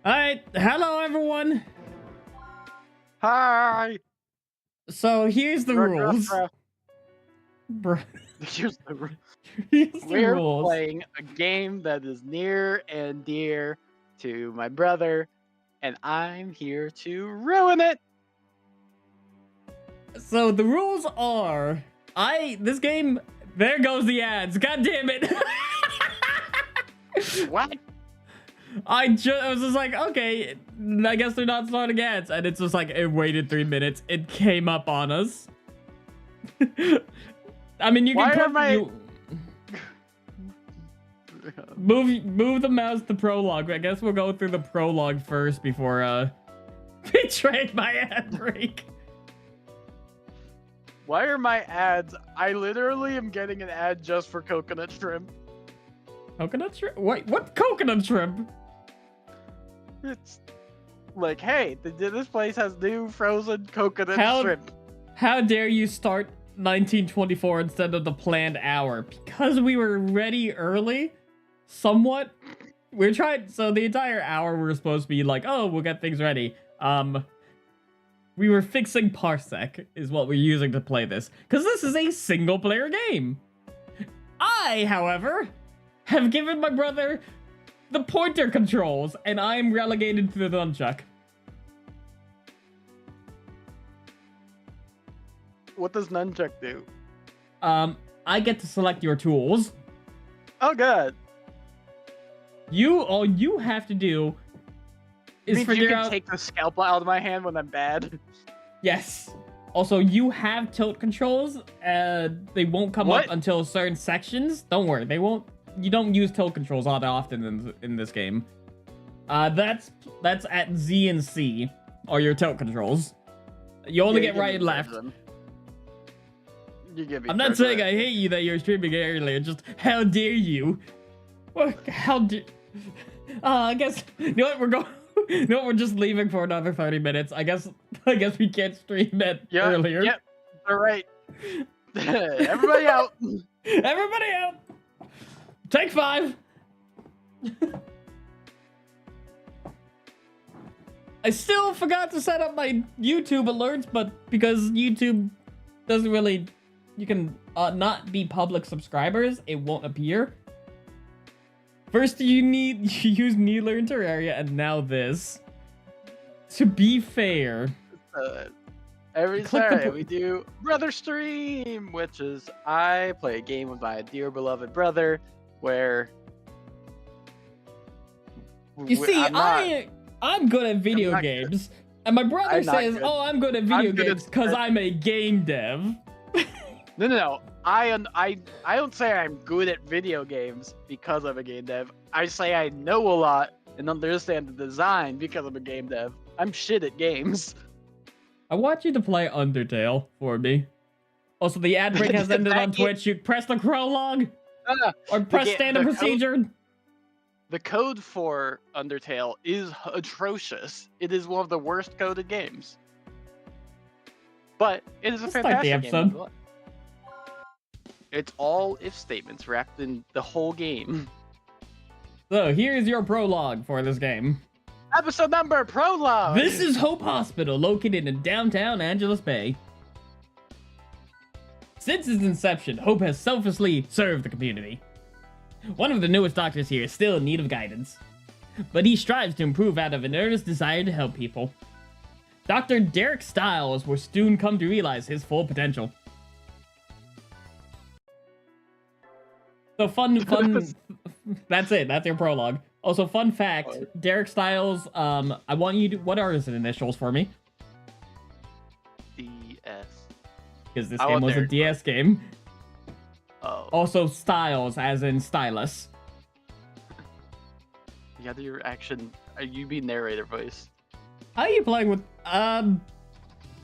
Alright, hello everyone. Hi. So here's the rules. Bruh. Here's the Here's the We're rules. playing a game that is near and dear to my brother, and I'm here to ruin it. So the rules are, this game, there goes the ads. God damn it. What? I was just like, okay, I guess they're not starting ads. And it's just like, it waited 3 minutes. It came up on us. I mean, you Why can am I... move the mouse to prologue. I guess we'll go through the prologue first before betrayed my ad break. Why are my ads? I literally am getting an ad just for coconut shrimp. Coconut shrimp? Wait, what coconut shrimp? It's like, hey, this place has new frozen coconut shrimp. How dare you start 1924 instead of the planned hour? Because we were ready early, somewhat. We're trying, so the entire hour we were supposed to be like, oh, we'll get things ready. We were fixing Parsec is what we're using to play this, because this is a single player game. I, however, have given my brother the pointer controls, and I am relegated to the nunchuck. What does nunchuck do? I get to select your tools. Oh, good. All you have to do is figure out. Take the scalpel out of my hand when I'm bad. Yes. Also, you have tilt controls. They won't come up until certain sections. Don't worry, they won't. You don't use tilt controls all that often in this game. That's at Z and C, or your tilt controls. You only get right and left. I'm not saying I hate you that you're streaming earlier. Just how dare you? How dare? I guess you know what we're going. You know what, we're just leaving for another 30 minutes. I guess we can't stream it earlier. Yep. All right. Everybody out. Everybody out. Take 5. I still forgot to set up my YouTube alerts, but because YouTube doesn't really, you can not be public subscribers, it won't appear. First, you use Needler and Terraria, and now this. To be fair, every Saturday we do Brother Stream, which is I play a game with my dear beloved brother, where you see, I'm good at video games, and my brother says, "Oh, I'm good at video games because I'm a game dev." No. I don't say I'm good at video games because I'm a game dev. I say I know a lot and understand the design because I'm a game dev. I'm shit at games. I want you to play Undertale for me. Also, the ad break has ended on Twitch. You press the prologue or press standard procedure. The code for Undertale is atrocious. It is one of the worst coded games. But it is a fantastic game. It's all if statements wrapped in the whole game. So here's your prologue for this game. Episode number prologue. This is Hope Hospital, located in downtown Angeles Bay. Since its inception, Hope has selflessly served the community. One of the newest doctors here is still in need of guidance, but he strives to improve out of an earnest desire to help people. Dr. Derek Stiles will soon come to realize his full potential. So fun, that's it. That's your prologue. Also, fun fact, Derek Stiles, I want you to, what are his initials for me? DS. Because this game was a DS game. Oh. Also, Styles, as in stylus. Yeah, your action, you be narrator voice. How are you playing with,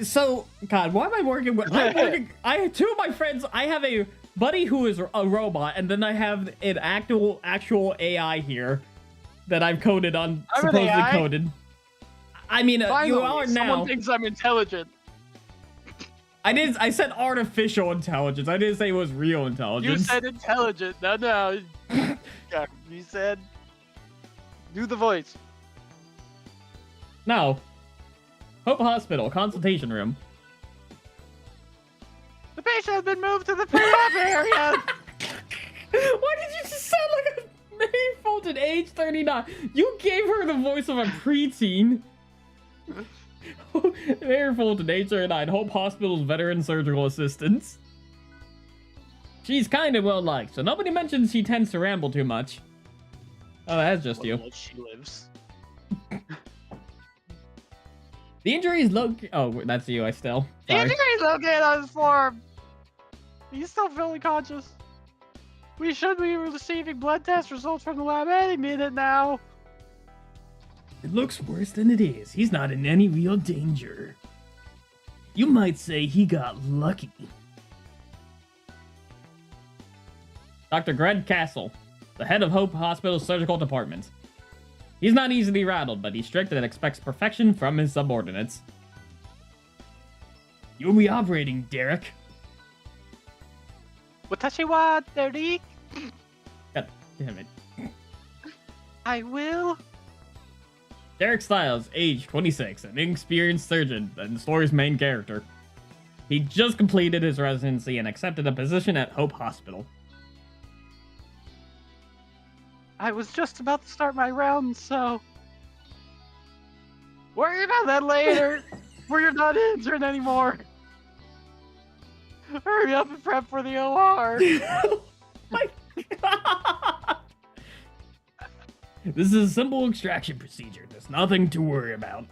so, God, why am I working with, I have two of my friends, I have a buddy who is a robot, and then I have an actual AI here that I've coded on, supposedly coded. I mean, you are now. Someone thinks I'm intelligent. I said artificial intelligence. I didn't say it was real intelligence. You said intelligent. No. You said, do the voice. No. Hope Hospital, consultation room. The patient has been moved to the pre-op area. Why did you just sound like a Mary Fulton, age 39? You gave her the voice of a preteen. Mary Fulton, age 39, Hope Hospital's veteran surgical assistants. She's kind of well liked, so nobody mentions she tends to ramble too much. Oh, that's just you. She lives. The injury is low. Oh, that's you. I still. The Sorry. injury is located on his forearm. He's still feeling conscious. We should be receiving blood test results from the lab any minute now. It looks worse than it is. He's not in any real danger. You might say he got lucky. Dr. Greg Castle, the head of Hope Hospital's surgical department. He's not easily rattled, but he's strict and expects perfection from his subordinates. You'll be operating, Derek. Watashi wa Derek? God damn it. I will. Derek Stiles, age 26, an inexperienced surgeon and the story's main character. He just completed his residency and accepted a position at Hope Hospital. I was just about to start my round, so... Worry about that later, where you're not injured anymore. Hurry up and prep for the OR. My God. This is a simple extraction procedure. There's nothing to worry about.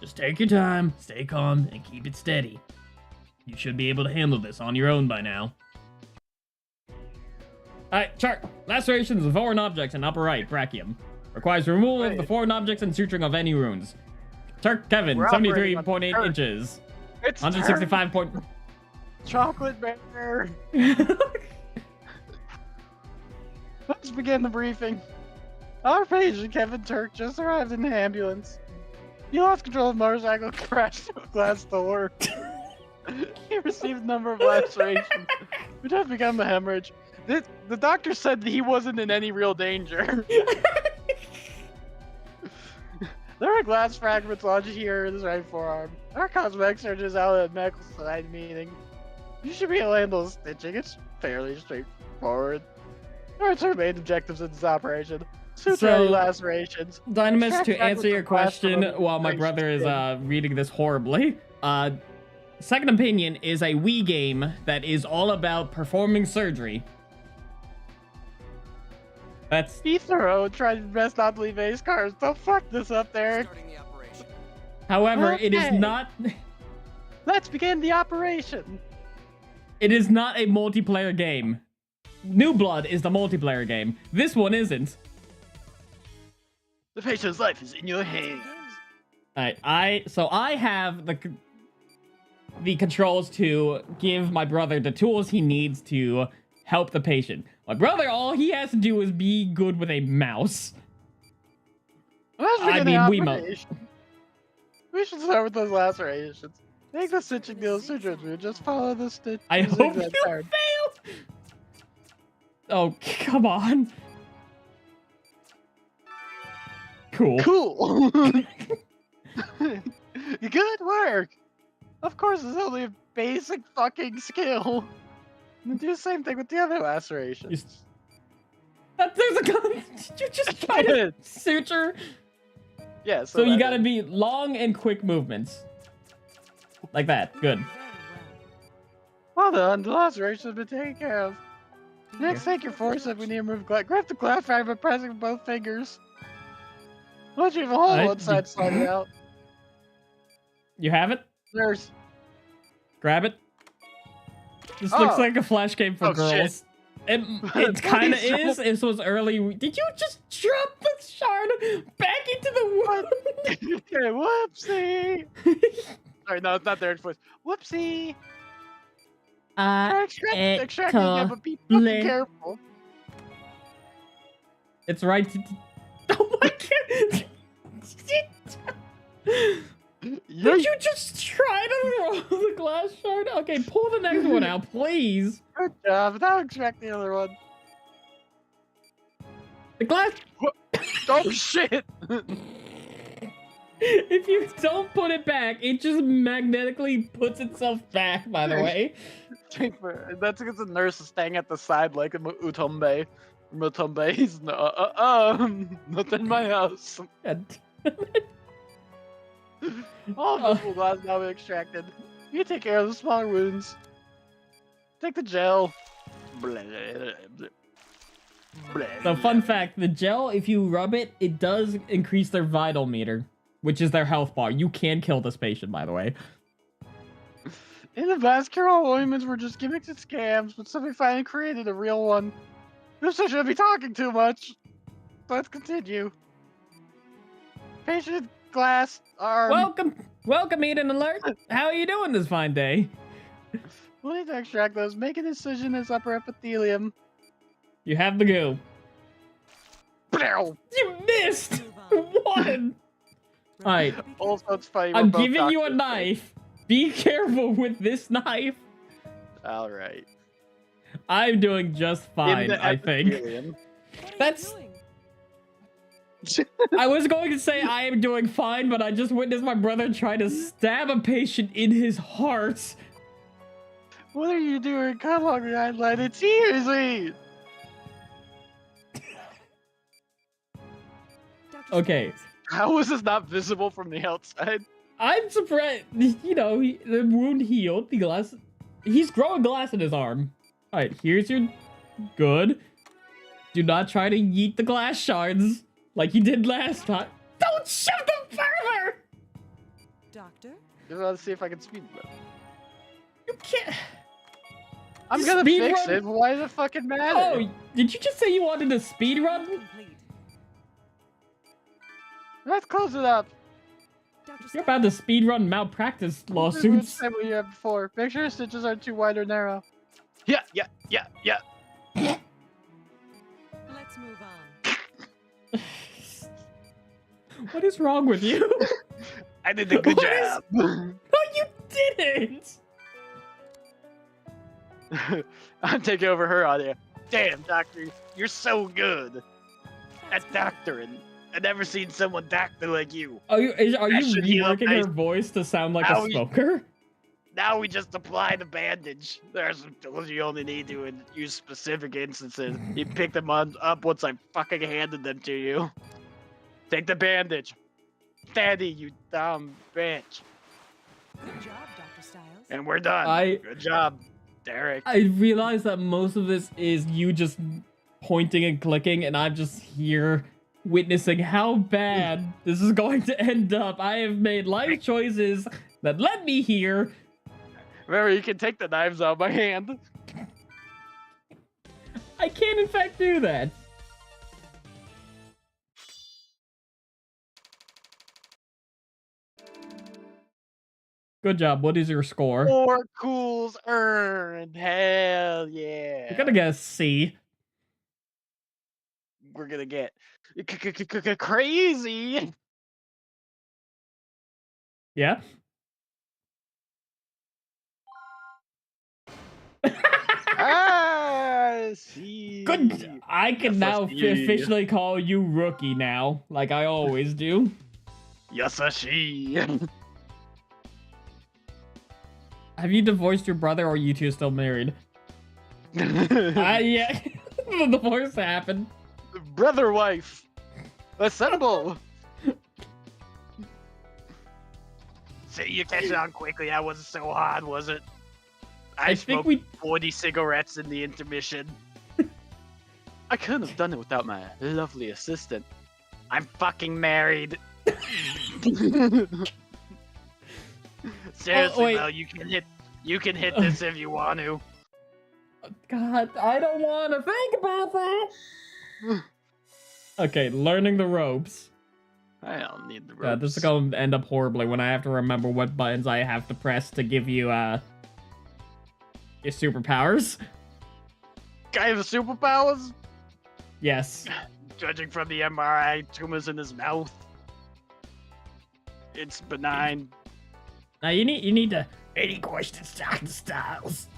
Just take your time, stay calm, and keep it steady. You should be able to handle this on your own by now. Alright, chart. Lacerations of foreign objects in upper right, brachium. Requires removal of the foreign objects and suturing of any wounds. Turk Kevin, 73.8 inches. It's 165 point... Chocolate bear. Let's begin the briefing. Our patient, Kevin Turk, just arrived in the ambulance. He lost control of the motorcycle, crashed through a glass door. He received a number of lacerations, which have become a hemorrhage. The doctor said that he wasn't in any real danger. There are glass fragments lodged here in his right forearm. Our cosmetic surgeon is out at a medical side meeting. You should be able to handle stitching. It's fairly straightforward. There are two main objectives in this operation. Suture lacerations. Dynamis, to answer your question while my brother is reading this horribly, Second Opinion is a Wii game that is all about performing surgery. That's... Be thorough, try your best not to leave any scars. Don't fuck this up, Derek. However, it is not... Let's begin the operation. It is not a multiplayer game. New Blood is the multiplayer game. This one isn't. The patient's life is in your hands. Alright, I have the controls to give my brother the tools he needs to help the patient. My brother, all he has to do is be good with a mouse. I mean, Wiimote. We should start with those lacerations. Take the stitching needle sutures. We just follow the stitch. I hope you failed. Oh, come on. Cool. Cool. Good work. Of course, it's only a basic fucking skill. And do the same thing with the other lacerations. There's a gun. Did you just try to suture? Yeah. So you gotta be long and quick movements. Like that. Good. Well done. The laceration has been taken care of. Next, take your forceps. We need to move glass. Grab the glass fragment by pressing both fingers. Once you have a hole on one side, slide it out. You have it? There's. Grab it. This looks like a flash game for girls. Shit. It kind of is. This was early. Did you just drop the shard back into the wound? Whoopsie. Sorry, no, it's not Derek's voice. Whoopsie. Extracting it, but be fucking careful. It's right. Oh my God. Did you just try to roll the glass shard? Okay, pull the next one out, please. Good job. Now extract the other one. The glass. Oh shit! If you don't put it back, it just magnetically puts itself back, by the way. That's because the nurse is staying at the side like a Mutombe. Mutombe's not in my house. All visible glass now be extracted. You take care of the smaller wounds. Take the gel. So fun fact, the gel, if you rub it, it does increase their vital meter, which is their health bar. You can kill this patient, by the way. In the past, cure-all ointments were just gimmicks and scams, but somebody finally created a real one. You shouldn't be talking too much. Let's continue. Patient glass arm. Welcome, Eden Alert. How are you doing this fine day? We'll need to extract those. Make an incision in his upper epithelium. You have the go. You missed! One! Alright. Also, it's funny. I'm giving you a knife. Be careful with this knife. Alright. I'm doing just fine, I think. That's... I was going to say I am doing fine, but I just witnessed my brother try to stab a patient in his heart. What are you doing? Come on, guideline. It's easy. Okay. How is this not visible from the outside? I'm surprised. You know, the wound healed. The glass. He's growing glass in his arm. All right, here's your. Good. Do not try to yeet the glass shards like you did last time. Don't shoot them further. Doctor? Just want to see if I can speed them. You can't. I'm gonna fix it. Why does it fucking matter? Oh, did you just say you wanted a speed run? Complete. Let's close it up. You're about to speed run malpractice lawsuits. Same what you had before. Make sure stitches aren't too wide or narrow. Yeah. Let's move on. What is wrong with you? I did a good job. No, you didn't. I'm taking over her audio. Damn, doctor, you're so good at doctoring. I've never seen someone doctor like you. Are you reworking her voice to sound like a smoker? Now we just apply the bandage. There's some tools you only need to use specific instances. You pick them up once I fucking handed them to you. Take the bandage. Daddy, you dumb bitch. Good job, Dr. Styles. And we're done. Good job, Derek. I realize that most of this is you just pointing and clicking, and I'm just here witnessing how bad this is going to end up. I have made life choices that led me here. Remember, you can take the knives out of my hand. I can, in fact, do that. Good job. What is your score? 4 cools earned. Hell yeah. You're gonna get a C. We're gonna get crazy. Yeah? See. Good. I can now officially call you rookie now, like I always do. Yasashi. Have you divorced your brother, or are you two still married? Yeah. The divorce happened. Brother wife. Assemble. See, you catch on quickly. That wasn't so hard, was it? I smoked 40 cigarettes in the intermission. I couldn't have done it without my lovely assistant. I'm fucking married. Seriously, though, you can hit this if you want to. God, I don't want to think about that. Okay, learning the ropes. I don't need the ropes. Yeah, this is going to end up horribly when I have to remember what buttons I have to press to give you, your superpowers. Guy have superpowers? Yes. Judging from the MRI tumors in his mouth, it's benign. Now you need to. Any questions, Dr. Styles?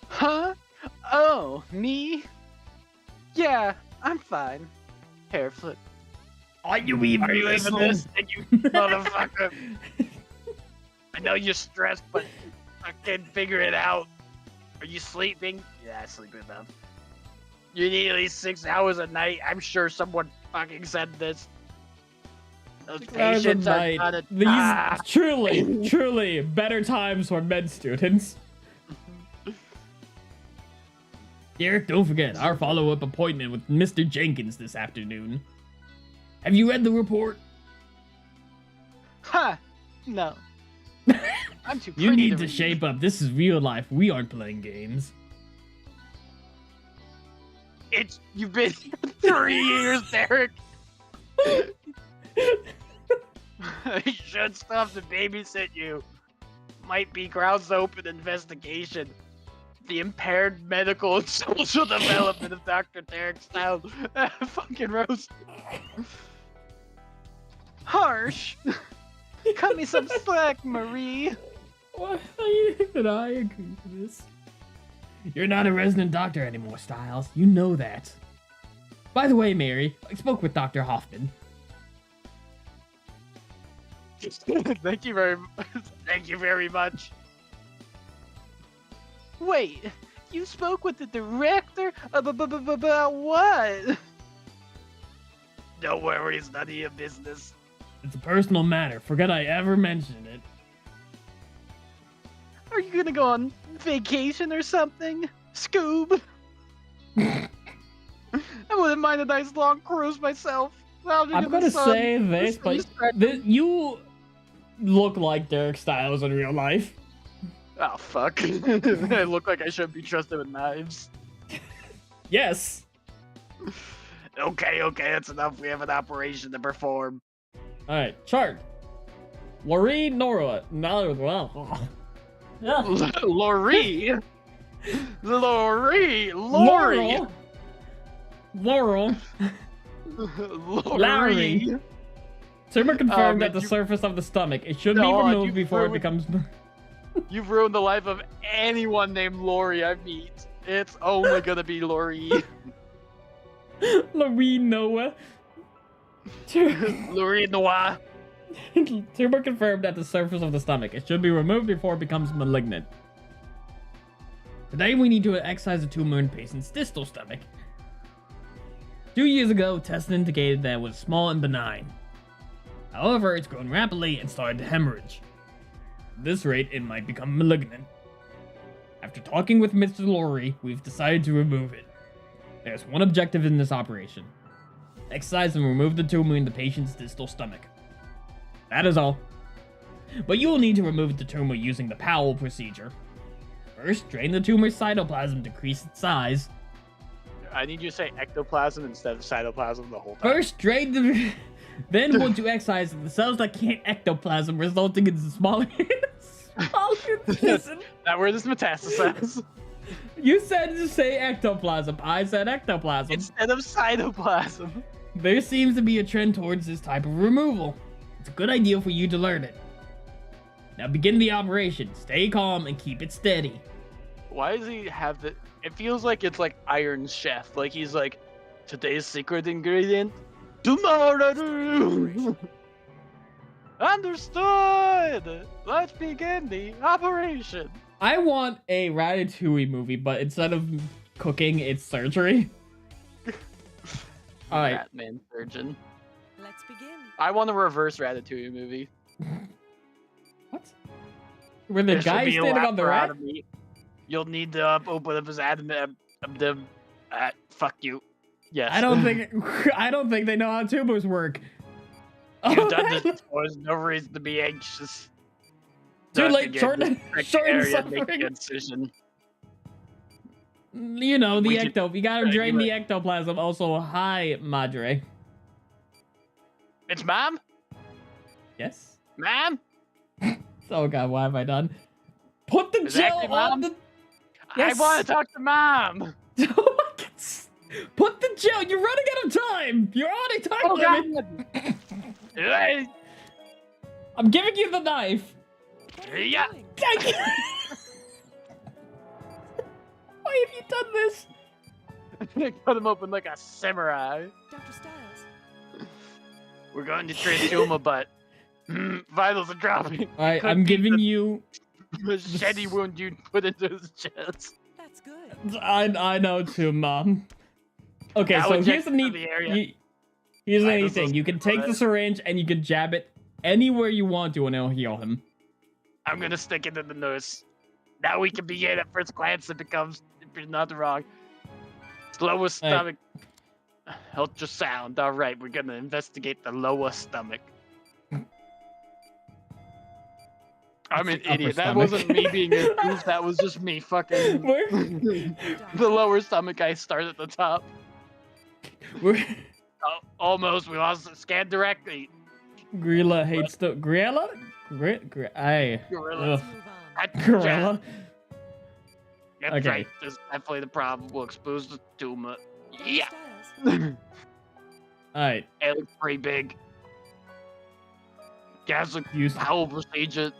Huh? Oh, me? Yeah, I'm fine. Hair flip. Are you even Are you even listening, you motherfucker? I know you're stressed, but I can figure it out. Are you sleeping? Yeah, I sleep enough. You need at least 6 hours a night. I'm sure someone fucking said this. Those patients are gonna die. These truly better times for med students. Derek, don't forget our follow-up appointment with Mr. Jenkins this afternoon. Have you read the report? Huh? No. I'm too pretty You need to read. shape up. This is real life. We aren't playing games. You've been here 3 years, Derek. You should stop to babysit you. Might be grounds to open investigation. The impaired medical and social development of Dr. Derek Styles. Fucking roast. Harsh. Cut me some slack, Marie. Why do you think that I agree to this? You're not a resident doctor anymore, Styles. You know that. By the way, Mary, I spoke with Dr. Hoffman. Thank you very much. Wait, you spoke with the director? About what? Don't worry, it's none of your business. It's a personal matter. Forget I ever mentioned it. Are you gonna go on vacation or something? Scoob? I wouldn't mind a nice long cruise myself. I'm gonna say this, but you look like Derek Styles in real life. Oh, fuck. I look like I shouldn't be trusted with knives. Yes. Okay, that's enough. We have an operation to perform. Alright, chart. Laurie Nora. Yeah. Laurie? Lori. Laurel. Laurie. Tumor confirmed man, at the surface of the stomach. It should be No, removed you before it ruined- becomes... You've ruined the life of anyone named Lori I meet. It's only gonna be Lori. Laurie Noah. Lori Noir. Tumor confirmed at the surface of the stomach. It should be removed before it becomes malignant. Today we need to excise the tumor in patient's distal stomach. 2 years ago, tests indicated that it was small and benign. However, it's grown rapidly and started to hemorrhage. At this rate, it might become malignant. After talking with Mr. Laurie, we've decided to remove it. There's one objective in this operation. Excise and remove the tumor in the patient's distal stomach. That is all. But you will need to remove the tumor using the Powell procedure. First, drain the tumor's cytoplasm to decrease its size. I need you to say ectoplasm instead of cytoplasm the whole time. First, drain the... Then want to excise the cells that can't ectoplasm, resulting in smaller... Listen, That word is metastasize. you said to say ectoplasm. I said ectoplasm. Instead of cytoplasm. There seems to be a trend towards this type of removal. It's a good idea for you to learn it. Now begin the operation. Stay calm and keep it steady. Why does he have the... It feels like it's like Iron Chef. Like he's like, today's secret ingredient? Tomorrow! Understood! Let's begin the operation. I want a Ratatouille movie, but instead of cooking, it's surgery. Alright. Batman surgeon. Let's begin. I want a reverse Ratatouille movie. What? Where the There should guy be a standing on the rat? laparotomy. You'll need to open up his abdomen. Fuck you. Yes. I don't think they know how tumors work. You've done this before. There's no reason to be anxious. Too Not late, to short get and this area and make suffering. the incision. You know, the We can- ecto. You gotta drain you the ectoplasm. Also, hi, Madre. It's mom? Yes? Mom? Oh god, what have I done? Put the Is that gel your on mom? the... Yes. I want to talk to mom. Put the gel. You're running out of time. You're on a time Oh, limit. God. I'm giving you the knife. What are you Yeah. doing? Why have you done this? Cut him open like a samurai. Dr. Styles. We're going to Transuma, but vitals are dropping. All right, Could I'm be giving the you. machete wound you put into his chest. That's good. I know too, Mom. Okay, Now so inject here's the into neat. the area. Here's the Vitals neat thing. is You can take the good. syringe and you can jab it anywhere you want to, and it'll heal him. I'm gonna stick it in the nurse. Now we can begin at first glance. It becomes nothing wrong. Lower stomach. Ultrasound. All right, we're gonna investigate the lower stomach. I'm an Upper idiot. That stomach. wasn't me being a goof. That was just me fucking. We're, The lower stomach. I start at the top. we're Oh, almost. We lost the scan directly. Gorilla hates the Gorilla. Aye. Gorilla. Ugh. Let's move on. Gorilla. That's Okay. right. There's definitely the problem. We'll expose the tumor. Dr. Yeah. Styles. All right. It looks pretty big. Gastric Use. bowel procedure.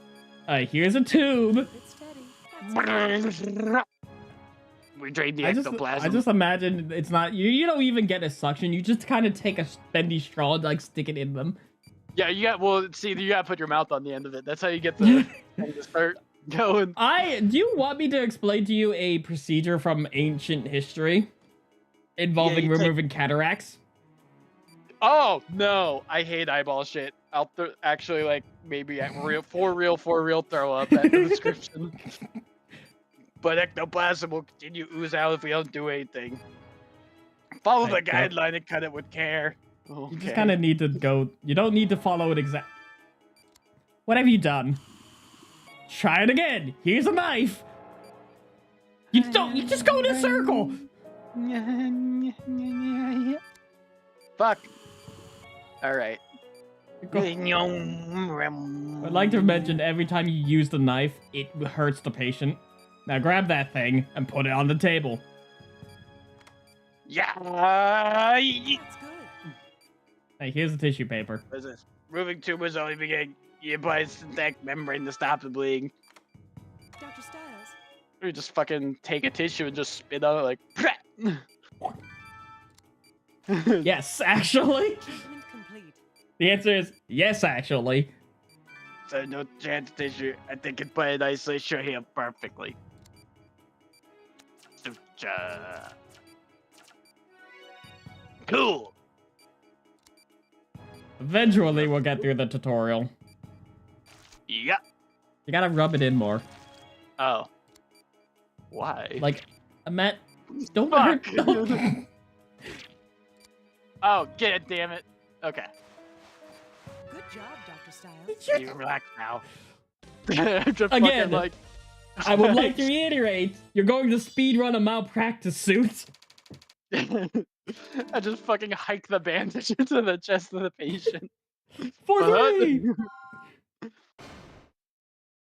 All right. Here's a tube. Keep it steady. That's good. We drained the I ectoplasm. just imagine it's not you don't even get a suction. You just kind of take a bendy straw and like stick it in them. Yeah, you got. Well, see, you got to put your mouth on the end of it. That's how you get the thing to start going. Do you want me to explain to you a procedure from ancient history involving you take- removing cataracts? Oh no, I hate eyeball shit. I'll actually like maybe at for real throw up at the description. But ectoplasm will continue to ooze out if we don't do anything. Follow the Okay. guideline and cut it with care. Okay. You just kind of need to go. You don't need to follow it exact. What have you done? Try it again. Here's a knife. You don't. You just go in a circle. Fuck. All right. I'd like to mention every time you use the knife, it hurts the patient. Now grab that thing and put it on the table. Yeah. That's good. Hey, here's the tissue paper. What is this? Moving tumors only begin by synthetic membrane to stop the bleeding. Dr. Styles. Or just fucking take a tissue and just spit on it like. Yes, actually. Treatment complete. The answer is yes, actually. So no chance tissue. I think it put it nicely. Sure heal perfectly. Suture. Cool. Eventually, we'll get through the tutorial. Yeah. You gotta rub it in more. Oh. Why? Like, Matt, don't Fuck. hurt. Oh, get it, damn it. Okay. Good job, Dr. Styles. You can relax now. Just Again. fucking, like, I would like to reiterate, you're going to speedrun a malpractice suit. I just fucking hike the bandage into the chest of the patient. For Uh-huh. free!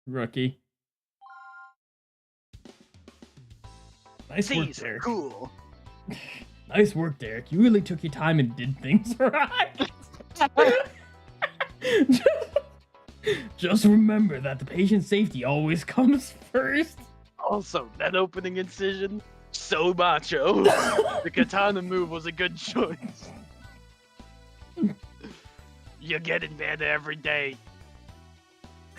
Rookie. Nice work, These are Derek. cool. Nice work, Derek. You really took your time and did things right. Just remember that the patient's safety always comes first. Also, that opening incision, so macho. The katana move was a good choice. You get in bed every day.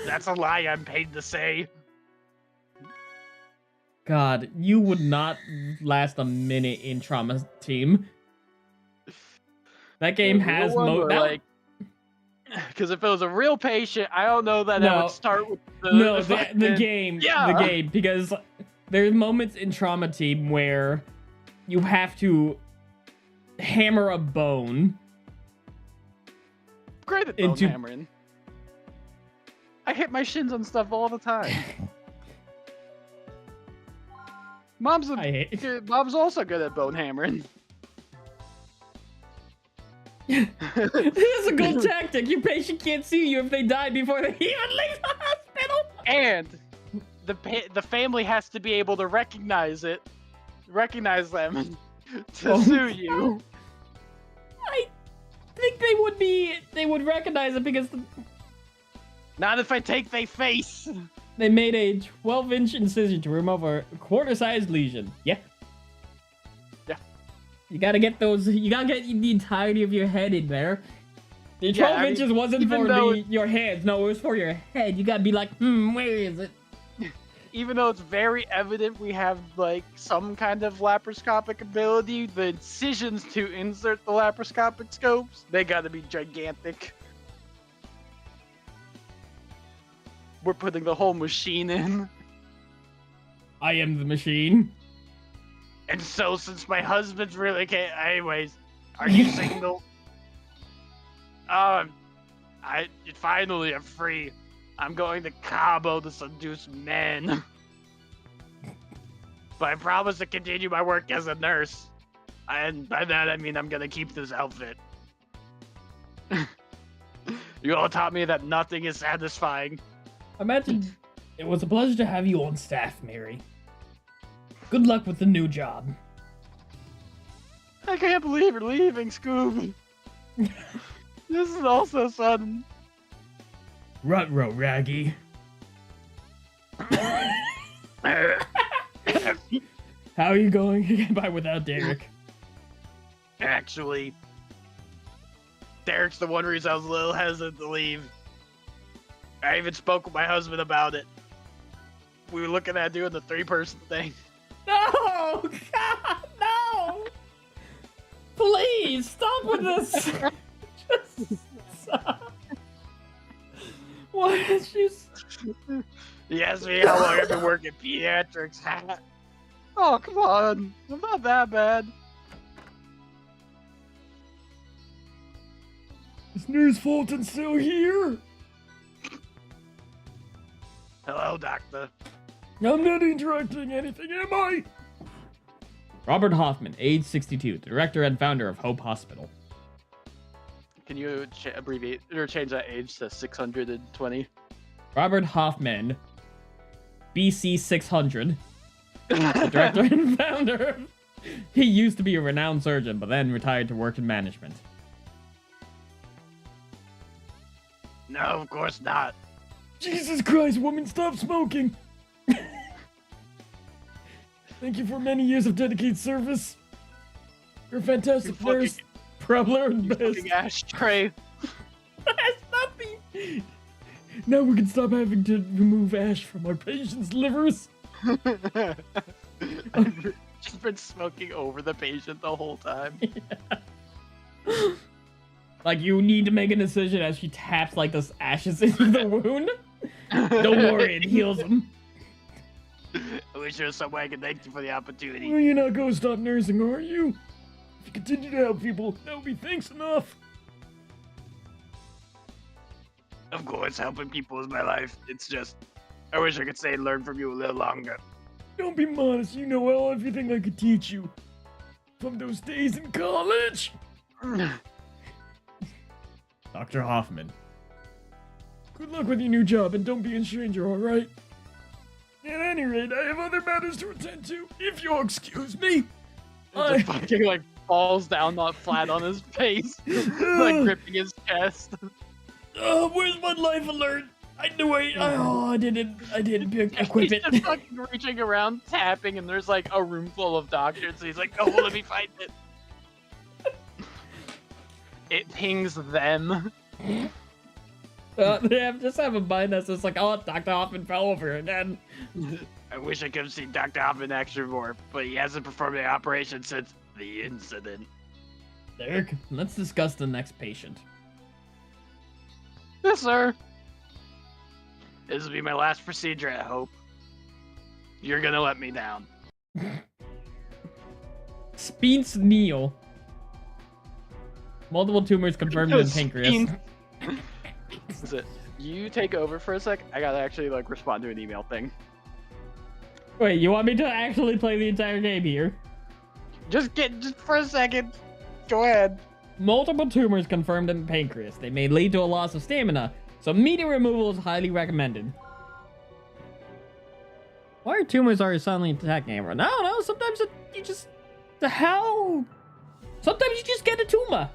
That's a lie I'm paid to say. God, you would not last a minute in Trauma Team. That game has like, because if it was a real patient, I don't know that I No. would start with the the fucking- game, Yeah. the game, because there's moments in Trauma Team where you have to hammer a bone. Great at bone into- hammering. I hit my shins on stuff all the time. Mom's Mom's also good at bone hammering. This is a good tactic. Your patient can't see you if they die before they even leave the hospital. And the family has to be able to recognize them to Oh. sue you. I think they would recognize it because Not if I take their face. they made a 12-inch incision to remove a quarter-sized lesion. Yeah. Yeah. You gotta get the entirety of your head in there. The 12 I mean, inches wasn't even for though your hands. No, it was for your head. You gotta be like, where is it? even though it's very evident we have like some kind of laparoscopic ability, the incisions to insert the laparoscopic scopes, they gotta be gigantic. We're putting the whole machine in. I am the machine. And so since my husband's really can't, anyways, are you single? Finally I'm free. I'm going to Cabo to seduce men. But I promise to continue my work as a nurse. And by that I mean I'm gonna keep this outfit. You all taught me that nothing is satisfying. Imagine it was a pleasure to have you on staff, Mary. Good luck with the new job. I can't believe you're leaving, Scooby. This is all so sudden. Ruh-roh, Raggy. How are you going to get by without Derek? Actually, Derek's the one reason I was a little hesitant to leave. I even spoke with my husband about it. We were looking at doing the 3-person thing. No! God, no! Please, stop with this! Just stop. Why did you... He asked me how long I've been working pediatrics. Oh, come on. I'm not that bad. Is Nurse Fulton still here? Hello, doctor. I'm not interrupting anything, am I? Robert Hoffman, age 62, director and founder of Hope Hospital. Can you abbreviate or change that age to 620? Robert Hoffman, BC 600, the director and founder. He used to be a renowned surgeon, but then retired to work in management. No, of course not. Jesus Christ, woman, stop smoking! Thank you for many years of dedicated service. You're a fantastic nurse. Probably our best. Fucking ashtray. That's nothing. Now we can stop having to remove ash from our patients' livers. I've just been smoking over the patient the whole time. Yeah. Like, you need to make a decision as she taps, like, this ashes into the wound. Don't worry, it heals them. I wish there was some way I could thank you for the opportunity. Well, you're not going to stop nursing, are you? If you continue to help people, that will be thanks enough. Of course, helping people is my life. It's just, I wish I could stay and learn from you a little longer. Don't be modest. You know everything I could teach you. From those days in college. Dr. Hoffman. Good luck with your new job, and don't be a stranger, alright? At any rate, I have other matters to attend to, if you'll excuse me. Just fucking, like, falls down, not flat on his face. Like, gripping his chest. Where's my life alert? I knew I didn't equip He's it. just fucking reaching around, tapping, and there's, like, a room full of doctors, and he's like, oh, let me find it. It pings them. They just have a mind that's just like, oh, Dr. Hoffman fell over again. I wish I could have seen Dr. Hoffman action more, but he hasn't performed the operation since the incident. Derek, let's discuss the next patient. Yes, sir. This will be my last procedure at Hope. You're gonna let me down. Speens Neal. Multiple tumors confirmed in pancreas. Is it? You take over for a sec. I gotta actually like respond to an email thing. Wait, you want me to actually play the entire game here? Just for a second. Go ahead. Multiple tumors confirmed in pancreas. They may lead to a loss of stamina, so immediate removal is highly recommended. Why are tumors always suddenly attacking everyone? I don't know. Sometimes you just... The hell? Sometimes you just get a tumor.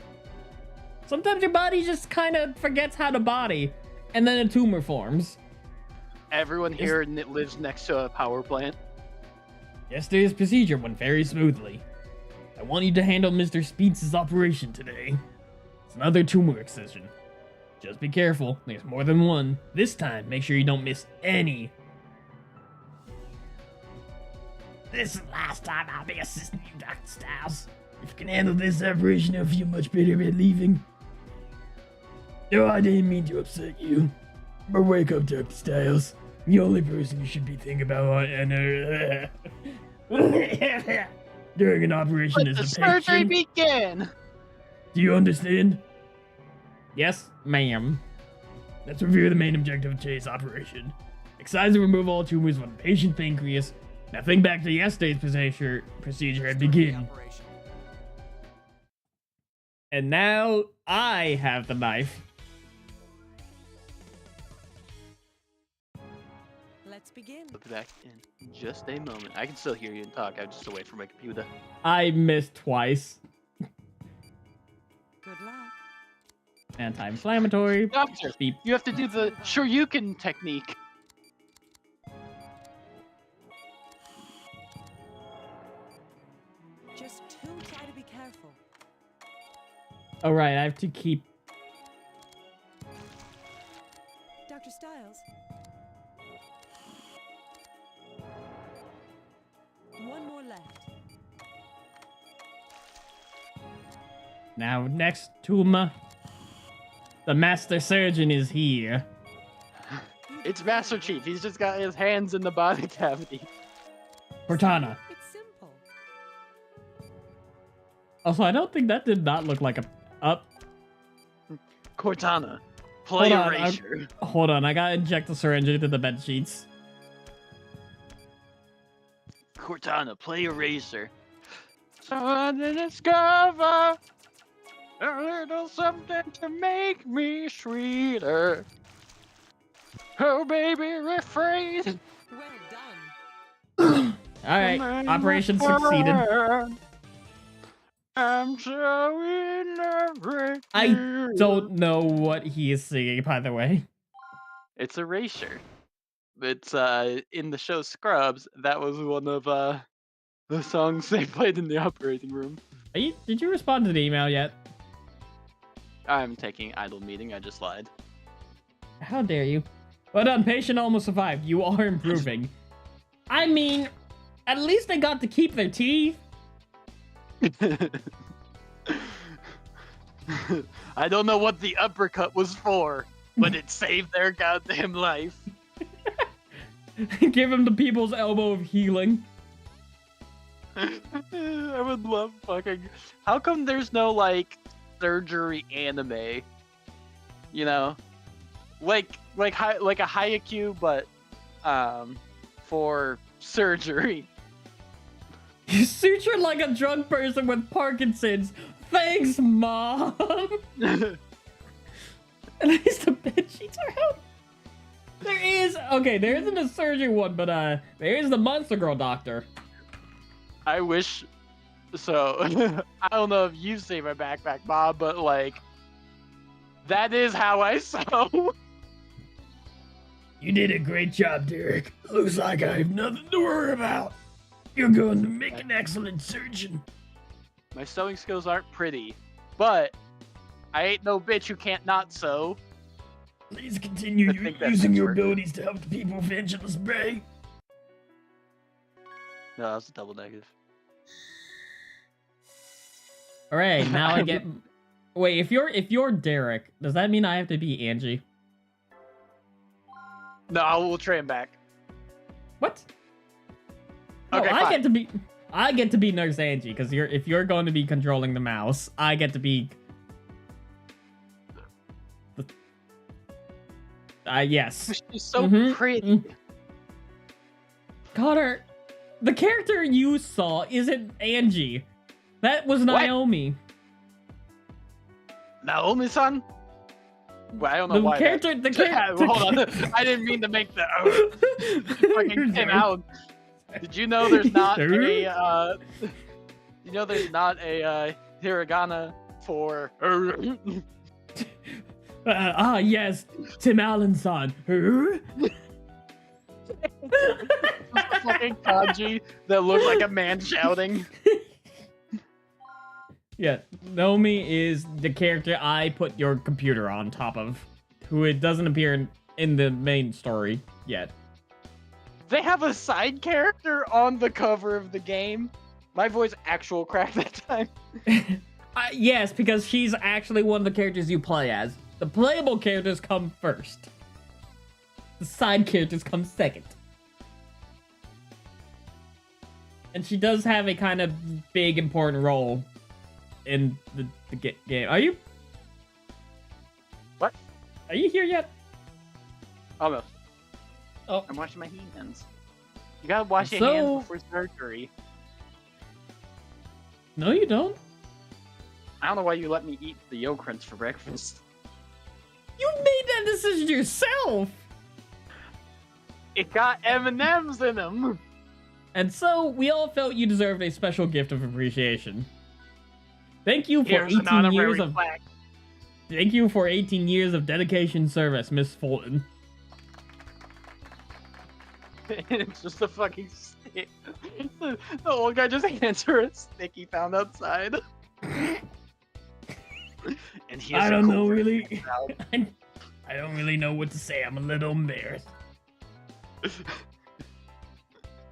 Sometimes your body just kind of forgets how to body, and then a tumor forms. Everyone here lives next to a power plant. Yesterday's procedure went very smoothly. I want you to handle Mr. Speeds' operation today. another tumor excision. Just be careful, there's more than one. This time, make sure you don't miss any. This is the last time I'll be assisting you, Dr. Styles. If you can handle this operation, I'll feel much better at leaving. No, I didn't mean to upset you. But wake up, Dr. Styles. The only person you should be thinking about during an operation Let is the the surgery patient. begin. Do you understand? Yes, ma'am. Let's review the main objective of today's operation. Excise and remove all tumors from the patient's pancreas. Now think back to yesterday's procedure and begin. And now I have the knife. Let's begin. I'll be back in just a moment. I can still hear you and talk. I'm just away from my computer. I missed twice. Good luck. Anti-inflammatory. Doctor, Beep. you have to do the Shoryuken technique. Just try to be careful. All right, I have to keep. Dr. Styles. One more left. Now, next tumor. The master surgeon is here. It's Master Chief. He's just got his hands in the body cavity. Cortana. It's simple. Also, I don't think that did not look like a up. Cortana, play Hold on, erasure. Hold on, I gotta inject the syringe into the bed sheets. Cortana, play eraser. Trying to discover a little something to make me sweeter. Oh, baby, refrain. Well done. Alright, operation succeeded. I'm so in love with I you. don't know what he is singing, by the way. It's erasure. It's in the show Scrubs. That was one of the songs they played in the operating room. Did you respond to the email yet? I'm taking idle meeting. I just lied. How dare you? Well done, patient almost survived. You are improving. I mean, at least they got to keep their teeth. I don't know what the uppercut was for, but it saved their goddamn life. Give him the people's elbow of healing. I would love fucking. How come there's no like surgery anime? You know, like a Haikyuu, but for surgery. You sutured like a drunk person with Parkinson's. Thanks, Mom. At least the bed sheets are out. There isn't a surgery one, but there is the Monster Girl doctor. I wish. So I don't know if you see my backpack, Bob, but like that is how I sew. You did a great job, Derek. Looks like I have nothing to worry about. You're going to make an excellent surgeon. My sewing skills aren't pretty, but I ain't no bitch who can't not sew. Please continue I think that using does your work. abilities to help the people of Angelus Bay. No, that was a double negative. All right, now I get. Wait, if you're Derek, does that mean I have to be Angie? No, I will trade him back. What? No, Okay, I fine. get to be Nurse Angie because if you're going to be controlling the mouse, I get to be. Yes. She's so pretty. Connor, the character you saw isn't Angie. That was Naomi. Naomi-san? Well, I don't know The why. character. Hold on. I didn't mean to make the fucking came out. Did you know there's not a hiragana for yes, Tim Allen-san. fucking kanji that looks like a man shouting? Yeah, Nomi is the character I put your computer on top of, who it doesn't appear in the main story yet. They have a side character on the cover of the game. My voice actual cracked that time. Yes, because she's actually one of the characters you play as. The playable characters come first. The side characters come second. And she does have a kind of big, important role in the game. Are you? What? Are you here yet? Almost. Oh. I'm washing my hands. You gotta wash your hands before surgery. No, you don't. I don't know why you let me eat the yogurts for breakfast. You made that decision yourself. It got M&Ms in them. And so we all felt you deserved a special gift of appreciation. Thank you for Here's an 18 honorary years of plaque. Thank you for 18 years of dedication service, Miss Fulton. It's just a fucking stick. The old guy just hands her a stick he found outside. And he has I a don't know cord really. in his mouth. I don't really know what to say. I'm a little embarrassed.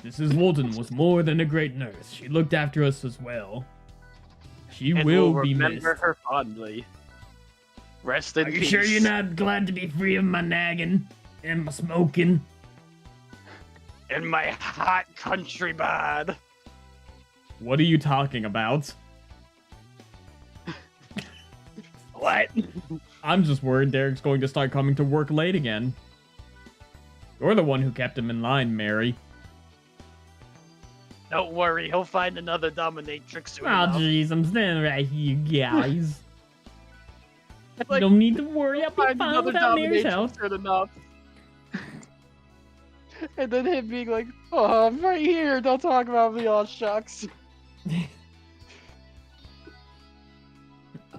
Mrs. Walton was more than a great nurse. She looked after us as well. She And will we'll be remember missed. her fondly. Rest in Are you peace. sure you're not glad to be free of my nagging and my smoking? In my hot country bod. What are you talking about? What? I'm just worried Derek's going to start coming to work late again. You're the one who kept him in line, Mary. Don't worry, he'll find another dominatrix soon Oh, enough. jeez, I'm standing right here, guys. You Like, don't need to worry, I'll be find fine another without Mary's dominatrix help. soon enough. And then him being like, oh, I'm right here, don't talk about me, all shucks.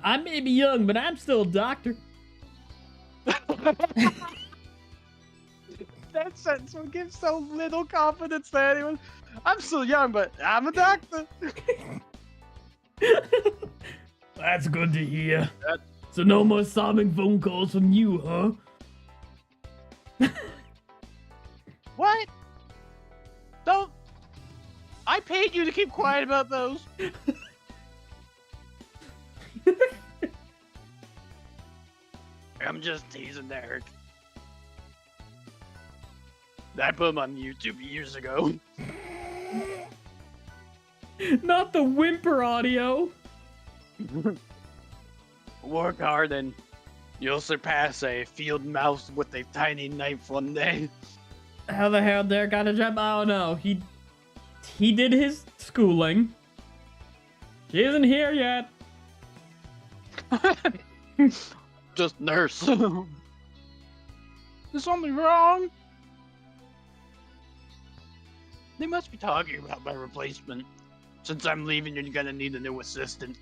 I may be young, but I'm still a doctor. That sentence will give so little confidence to anyone. I'm still young, but I'm a doctor. That's good to hear. So no more sobbing phone calls from you, huh? What? Don't. I paid you to keep quiet about those. I'm just teasing Derek. I put him on YouTube years ago. Not the whimper audio. Work hard and you'll surpass a field mouse with a tiny knife one day. How the hell Derek got a job? I don't know. He did his schooling. She isn't here yet. Just nurse. There's something wrong. They must be talking about my replacement. Since I'm leaving, you're gonna need a new assistant.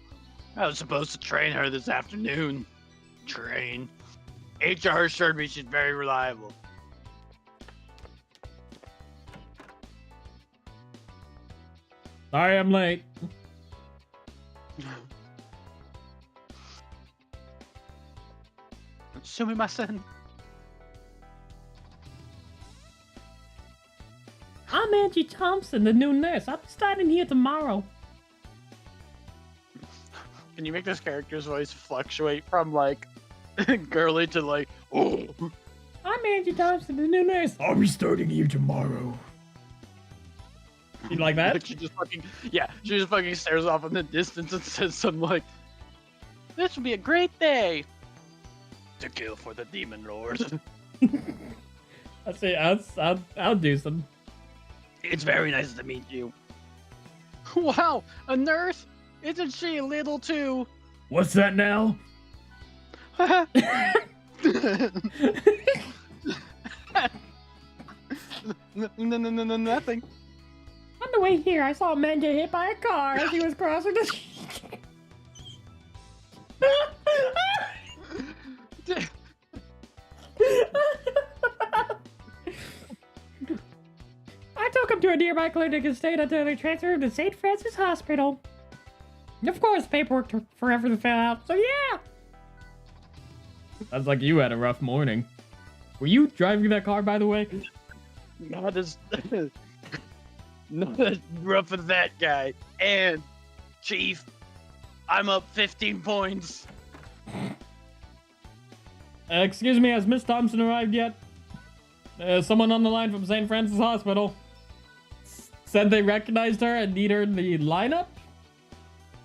I was supposed to train her this afternoon. Train. HR assured me she's very reliable. Sorry I'm late. Show me my son. I'm Angie Thompson, the new nurse. I'll be starting here tomorrow. Can you make this character's voice fluctuate from like girly to like, oh? I'm Angie Thompson, the new nurse. I'll be starting here tomorrow. You like that? Like she just fucking, yeah, she just fucking stares off in the distance and says something like, this will be a great day to kill for the demon lord. I'll say I'll do some. It's very nice to meet you. Wow, a nurse? Isn't she a little too? What's that now? Nothing. On the way here, I saw a man get hit by a car as he was crossing the street. I took him to a nearby clinic and stayed until they transferred him to St. Francis Hospital. Of course, paperwork took forever to fill out, so yeah! Sounds like you had a rough morning. Were you driving that car, by the way? Not as not as rough as that guy. And Chief, I'm up 15 points. Excuse me, has Miss Thompson arrived yet? Someone on the line from St. Francis Hospital said they recognized her and need her in the lineup?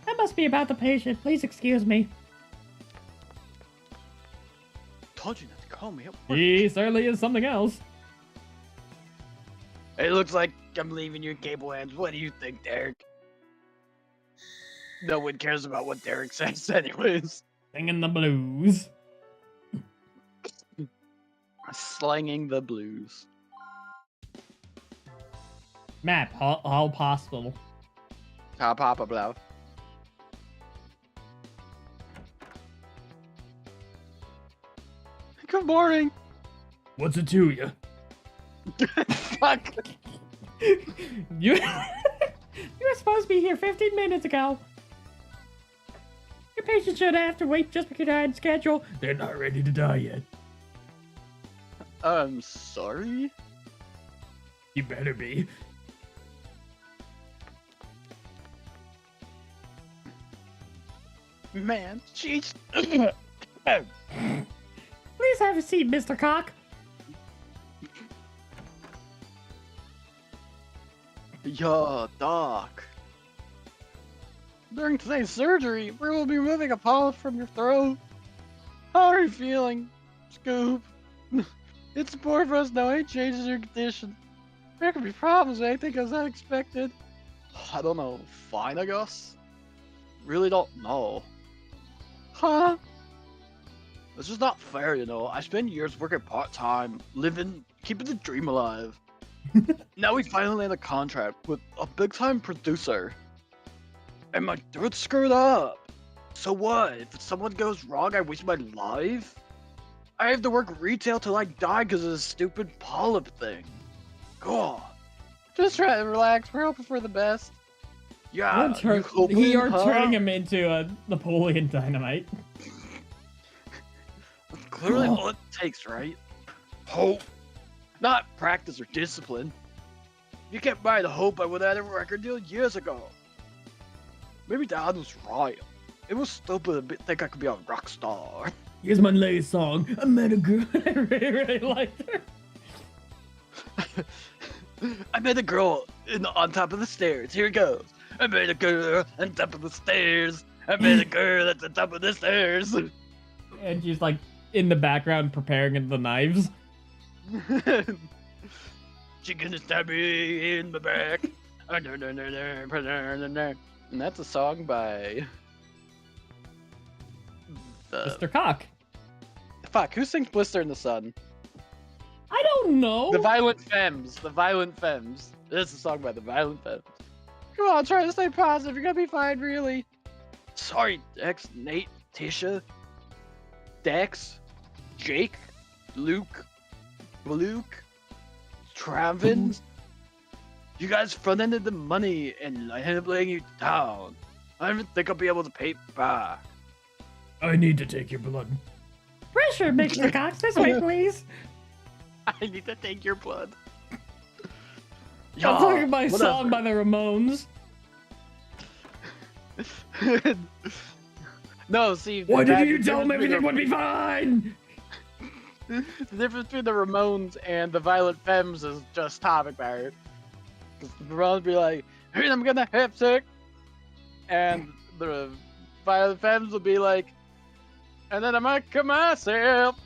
That must be about the patient. Please excuse me. Told you not to call me at work. He certainly is something else. It looks like I'm leaving you in capable hands. What do you think, Derek? No one cares about what Derek says anyways. Singing the blues. Slanging the blues. Map, Hall Hospital. Papa Blau. Good morning. What's it to you? Fuck. You were supposed to be here 15 minutes ago. Your patient should have to wait just because I had schedule. They're not ready to die yet. I'm sorry? You better be. Man, jeez. Please have a seat, Mr. Cock. Yo, Doc. During today's surgery, we will be removing a polyp from your throat. How are you feeling, Scoop? It's important for us to know any changes in your condition. There could be problems, anything as unexpected. I don't know. Fine, I guess? Really don't know. Huh? This is not fair, you know. I spent years working part-time, living, keeping the dream alive. Now we finally land a contract with a big-time producer. And my dude's screwed up. So what? If someone goes wrong, I waste my life? I have to work retail till I die because of this stupid polyp thing. God. Just try to relax. We're hoping for the best. Yeah, You're turning him into a Napoleon Dynamite. Clearly all it takes, right? Hope. Not practice or discipline. If you can't buy the hope, I would have had a record deal years ago. Maybe Dad was right. It was stupid to think I could be a rock star. Here's my latest song. I met a girl. I really liked her. I met a girl on top of the stairs. Here it goes. I met a girl on top of the stairs. I met a girl at the top of the stairs. And she's like in the background preparing the knives. She gonna stab me in the back. And that's a song by Mr. Cock. Fuck, who sings Blister in the Sun? I don't know. The Violent Femmes. The Violent Femmes. This is a song by the Violent Femmes. Come on, try to stay positive. You're gonna be fine, really. Sorry, Dex, Nate, Tisha, Dex, Jake, Luke, Travis. You guys front-ended the money, and I ended up laying you down. I don't even think I'll be able to pay back. I need to take your blood. Pressure, Mr. Cox. This way, please. I need to take your blood. I'm talking about a song by the Ramones. No, see. Why did you tell them everything would be fine? The difference between the Ramones and the Violent Femmes is just topic matter. Because the Ramones be like, hey, I'm gonna have sick. And the Violent Femmes will be like, and then I might kill myself.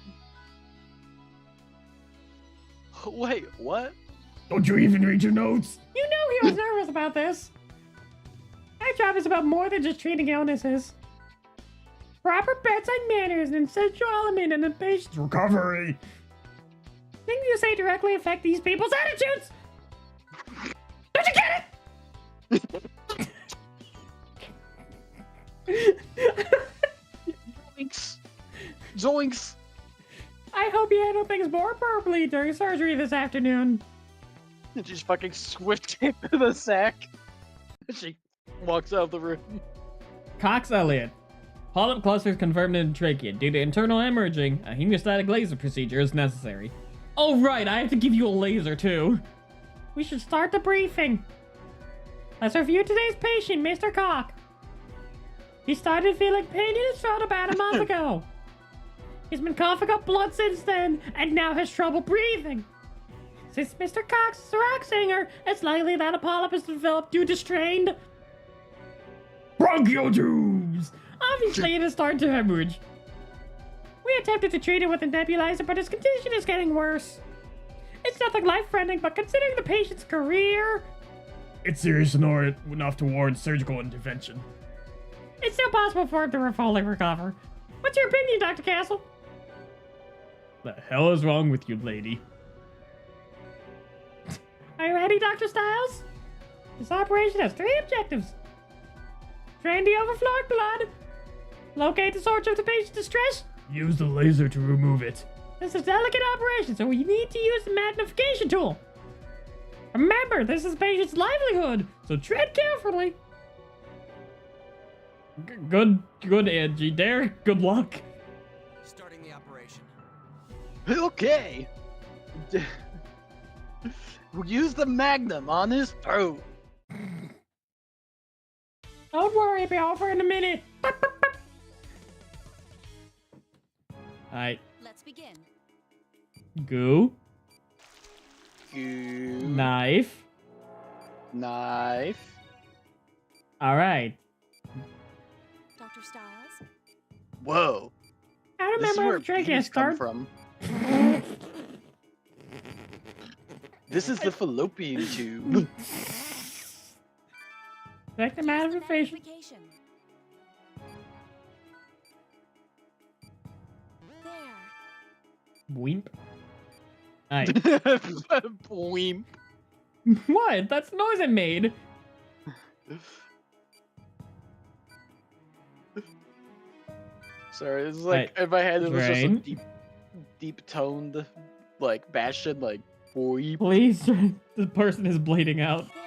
Wait, what? Don't you even read your notes? You know he was nervous about this. My job is about more than just treating illnesses. Proper bedside manners and essential element in the patient's recovery. Things you say directly affect these people's attitudes. Don't you get it? Zoinks. Zoinks. I hope you handle things more appropriately during surgery this afternoon. And she's fucking swift into the sack. She walks out of the room. Cox Elliott. Polyp clusters confirmed in the trachea. Due to internal hemorrhaging, a hemostatic laser procedure is necessary. Oh, right, I have to give you a laser, too. We should start the briefing. Let's review today's patient, Mr. Cock. He started feeling pain in his throat about a month ago. He's been coughing up blood since then, and now has trouble breathing. Since Mr. Cox is a rock singer, it's likely that a polyp has developed due to strained bronchial tubes. Obviously, it is starting to hemorrhage. We attempted to treat it with a nebulizer, but his condition is getting worse. It's nothing life-threatening, but considering the patient's career, It's serious enough to warrant surgical intervention. it's still possible for him to fully recover. What's your opinion, Dr. Castle? The hell is wrong with you, lady? Are you ready, Dr. Styles? This operation has 3 objectives. Drain the overflowing blood. Locate the source of the patient's distress. Use the laser to remove it. This is a delicate operation, so we need to use the magnification tool. Remember, this is the patient's livelihood, so tread carefully. Good, Angie. There. Good luck. Starting the operation. Okay. We'll use the magnum on his throat. Don't worry, it'll be over in a minute. Alright. Let's begin. Goo. Knife. Knife. Knife. Alright. Dr. Styles? Whoa. I don't This is remember where if Drake bees has come started. from. This is the fallopian tube. Check the magnification. Magnification. There. Weep. Alright. Boing. What? That's the noise it made. Sorry, it's like in my head it was just a Drain. deep toned like bastion like boy. Please, the person is bleeding out. There.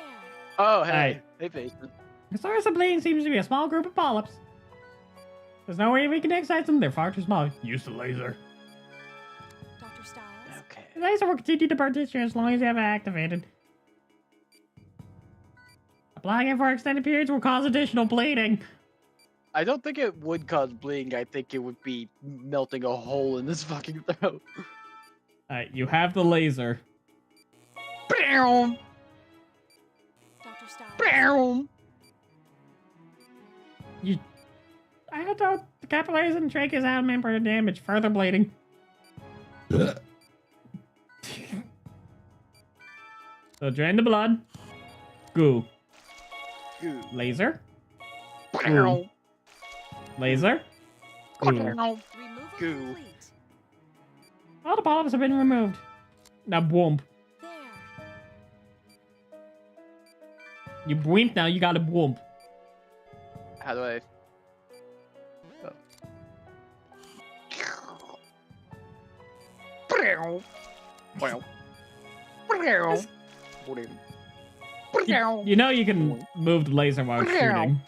Oh hey, Hey. hey patient. The source of bleeding seems to be a small group of polyps. There's no way we can excite them. They're far too small. Use the laser. Dr. Styles? Okay. The laser will continue to burn tissue as long as you have it activated. Applying it for extended periods will cause additional bleeding. I don't think it would cause bleeding. I think it would be melting a hole in his fucking throat. Alright, you have the laser. Bam! Dr. Styles? Bam! I had to the capillaries and trachea's out of membrane damage. Further bleeding. So drain the blood. Goo. Goo. Laser. Bam! Laser. Goo. Bam! Removal Goo. complete. All the polyps have been removed. Now boom. There. You bwimp now, you got a boom. How do I? Oh. Bam! Bam! Bam! Bam! You know you can move the laser while shooting.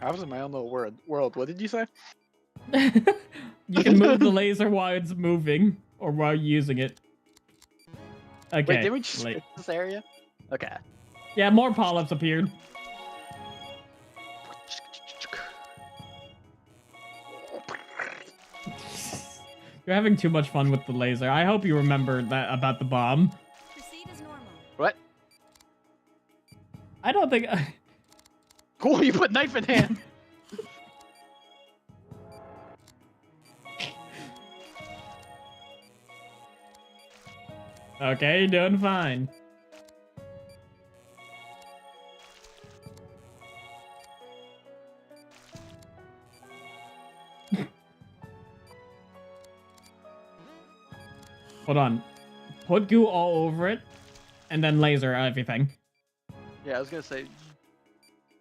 I was in my own little world. What did you say? You can move the laser while it's moving, or while using it. Okay. Wait, did we just like- skip this area? Okay. Yeah, more polyps appeared. You're having too much fun with the laser. I hope you remember that about the bomb. Proceed as normal. What? I don't think... Cool, you put knife in hand. Okay, you're doing fine. Hold on. Put goo all over it, and then laser everything. Yeah, I was gonna say.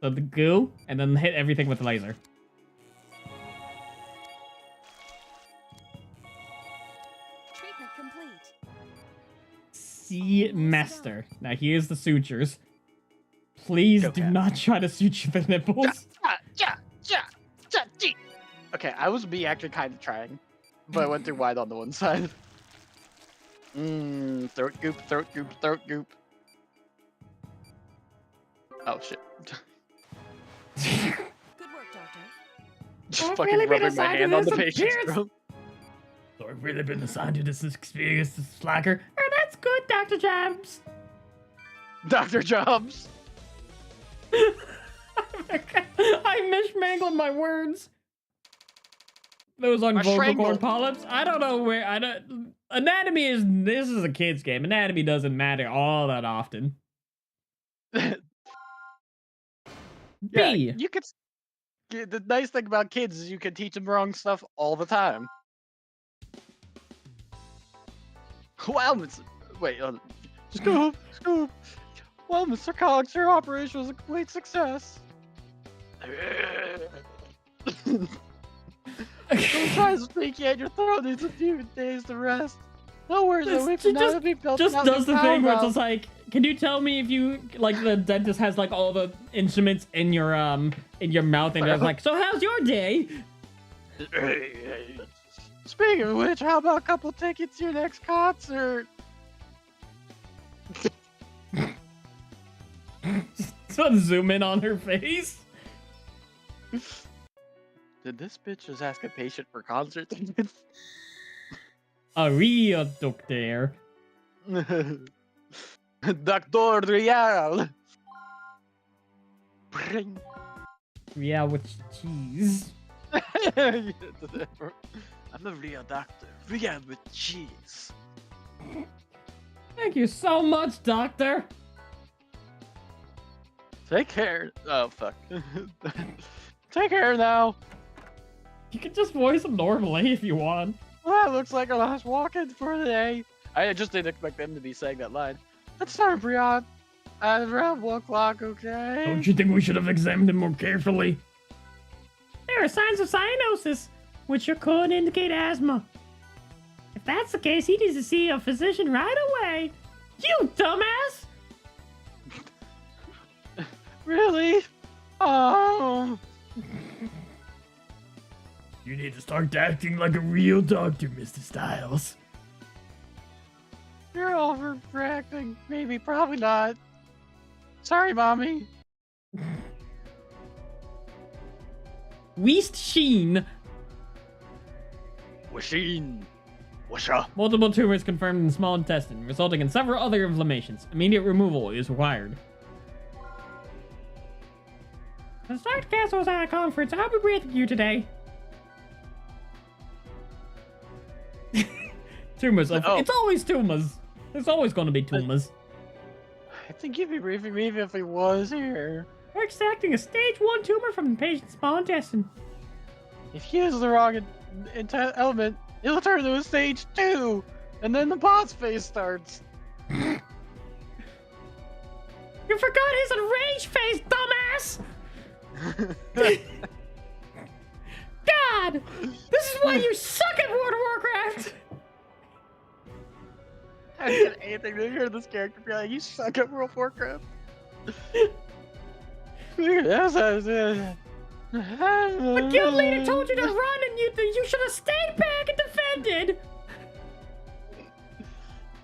So the goo, and then hit everything with the laser. Treatment complete. semester. Now here's the sutures. Please Go do cat. not try to suture the nipples. Okay, I was actually kind of trying, but I went too wide on the one side. Throat goop, throat goop, throat goop. Oh shit. Good work, Doctor. Just I've fucking really been rubbing my assigned hand to on the this patient's appearance. throat. So I've really been assigned to this experience, this slacker. Oh, that's good, Dr. Jobs. Dr. Jobs. I mishmangled my words. Those on My vocal strangle. cord polyps. I don't know where. Anatomy is. This is a kid's game. Anatomy doesn't matter all that often. Yeah, B. you could. The nice thing about kids is you can teach them wrong stuff all the time. Wow, wait, scoop. Well, Mr. Cox, your operation was a complete success. Sometimes speaking at your throat needs a few days to rest. No worries, It's we can now be built Just out does new the thing where it's power just like, can you tell me if you like the dentist has like all the instruments in your mouth and it's like, so how's your day? valve. Speaking of which, how about a couple tickets to your next concert? So zoom in on her face. Did this bitch just ask a patient for concert tickets? A real doctor. Doctor Real. Bring. Yeah, with cheese. I'm a real doctor. Real with cheese. Thank you so much, doctor. Take care. Oh, fuck. Take care now. You can just voice him normally if you want. Well, that looks like our last walk-in for the day. I just didn't expect them to be saying that line. Let's start, Brian. At around 1 o'clock, okay? Don't you think we should have examined him more carefully? There are signs of cyanosis, which could indicate asthma. If that's the case, he needs to see a physician right away. You dumbass! Really? Oh. You need to start acting like a real doctor, Mr. Styles. You're overreacting. Maybe, probably not. Sorry, Mommy. Weast Sheen. Machine. Washa. Multiple tumors confirmed in the small intestine, resulting in several other inflammations. Immediate removal is required. The Stark Castle is at a conference. I'll be briefing you today. Tumors. Oh. It's always tumors. There's always going to be tumors. I think you'd be briefing me if he was here. We're extracting a stage 1 tumor from the patient's small intestine. If he uses the wrong element, it'll turn to a stage 2, and then the boss phase starts. You forgot his enraged face, dumbass! God! This is why you suck at World of Warcraft! I didn't get anything to hear this character be like, you suck at World of Warcraft. The guild leader told you to run and you should have stayed back and defended!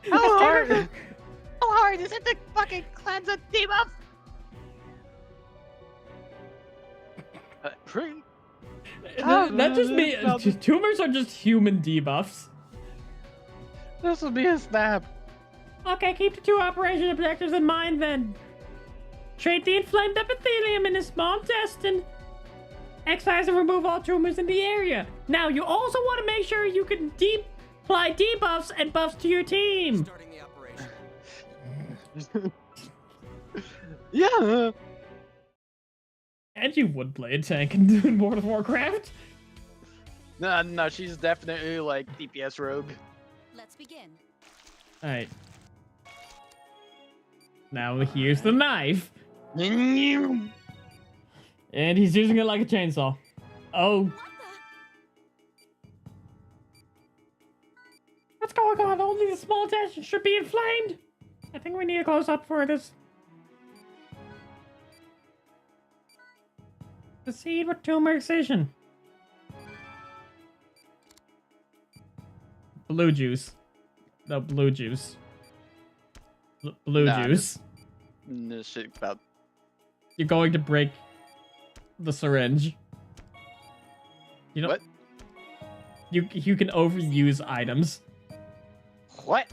How hard is it to fucking cleanse a debuff? That just means tumors are just human debuffs. This will be a snap. Okay, keep the 2 operation objectives in mind then. Treat the inflamed epithelium in the small intestine. Excise and remove all tumors in the area. Now, you also want to make sure you can apply debuffs and buffs to your team. Starting the operation. Yeah. And you would play a tank in World of Warcraft. No, she's definitely like DPS rogue. Let's begin. Alright. Now here's the knife. Yeah. And he's using it like a chainsaw. Oh. What's going on? Only the small intestine should be inflamed. I think we need a close-up for this. Proceed with tumor excision. Blue juice. No, blue juice. Blue Nah, juice. This shit about You're going to break the syringe. You know what? you can overuse items. What?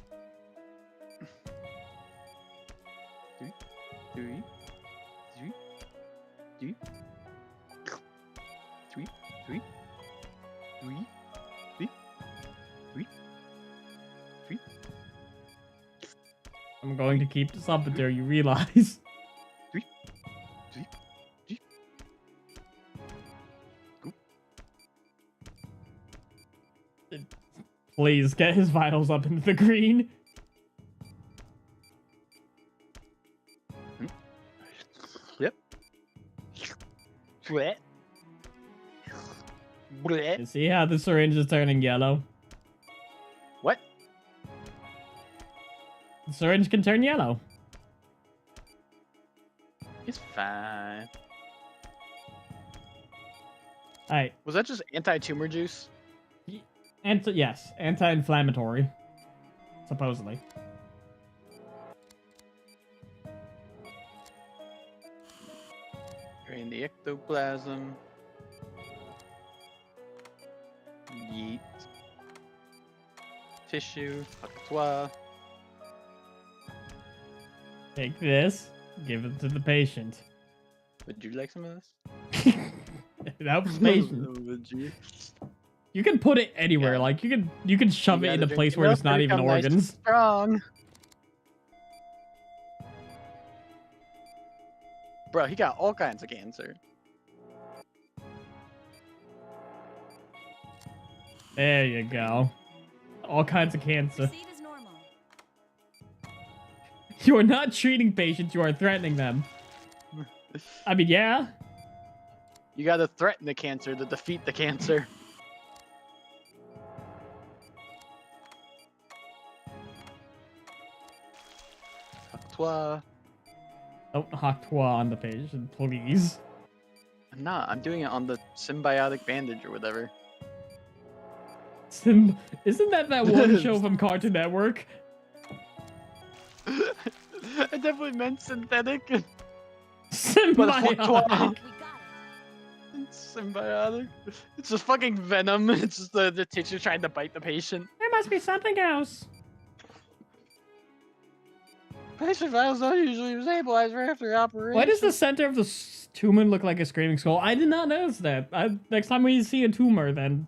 I'm going to keep this up until you realize. Please get his vitals up into the green. Yep. Bleh. Bleh. You see how the syringe is turning yellow? What? The syringe can turn yellow. It's fine. Alright. Was that just anti-tumor juice? Yes, anti-inflammatory. Supposedly. Drain the ectoplasm. Yeet. Tissue. Toi. Take this, give it to the patient. Would you like some of this? It helps the patient. Would you? You can put it anywhere, Yeah. like you can shove it You in gotta a drink place where enough it's not to even become nice and organs. strong. Bro, he got all kinds of cancer. There you go. All kinds of cancer. Proceed as normal. You are not treating patients, you are threatening them. I mean, yeah. You gotta threaten the cancer to defeat the cancer. Toi. Don't hawk toi on the patient, please. Nah, I'm doing it on the symbiotic bandage or whatever. Isn't that one show from Cartoon Network? I definitely meant synthetic. Symbiotic. We got it. It's symbiotic. It's just fucking venom. It's just the tissue trying to bite the patient. There must be something else. Patient vitals don't usually stabilize right after operation. Why does the center of the tumor look like a screaming skull? I did not notice that. Next time we see a tumor, then...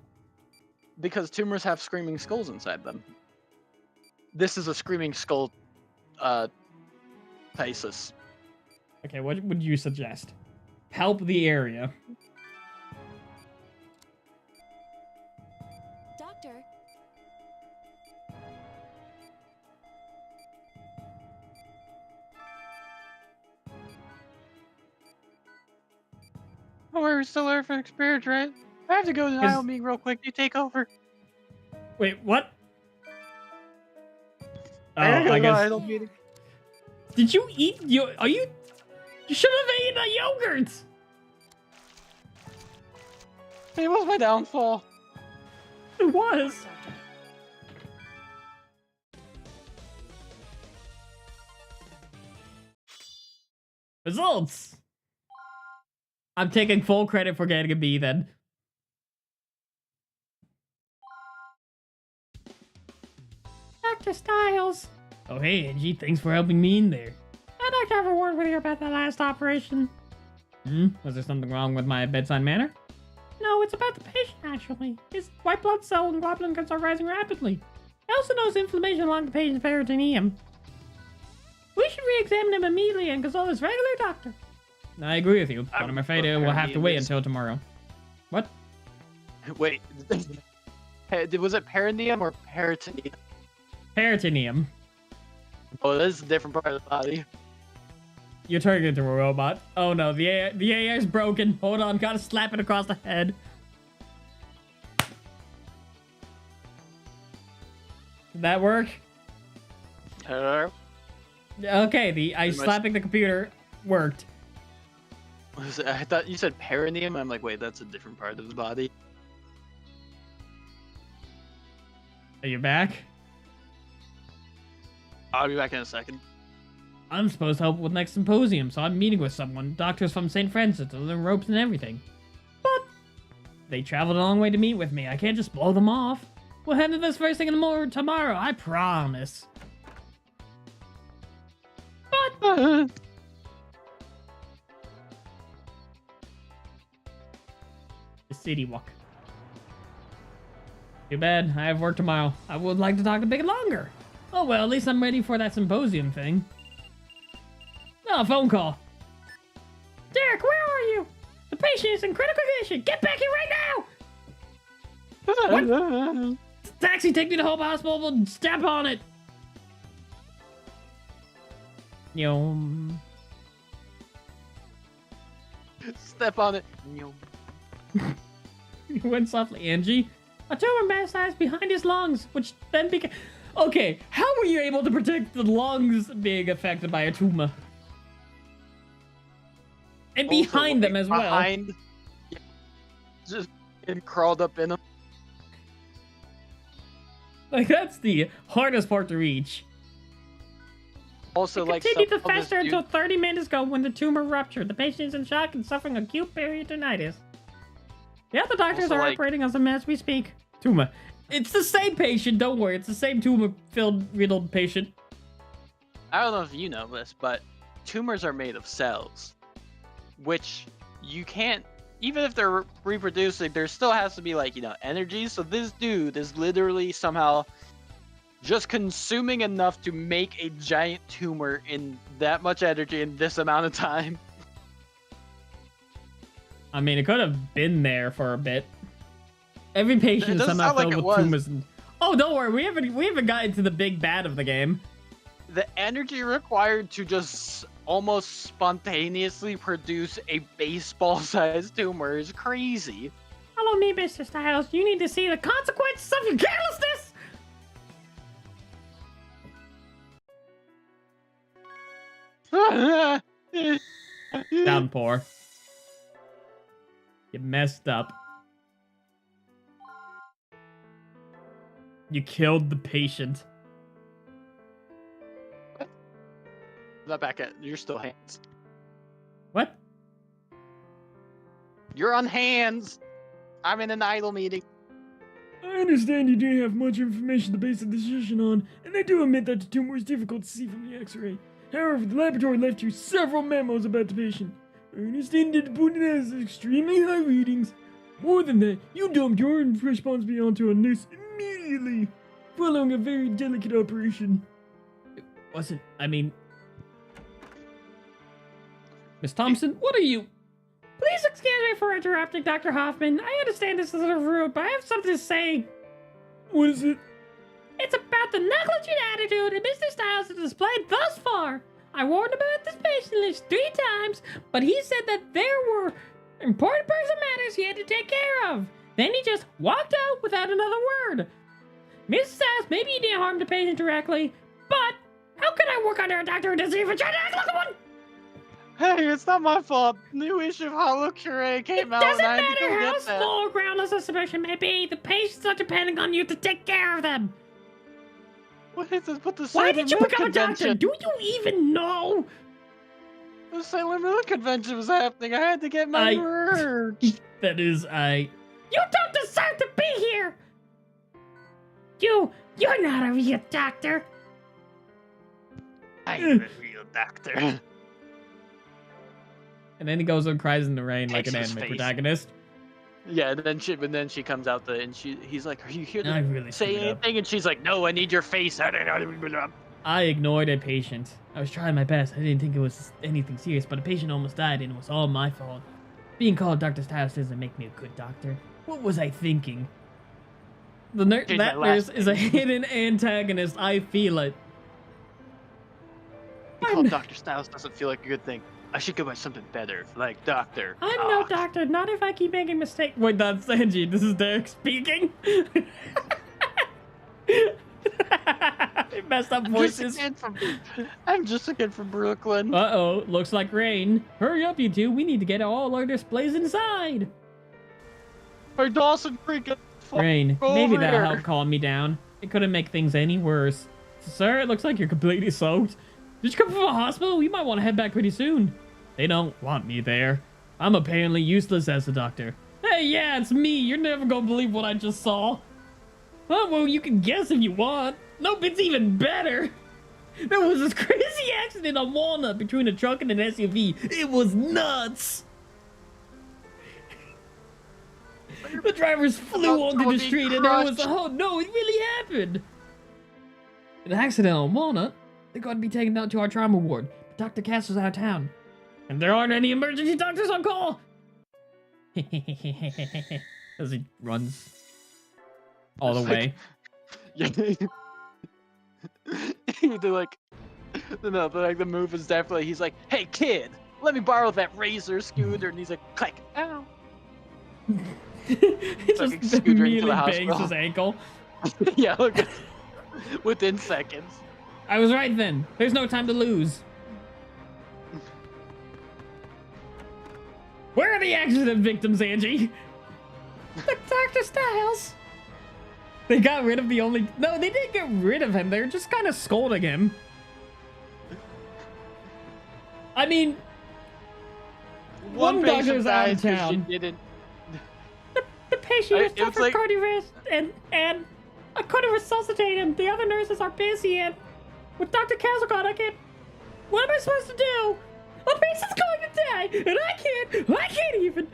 Because tumors have screaming skulls inside them. This is a screaming skull, thesis. Okay, what would you suggest? Help the area. Doctor, Oh, we're still there for experience, right? I have to go to the IO meeting real quick. You take over. Wait, what? Oh, I gotta go I to the guess... IO meeting. Did you eat your... Are you... You should have eaten a yogurt! It was my downfall. It was. Doctor. Results! I'm taking full credit for getting a B then. Dr. Styles. Oh hey, Angie, thanks for helping me in there. I'd like to have a word with you about that last operation. Was there something wrong with my bedside manner? No, it's about the patient actually. His white blood cell and globulin counts are rising rapidly. I also notice inflammation along the patient's peritoneum. We should re-examine him immediately and consult his regular doctor. I agree with you, but I'm afraid we'll have to wait until tomorrow. What? Wait. Was it perineum or peritoneum? Peritoneum. Oh, this is a different part of the body. You're turning into a robot. Oh no, the AI is broken. Hold on, gotta slap it across the head. Did that work? Hello? Okay, I Pretty much- slapping the computer worked. I thought you said perineum. I'm like, wait, that's a different part of the body. Are you back? I'll be back in a second. I'm supposed to help with next symposium, so I'm meeting with someone. Doctors from St. Francis, the ropes and everything. But they traveled a long way to meet with me. I can't just blow them off. We'll handle this first thing in the morning tomorrow, I promise. But the city walk. Too bad, I have work tomorrow. I would like to talk a bit longer. Oh well, at least I'm ready for that symposium thing. Oh, phone call. Derek, where are you? The patient is in critical condition. Get back here right now! What? Taxi, take me to Hope Hospital. We'll step on it. Yum. Step on it. You went softly, Angie. A tumor metastasized behind his lungs, which then became... Okay, how were you able to predict the lungs being affected by a tumor? And Also, behind them like, as well. behind, yeah, just and crawled up in them. Like, that's the hardest part to reach. Also, It like, continued to some of this fester dude- until 30 minutes ago when the tumor ruptured. The patient is in shock and suffering acute peritonitis. Yeah, the doctors Also, are like- operating on them as we speak. Tumor. It's the same patient, don't worry. It's the same tumor-filled, riddled patient. I don't know if you know this, but tumors are made of cells, which you can't. Even if they're reproducing, there still has to be, like, energy. So this dude is literally somehow just consuming enough to make a giant tumor in that much energy in this amount of time. I mean, it could have been there for a bit. Every patient is doesn't somehow sound like filled it with was. tumors. Oh, don't worry. We haven't gotten to the big bad of the game. The energy required to just almost spontaneously produce a baseball-sized tumor is crazy. Follow me, Mr. Styles. You need to see the consequences of your carelessness. Downpour. You messed up. You killed the patient. Not back at. You're still hands. What? You're on hands. I'm in an idle meeting. I understand you didn't have much information to base a decision on, and I do admit that the tumor is difficult to see from the x-ray. However, the laboratory left you several memos about the patient. I understand that the putting has extremely high readings. More than that, you dumped your responsibility onto a nurse immediately, following a very delicate operation. Wasn't. I mean. Miss Thompson, what are you? Please excuse me for interrupting, Dr. Hoffman. I understand this is a little rude, but I have something to say. What is it? It's about the negligent attitude that Mr. Styles has displayed thus far. I warned him about this patient list 3 times, but he said that there were important personal matters he had to take care of. Then he just walked out without another word. Mrs. Styles, maybe you didn't harm the patient directly, but how can I work under a doctor who doesn't even try to act like one? Hey, it's not my fault. New issue of Hollow Curé came It out. doesn't and I had to go matter how get that. small or groundless a suspicion may be. The patients are depending on you to take care of them. What is this? What the Why Sailor did you Moon become a doctor? convention? Do you even know? The Sailor Moon convention was happening. I had to get my I- merch. That is, You don't deserve to be here. You're not a real doctor. I'm a real doctor. And then he goes and cries in the rain like an Takes his anime face. protagonist. Yeah, and then she comes out and he's like, "Are you here I to really say screwed up. anything?" And she's like, "No, I need your face." I ignored a patient. I was trying my best. I didn't think it was anything serious, but a patient almost died and it was all my fault. Being called Dr. Styles doesn't make me a good doctor. What was I thinking? The Change my that last nurse is a hidden antagonist. I feel it. Being called Dr. Styles doesn't feel like a good thing. I should go by something better, like Doctor. I'm no doctor, not if I keep making mistakes. Wait, that's Sanji. This is Derek speaking. They messed up I'm just voices. a kid from Brooklyn. Uh-oh, looks like rain. Hurry up, you two. We need to get all our displays inside. Hey, Dawson Creek. Rain, over maybe that'll here. help calm me down. It couldn't make things any worse. Sir, it looks like you're completely soaked. Did you come from a hospital? We might want to head back pretty soon. They don't want me there. I'm apparently useless as a doctor. Hey, yeah, it's me. You're never gonna believe what I just saw. Oh, well, you can guess if you want. Nope, it's even better. There was this crazy accident on Walnut between a truck and an SUV. It was nuts. The drivers flew onto the street and there was oh no, it really happened. An accident on Walnut. They're going to be taken out to our trauma ward. But Dr. Castle's out of town. And there aren't any emergency doctors on call. As he runs all the way. Yeah. The move is definitely, he's like, hey kid, let me borrow that razor scooter, and he's like, click, ow. He Like just scootering to immediately the bangs hospital. his ankle. Yeah, look, within seconds. I was right then. There's no time to lose. Where are the accident victims, Angie? Dr. Styles. They got rid of the only... No, they didn't get rid of him. They're just kind of scolding him. I mean... One doctor's out of died 'cause town. she didn't. The patient has It was suffered like- cardiac arrest, and I couldn't resuscitate him. The other nurses are busy, and with Dr. Castlecott, I can't. What am I supposed to do? A patient's going to die, and I can't even.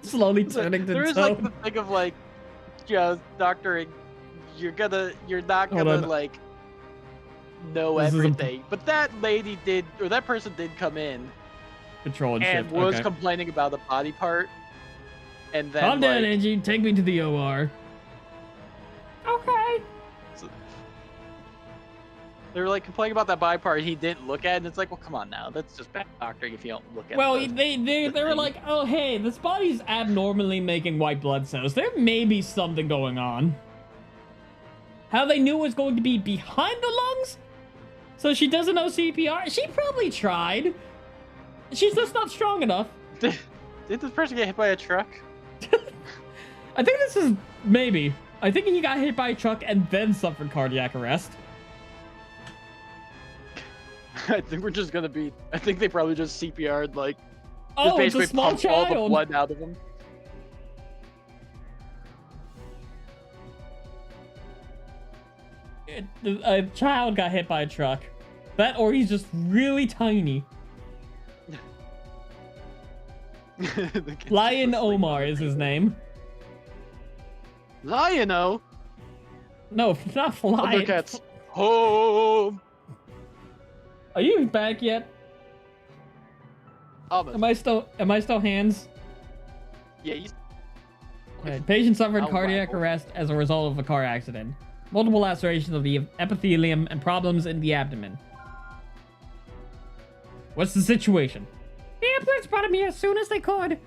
Slowly turning to There is like the thing of like, doctoring. You're not Hold gonna on. like know This is everything. But that lady did, or that person did come in Patrol and and shit. was Okay. complaining about the body part. And then Calm down, like, Angie. Take me to the OR. Okay. they were like complaining about that body part he didn't look at, and it's like, well, come on now, that's just bad doctoring if you don't look at. Well, the they were thing. like, oh, hey, this body's abnormally making white blood cells. There may be something going on. How they knew it was going to be behind the lungs? So she doesn't know CPR? She probably tried. She's just not strong enough. Did this person get hit by a truck? I think this is maybe. I think he got hit by a truck and then suffered cardiac arrest. I think we're just gonna be. I think they probably just CPR'd like. Oh, just it's a basically small pumped all the child. blood out of him. A child got hit by a truck. That or he's just really tiny. The kid's Lion just asleep. Omar is his name. Lion-O? No, not Lion. Thundercats. Home. Are you back yet? Almost. Am I still hands? Yeah, he's... Right. Patient suffered I'll cardiac waggle. arrest as a result of a car accident. Multiple lacerations of the epithelium and problems in the abdomen. What's the situation? The ambulance brought him here as soon as they could.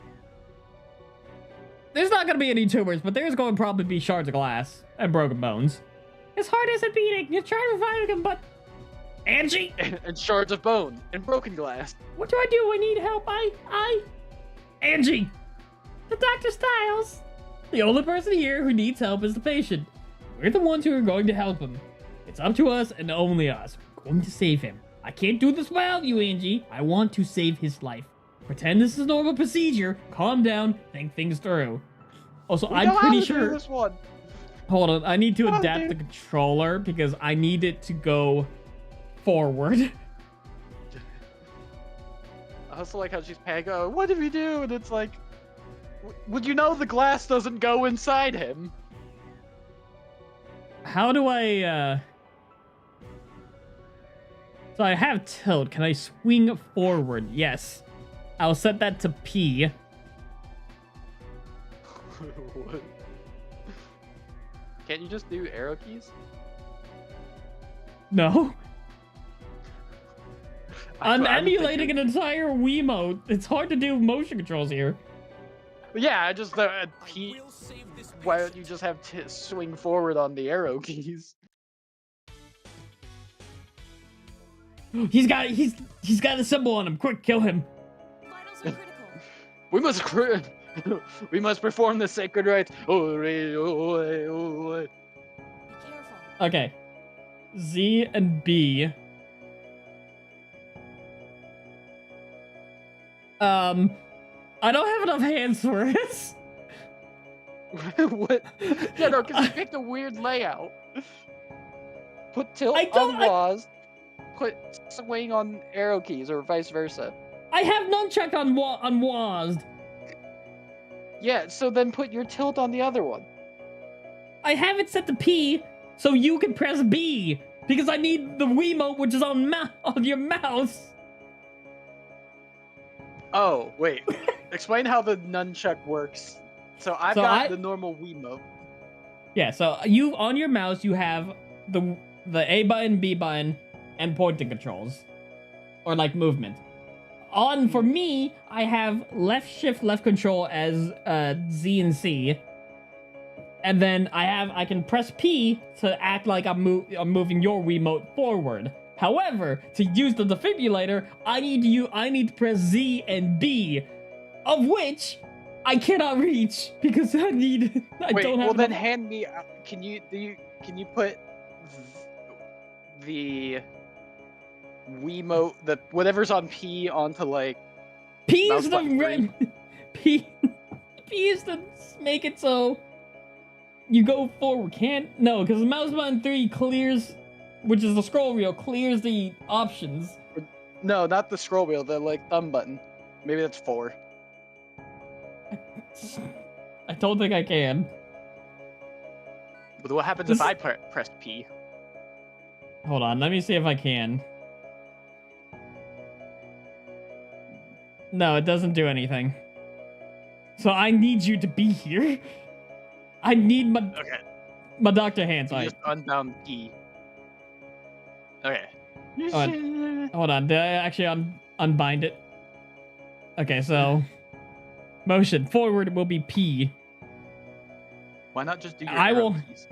There's not gonna be any tumors, but there's going to probably be shards of glass and broken bones. His heart isn't beating. You tried reviving him, but Angie! and shards of bone and broken glass. what do I do? I need help. Angie! The Dr. Styles. The only person here who needs help is the patient. We're the ones who are going to help him. It's up to us and only us. We're going to save him. I can't do this without you, Angie. I want to save his life. Pretend this is normal procedure. Calm down. Think things through. Also, We I'm know how pretty to do sure... this one. Hold on. I need to Come on, adapt the dude. controller because I need it to go forward. I also like how she's panicking. Oh, what did we do? And it's like, would you know the glass doesn't go inside him? How do I, So I have tilt. Can I swing forward? Yes. I'll set that to P. What? Can't you just do arrow keys? No. I'm I'm emulating thinking- an entire Wiimote. It's hard to do motion controls here. Yeah, I just P. We'll save this Why don't you just have swing forward on the arrow keys? He's got a symbol on him. Quick, kill him. Vitals are critical. We must perform the sacred rites. Oh, Be careful. Okay. Z and B. I don't have enough hands for this. What? Yeah, no, because you picked a weird layout. Put tilt I don't- on WAS, put swing on arrow keys, or vice versa. I have nunchuck on WASD. Yeah, so then put your tilt on the other one. I have it set to P so you can press B because I need the Wiimote, which is on your mouse. Oh, wait. Explain how the nunchuck works. So I've got the normal Wiimote. Yeah, so you on your mouse you have the A button, B button, and pointing controls, or like movement. For me, I have left shift, left control as Z and C, and then I can press P to act like I'm moving your Wiimote forward. However, to use the defibrillator, I need to press Z and B, of which I cannot reach because I don't have. Well, then enough- hand me. Can you put the Wiimote, the whatever's on P onto like P mouse is the button red. P is to make it so you go forward. No, because the mouse button 3 clears, which is the scroll wheel, clears the options. No, not the scroll wheel, the like thumb button. Maybe that's 4. I don't think I can. But what happens if I press P? Hold on, let me see if I can. No, it doesn't do anything. So I need you to be here. I need my doctor hands. You just unbound P. Okay. Hold on, did I actually unbind it? Okay, so motion forward will be P. Why not just do your I arrow will- keys?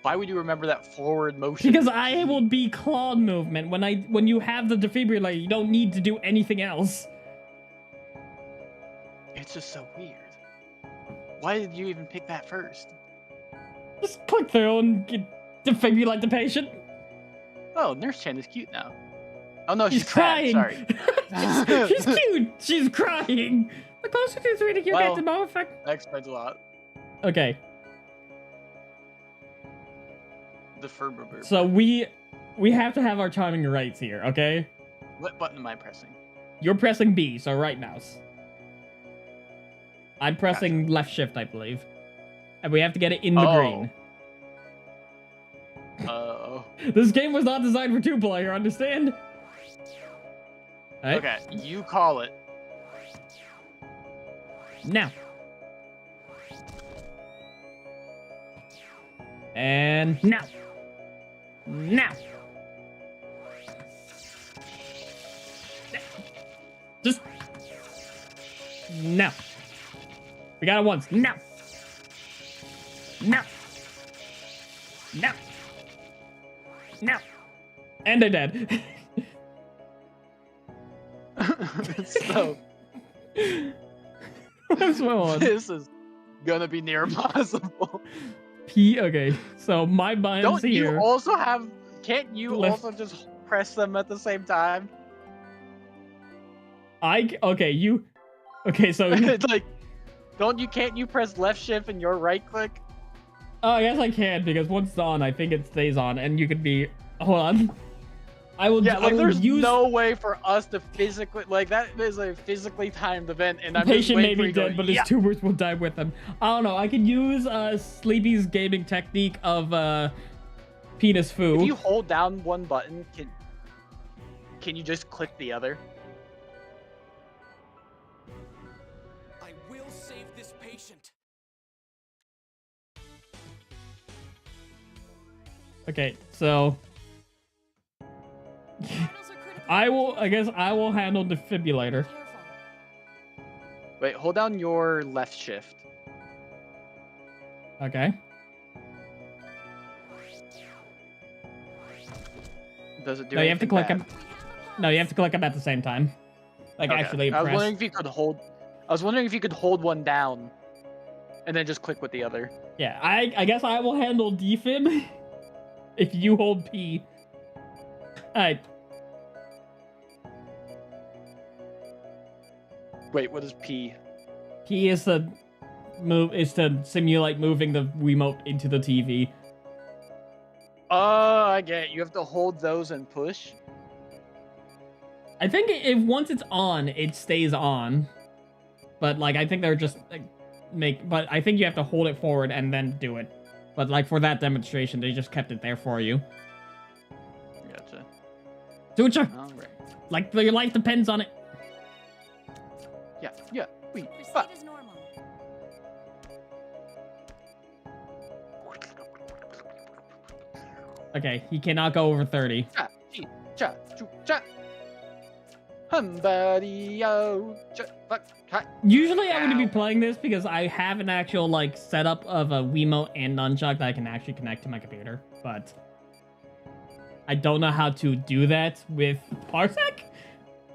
Why would you remember that forward motion? Because I will be claw movement. When you have the defibrillator, you don't need to do anything else. It's just so weird. Why did you even pick that first? Just click through and defibrillate the patient. Oh, Nurse Chan is cute now. Oh no, She's she's crying. Sad, sorry. she's cute. She's crying. The closer to 3 you Well- get, the more effect. That explains a lot. Okay, The Ferber. so we have to have our timing rights here. Okay, What button am I pressing? you're pressing B, so right mouse. I'm pressing left shift, I believe, and we have to get it in the green. Oh. This game was not designed for 2-player, understand? Alright, Okay, you call it. now. And now. Now. Just. Now. We got it once. Now. Now. Now. Now. And they're dead. So What's going on? this is gonna be near impossible. P. Okay, so my buttons Don't here. you also have? Can't you Left- also just press them at the same time? Okay, you. Okay, so. Like, can't you press left shift and your right click? Oh, I guess I can because once it's on, I think it stays on, and you could be. Hold on. I will. Yeah, I like will there's use. no way for us to physically that is a physically timed event, and The I'm just patient may waiting for be you to go, dead, but yeah. his tumors will die with him. I don't know. I could use Sleepy's gaming technique of penis foo. If you hold down one button, can you just click the other? I will save this patient. Okay, so Vitals are critical. I guess I will handle defibrillator. Careful. Wait, hold down your left shift. Okay. Does it do No, you have to anything click bad? them. No, you have to click them at the same time. Like Okay. actually I was press. wondering if you could hold. I was wondering if you could hold one down, and then just click with the other. Yeah, I guess I will handle defib if you hold P. Alright. Wait, what is P? P is to simulate moving the remote into the TV. Oh, I get it. You have to hold those and push. I think if once it's on, it stays on. But like I think they're just like, but I think you have to hold it forward and then do it. But like for that demonstration, they just kept it there for you. Gotcha. Suture! All right. Like your life depends on it. Yeah. Yeah. Wait. Proceed as normal. Okay, he cannot go over 30. Cha, chi, cha, choo, cha. Somebody, oh, cha, fuck, hi. Usually I would be Ow. playing this because I have an actual like setup of a Wiimote and nunchuck that I can actually connect to my computer, but I don't know how to do that with Parsec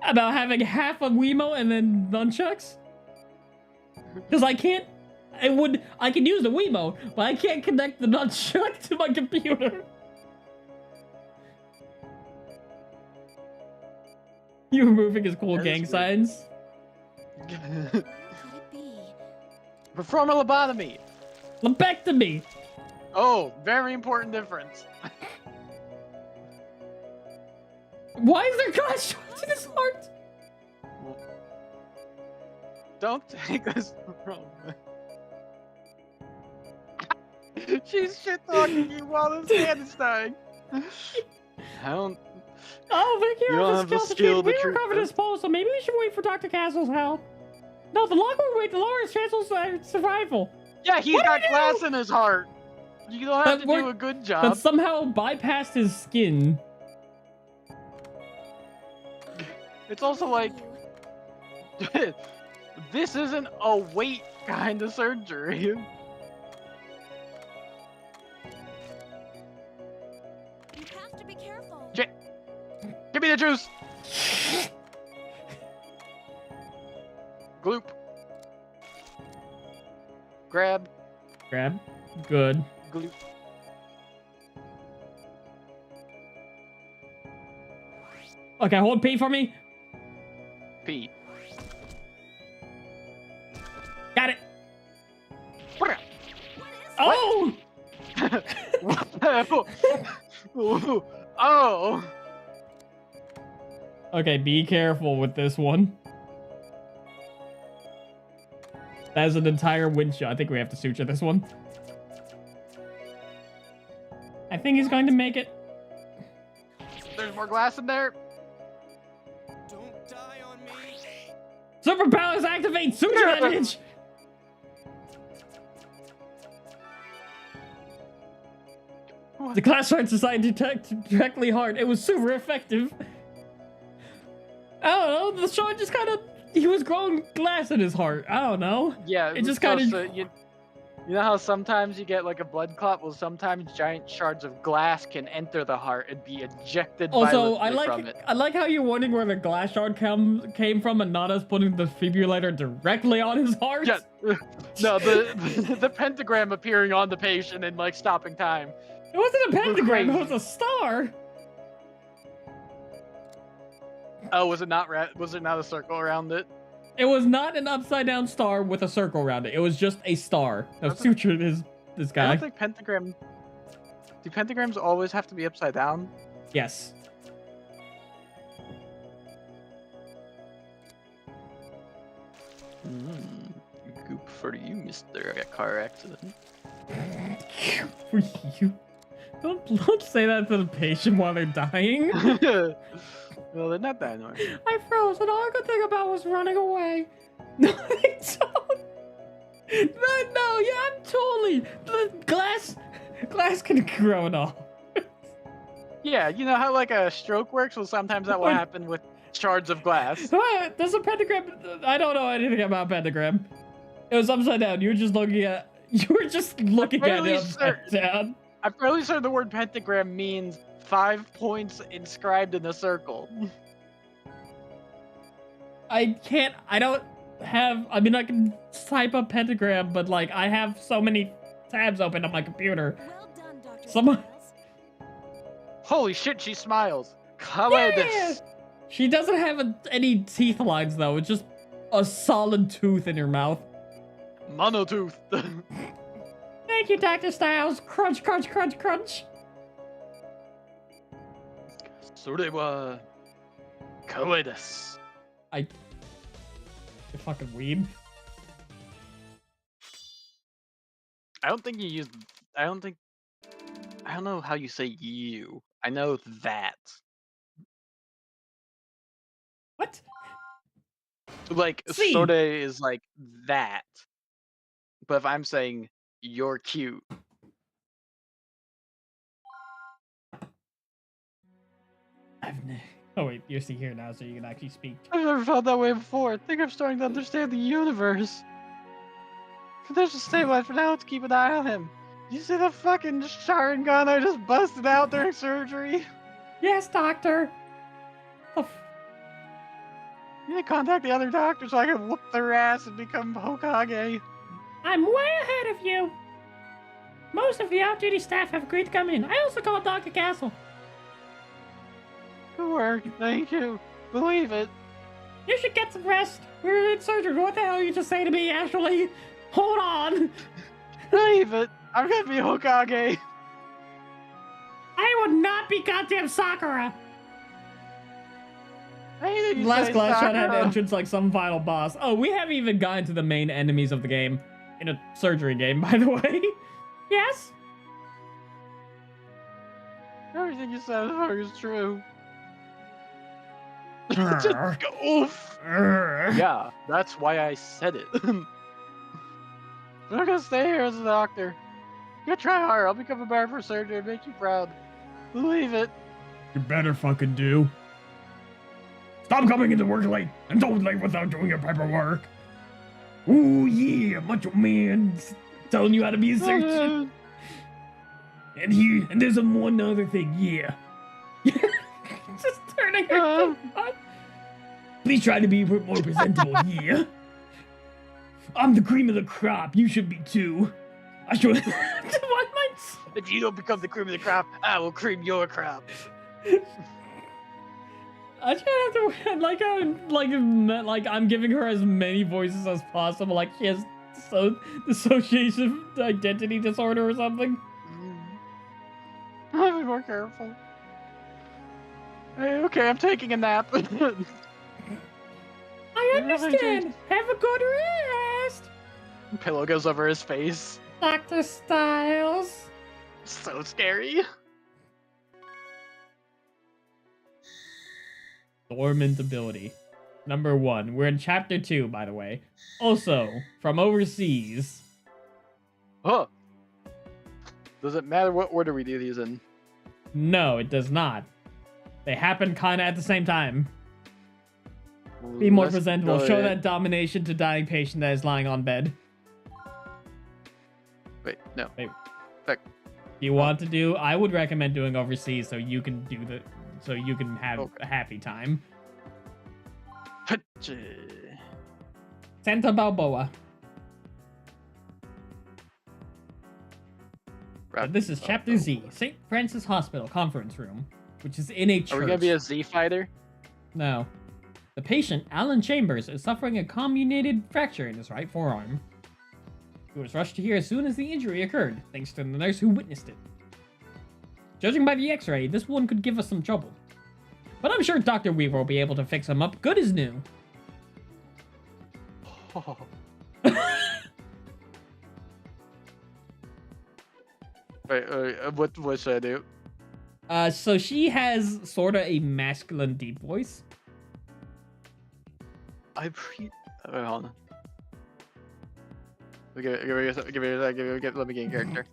about having half a Wiimote and then nunchucks. Because I can't. I can use the Wiimote, but I can't connect the nunchuck to my computer. You removing his cool That gang is signs. Where could it be? Perform a lobotomy. Lobectomy. Oh, very important difference. Why is there glass shards in his heart? Don't take this wrong. She's shit talking you while this man is dying. I don't. Oh, Vicky, You don't have the skill to We treat recovered this. his pulse, so maybe we should wait for Dr. Castle's help. No, the longer we wait, the lower his chances of survival. Yeah, he's What do got we do? glass in his heart. You don't have That to work- do a good That job. somehow bypassed his skin. It's also like You. this isn't a weight kind of surgery. You have to be careful. Give me the juice. Gloop. Grab. Grab. Good. Gloop. Okay, hold P for me. P. Got it. What? Oh! Oh. Okay, be careful with this one. That is an entire windshield. I think we have to suture this one. I think he's going to make it. There's more glass in there. Don't die on me. Superpowers activate suture damage! The glass shards designed to detect directly hard. It was super effective. I don't know. The shard just kind of. He was growing glass in his heart. I don't know. Yeah, It just so- kinda- so you know how sometimes you get like a blood clot? Well, sometimes giant shards of glass can enter the heart and be ejected Also, violently from it. I like how you're wondering where the glass shard came from, and not us putting the defibrillator directly on his heart. Yeah, no, the pentagram appearing on the patient and like stopping time. It wasn't a pentagram. It crazy. was a star. Oh, was it not? Was it not a circle around it? It was not an upside down star with a circle around it. It was just a star. Now Okay. suture this I guy. don't think pentagram. Do pentagrams always have to be upside down? Yes. Goop for you, Mister. I got car accident. For you. Don't say that to the patient while they're dying. Well, they're not that annoying. I froze, and all I could think about was running away. No, they don't. No, yeah, I'm totally. The glass can grow it all. Yeah, you know how like a stroke works? Well, sometimes that will What? happen with shards of glass. What? There's a pentagram. I don't know anything about pentagram. It was upside down. You were just looking at. You were just looking at fairly it upside down. I'm fairly certain the word pentagram means 5 points inscribed in a circle. I can't. I don't have. I mean, I can type a pentagram, but like, I have so many tabs open on my computer. Well done, Dr. Someone- Styles. Holy shit, she smiles. Cowardice. She doesn't have any teeth lines though. It's just a solid tooth in her mouth. Monotooth. Thank you, Dr. Styles. Crunch, crunch, crunch, crunch. Surewa. Cowardice. You fucking weeb. I don't think you use. I don't know how you say you. I know that. What? Like, See. sorta is like that. But if I'm saying you're cute. Oh wait, you're still here now, so you can actually speak. I've never felt that way before. I think I'm starting to understand the universe. There's a stabilize for now. Let's keep an eye on him. You see the fucking Sharon gun I just busted out during surgery? Yes, doctor. Oh, You need to contact the other doctor so I can whoop their ass and become Hokage. I'm way ahead of you. Most of the off-duty staff have agreed to come in. I also called Dr. Castle. Good work. Thank you. Believe it. You should get some rest. We're in surgery. What the hell you just say to me, Ashley? Hold on. Believe it. I'm gonna be Hokage. I would not be goddamn Sakura. I hate that you Last say glass shot had Sakura. entrance like some final boss. Oh, we haven't even gotten to the main enemies of the game. In a surgery game, by the way. Yes? Everything you said is true. Just go oof. Yeah, that's why I said it. I'm not gonna stay here as a doctor. I'm gonna try hard. I'll become a better for surgery and make you proud. Believe it. You better fucking do. Stop coming into work late, and don't leave without doing your paperwork. Ooh yeah, macho man, telling you how to be a surgeon. And there's one other thing, yeah. Just turning her on. Please try to be more presentable, yeah. I'm the cream of the crop. You should be too. I should. If you don't become the cream of the crop, I will cream your crop. I try not to like I'm giving her as many voices as possible. Like she has dissociative identity disorder or something. I'll be more careful. Hey, okay, I'm taking a nap. I understand. Have a good rest. Pillow goes over his face. Dr. Styles. So scary. Dormant ability. Number 1. We're in chapter 2, by the way. Also, from overseas. Huh. Does it matter what order we do these in? No, it does not. They happen kinda at the same time. Be more Let's presentable. go Show ahead. that domination to dying patient that is lying on bed. Wait, no. Wait. Fuck. You want to do? I would recommend doing overseas so you can do the, so you can have Okay. a happy time. Hutch. Santa Balboa. But this is chapter Z, St. Francis Hospital conference room, which is in a church. Are we gonna be a Z fighter? No. The patient, Alan Chambers, is suffering a comminuted fracture in his right forearm. He was rushed to here as soon as the injury occurred, thanks to the nurse who witnessed it. Judging by the x-ray, this one could give us some trouble. But I'm sure Dr. Weaver will be able to fix him up good as new. Wait, what should I do? So she has sorta a masculine deep voice. Wait, hold on. Let me get in character.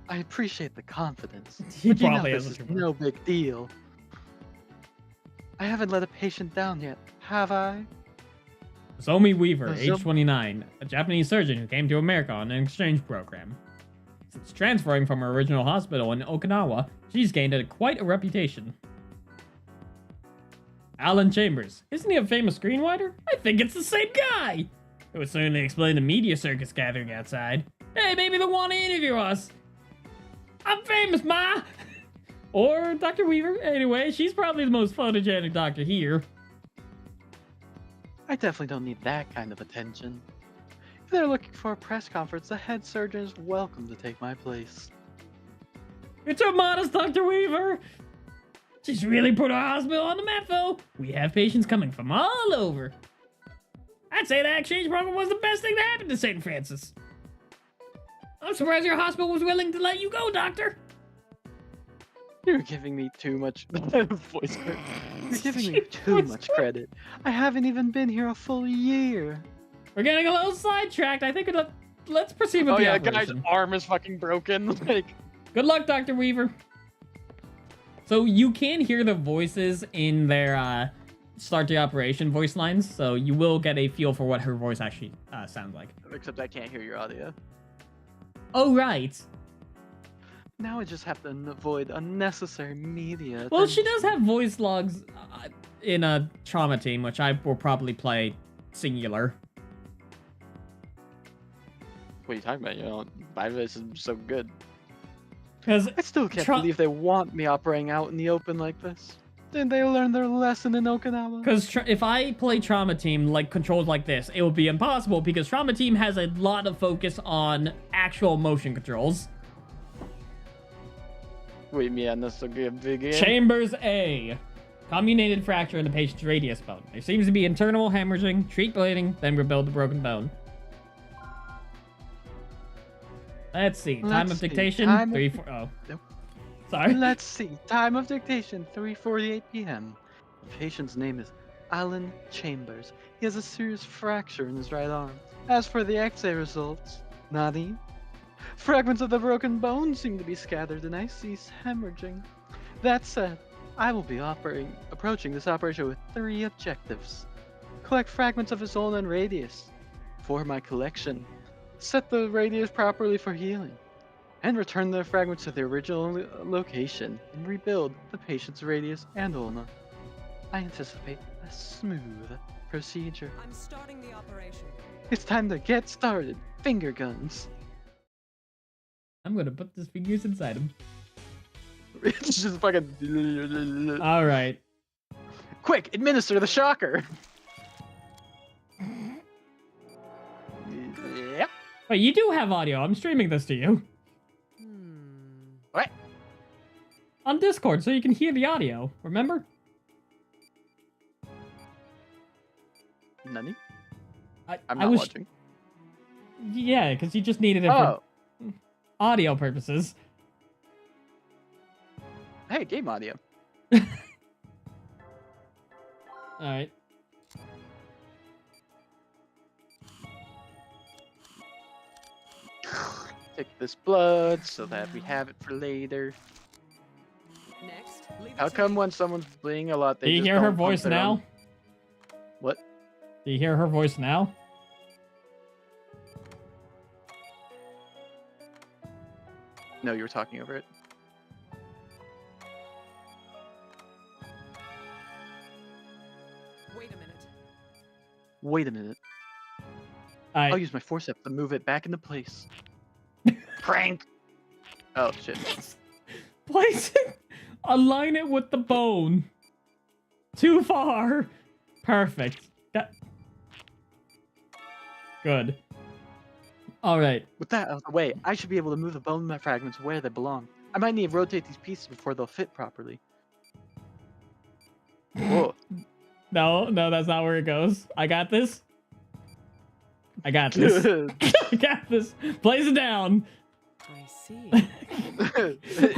I appreciate the confidence. He but you know probably this has is a no big deal. I haven't let a patient down yet, have I? Somi Weaver, So- age 29, a Japanese surgeon who came to America on an exchange program. Since transferring from her original hospital in Okinawa, she's gained quite a reputation. Alan Chambers. Isn't he a famous screenwriter? I think it's the same guy! It would certainly explain the media circus gathering outside. Hey, maybe they want to interview us. I'm famous, Ma! Or Dr. Weaver. Anyway, she's probably the most photogenic doctor here. I definitely don't need that kind of attention. If they're looking for a press conference, the head surgeon is welcome to take my place. You're too modest, Dr. Weaver. She's really put our hospital on the map, though. We have patients coming from all over. I'd say that exchange program was the best thing that happened to St. Francis. I'm surprised your hospital was willing to let you go, Doctor. You're giving me too much voice credit. You're giving me too much credit. I haven't even been here a full year. We're getting a little sidetracked. I think let's proceed with Oh the yeah, operation. guy's arm is fucking broken. Like, Good luck, Dr. Weaver. So you can hear the voices in their start the operation voice lines, so you will get a feel for what her voice actually sounds like. except I can't hear your audio. Oh, right. Now I just have to avoid unnecessary media. Well, she does attention. have voice logs in a trauma team, which I will probably play singular. What are you talking about? You know, my voice is so good. Because I still can't Tra- believe they want me operating out in the open like this. Didn't they learn their lesson in Okinawa? if I play trauma team like controls like this, it would be impossible because trauma team has a lot of focus on actual motion controls. Wait, me, and this will be a big game. Chambers A. Comminuted fracture in the patient's radius bone. There seems to be internal hemorrhaging. Treat bleeding, then rebuild the broken bone. Let's see. Time Let's of see. dictation. Time of 3, dic- 4. Oh. Nope. Sorry. Let's see. Time of dictation, 3:48 p.m. The patient's name is Alan Chambers. He has a serious fracture in his right arm. As for the X-ray results, nothing. Fragments of the broken bone seem to be scattered, and I cease hemorrhaging. That said, I will be approaching this operation with 3 objectives. Collect fragments of his ulnar and radius for my collection. Set the radius properly for healing. And return the fragments to their original location and rebuild the patient's radius and ulna. I anticipate a smooth procedure. I'm starting the operation. It's time to get started. Finger guns. I'm gonna put these fingers inside him. It's just fucking. All right. Quick, administer the shocker. Yep. Wait, you do have audio. I'm streaming this to you What? on Discord, so you can hear the audio. Remember? Nani? I I'm not was, watching. Yeah, because you just needed it for Oh, audio purposes. hey, game audio. All right. Take this blood so that we have it for later. Next, leave it How to come me. when someone's bleeding a lot, they Do you just hear her don't pump voice their now? own- What? Do you hear her voice now? No, you were talking over it. Wait a minute. Wait a minute. I I'll use my forceps to move it back into place. Crank! Oh, shit. place it. Align it with the bone. Too far. Perfect. Good. All right. With that out of the way, I should be able to move the bone fragments where they belong. I might need to rotate these pieces before they'll fit properly. Whoa. No, that's not where it goes. I got this. I got this. I got this. Place it down. I see.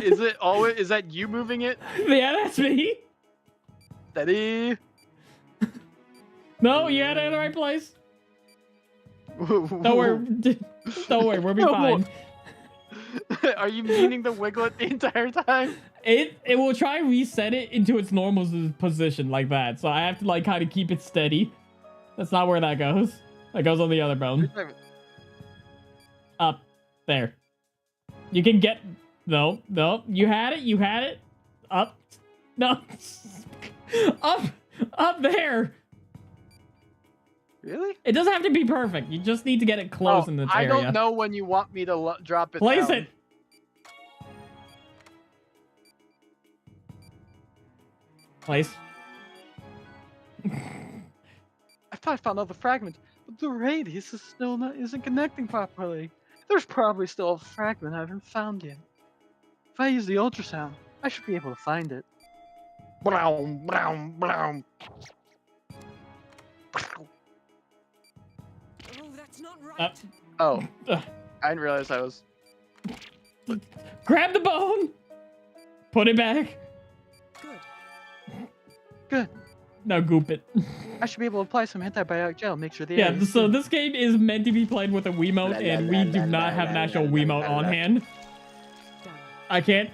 Is it always? Is that you moving it? Yeah, that's me. Steady. No, you had it in the right place. Don't worry. Don't worry, we'll be No. fine. Are you meaning to wiggle it the entire time? It will try reset it into its normal position like that. So I have to like kind of keep it steady. That's not where that goes. That goes on the other bone. Up. There. You can get... No. You had it. Up. No. Up there. Really? It doesn't have to be perfect. You just need to get it close in this I area. don't know when you want me to drop it Place down. it. Place. I thought I found all the fragments, but the radius is still isn't connecting properly. There's probably still a fragment I haven't found yet. If I use the ultrasound, I should be able to find it. Brown, brown, brown. Oh, that's not right. Up. Oh, I didn't realize I was. Grab the bone. Put it back. Good. Now goop it. I should be able to apply some antibiotic gel. Make sure the Yeah, area is so clean. this game is meant to be played with a Wiimote, and we do not have an actual Wiimote on hand. Done. I can't.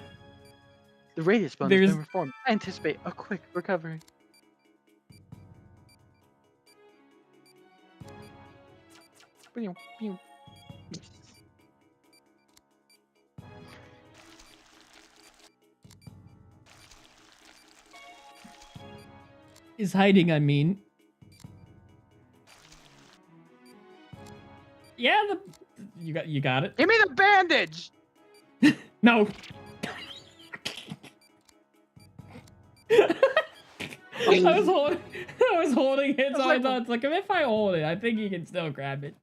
The radius bone There's- has been reformed. I anticipate a quick recovery. Pew, pew. Is hiding, I mean. Yeah, you got it. Give me the bandage. No. I was holding it, so I thought, it's like, if I hold it, I think you can still grab it.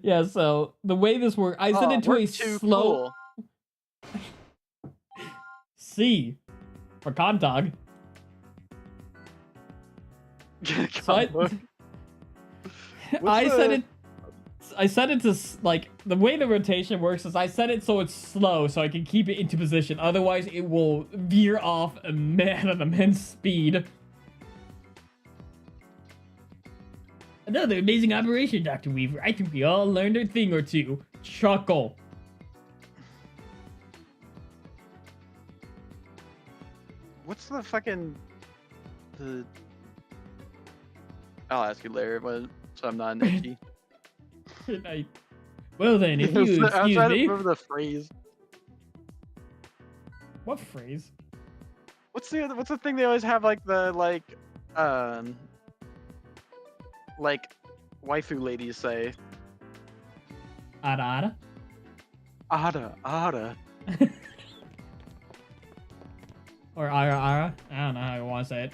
Yeah, so the way this works, I set it to we're a too slow cool. C for Contog. So I set it to like the way the rotation works is I set it so it's slow so I can keep it into position. Otherwise, it will veer off at an immense speed. Another amazing operation, Dr. Weaver. I think we all learned a thing or two. Chuckle. What's the fucking I'll ask you later, but so I'm not an itchy. Well then, if you I'm excuse trying to me. remember the phrase. What phrase? What's the thing they always have like the waifu ladies say? Ada. Ada. Or ara. I don't know how you want to say it.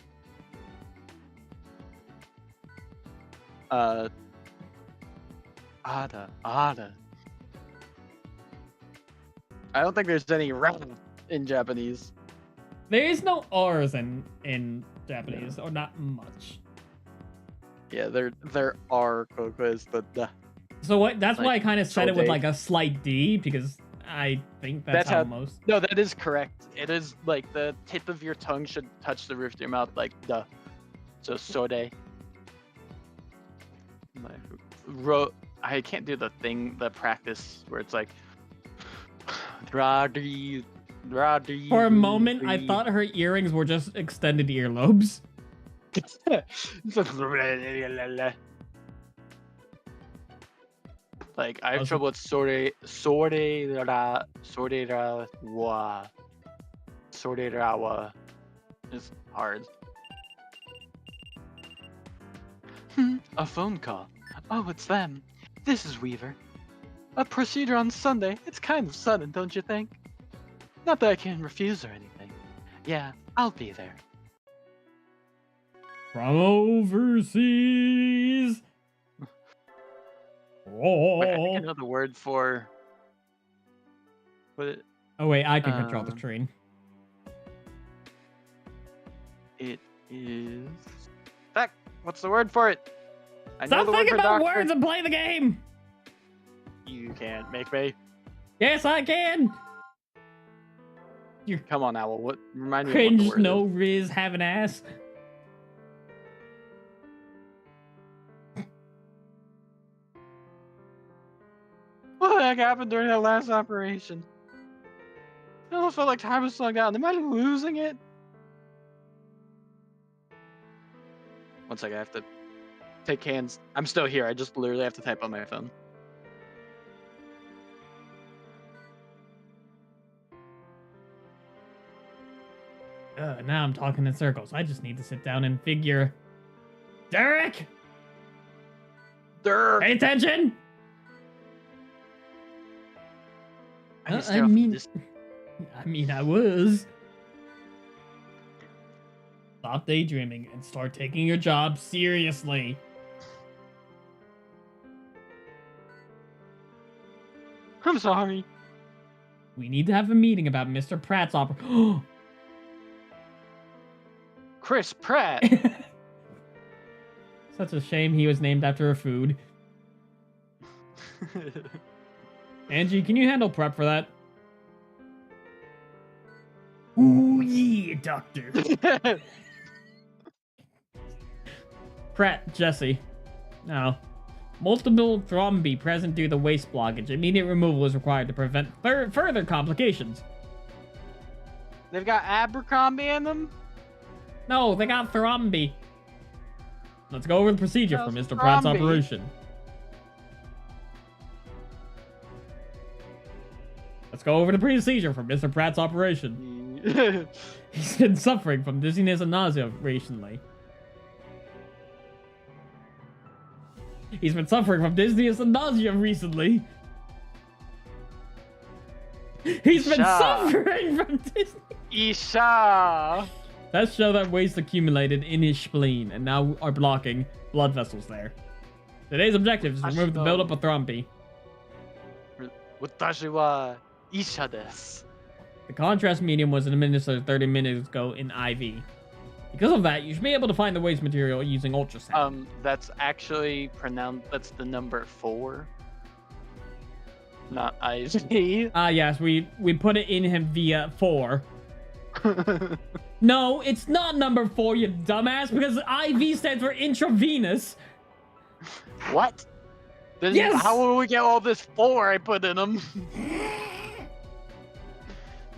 Ada. I don't think there's any R in Japanese. There is no R's in Japanese, or not much. Yeah, there are Kokos, but So what? That's why I Like, kind of said it with Sode. like a slight D, because I think that's how most. no, that is correct. It is like the tip of your tongue should touch the roof of your mouth, like duh. So sode. I can't do the practice where it's like. For a moment, I thought her earrings were just extended earlobes. Like I have Also- trouble with sorerawa. It's hard. A phone call. Oh, it's them. This is Weaver. A procedure on Sunday. It's kind of sudden, don't you think? Not that I can refuse or anything. Yeah, I'll be there. From overseas. Wait, I think I Oh, know the word for. What wait, I can control the Um, train. it is. That. What's the word for it? I Stop the word thinking for about doctor. words and play the game. You can't make me. Yes, I can. Come on, Owl. What? Remind me of Cringe, what the word no is. riz, have an ass. What the heck happened during that last operation? don't feel like time is slowing down. Am I losing it? One second, I have to take hands. I'm still here. I just literally have to type on my phone. Now I'm talking in circles. I just need to sit down and figure. Derek! Durr! Pay attention! I need to I stare off mean- this. I was. Stop daydreaming and start taking your job seriously. I'm sorry. We need to have a meeting about Mr. Pratt's opera. Chris Pratt. Such a shame he was named after a food. Angie, can you handle prep for that? Ooh, yeah, doctor. Pratt, Jesse. Now, multiple thrombi present due to waste blockage. Immediate removal is required to prevent further complications. They've got Abercrombie in them? No, they got thrombi. Let's go over the procedure for Mr. Pratt's thrombi. operation. Let's go over the procedure for Mr. Pratt's operation. He's been suffering from dizziness and nausea recently. He's been suffering from dizziness and nausea recently. He's been suffering from dizziness. Isha! Tests show that waste accumulated in his spleen and now are blocking blood vessels there. Today's objective is to remove the buildup of thrombi. Watashi wa Isha desu. The contrast medium was administered 30 minutes ago in IV. Because of that, you should be able to find the waste material using ultrasound. That's actually pronounced, that's the number 4. Not IV. Yes, we put it in him via 4. No, it's not number 4, you dumbass, because IV stands for intravenous. What? Then Yes! how will we get all this 4 I put in them?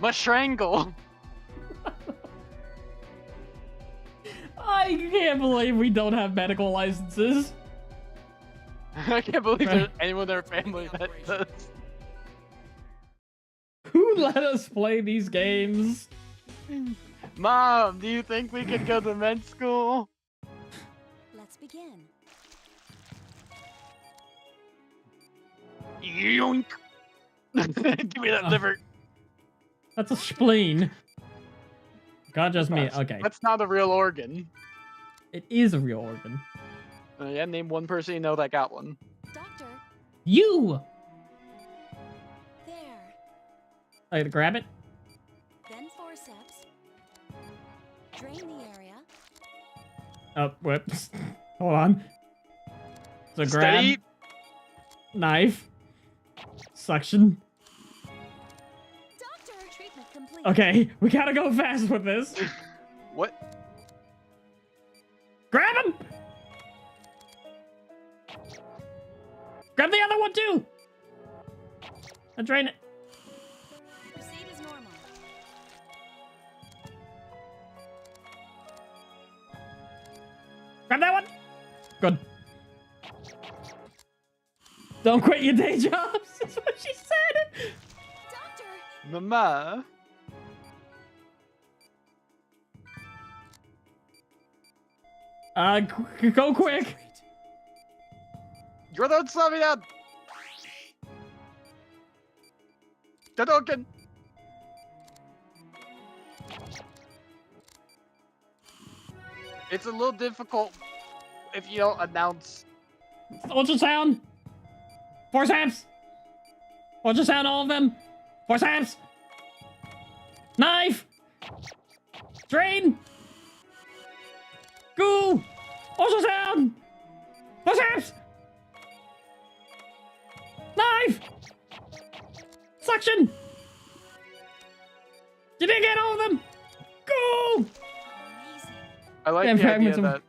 Mashrangle. I can't believe we don't have medical licenses. I can't believe there's anyone in their family that does. Who let us play these games? Mom, do you think we could go to med school? Let's begin. Yoink! Give me that liver. That's a spleen. God, just me. Okay. That's not a real organ. It is a real organ. Yeah, name one person you know that got one. Doctor, You! there. I gotta grab it. Then forceps. Drain the area. Oh, whoops. Hold on. So grab. Steady. Knife. Suction. Doctor, treatment complete. Okay, we gotta go fast with this. What? Grab him! Grab the other one too! And drain it. Proceed as normal. Grab that one! Good. Don't quit your day jobs! That's what she said! Doctor, Mama. Go quick! You're not slamming down. Tadoken. It's a little difficult if you don't announce. Ultrasound! Forceps! Ultrasound all of them! Forceps! Knife! Drain! Goo! Ultrasound! Forceps! Knife! Suction! You didn't get all of them! Go! amazing. I like Yeah, the idea fragments of- that.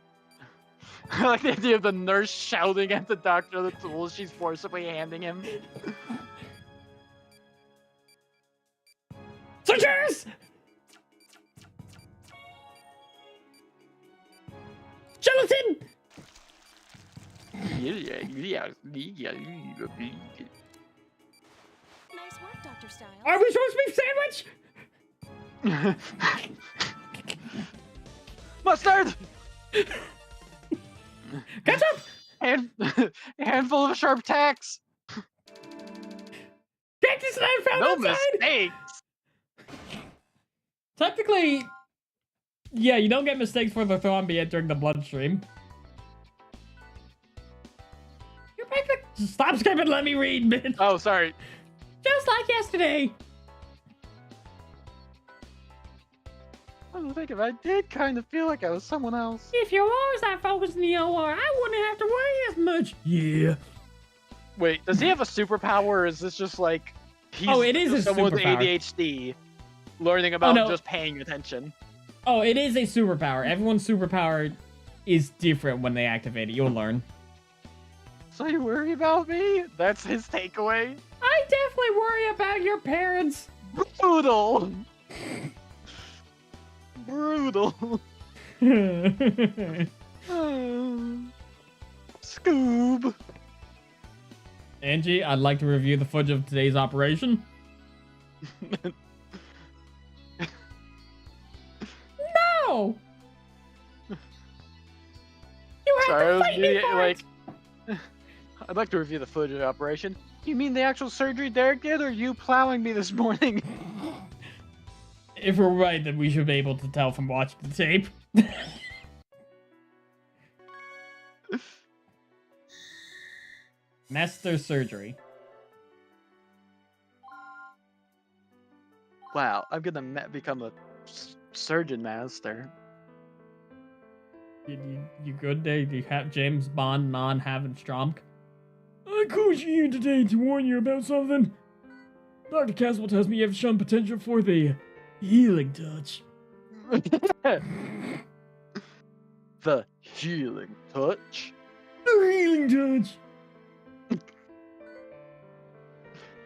I like the idea of the nurse shouting at the doctor the tools she's forcibly handing him. Switchers! Gelatin! Nice work, Dr. Styles. Are we supposed to be sandwich? Mustard! Ketchup! And a handful of sharp tacks. Cactus and I found No outside! mistakes. Technically, yeah, you don't get mistakes for the thrombin entering the bloodstream. You're back to... Stop skipping, let me read, man. Oh, sorry. Just like yesterday. I was thinking, I did kind of feel like I was someone else. If you was that focused in the OR, I wouldn't have to worry as much. Yeah. Wait, does he have a superpower, or is this just like he's Oh, it is just a someone with superpower. ADHD learning about no. just paying attention? Oh, it is a superpower. Everyone's superpower is different when they activate it. You'll learn. So you worry about me? That's his takeaway? I definitely worry about your parents. Brutal. Brutal. Scoob. Angie, I'd like to review the footage of today's operation. No! You have Sorry, I to was fight me getting, for like, it! I'd like to review the footage of the operation. You mean the actual surgery Derek did, or you plowing me this morning? If we're right, then we should be able to tell from watching the tape. Master surgery. Wow, I'm gonna become a surgeon master. You good there? Do you have James Bond non-having Stromk? I called you here today to warn you about something. Dr. Caswell tells me you have shown potential for the healing touch. The healing touch. The healing touch.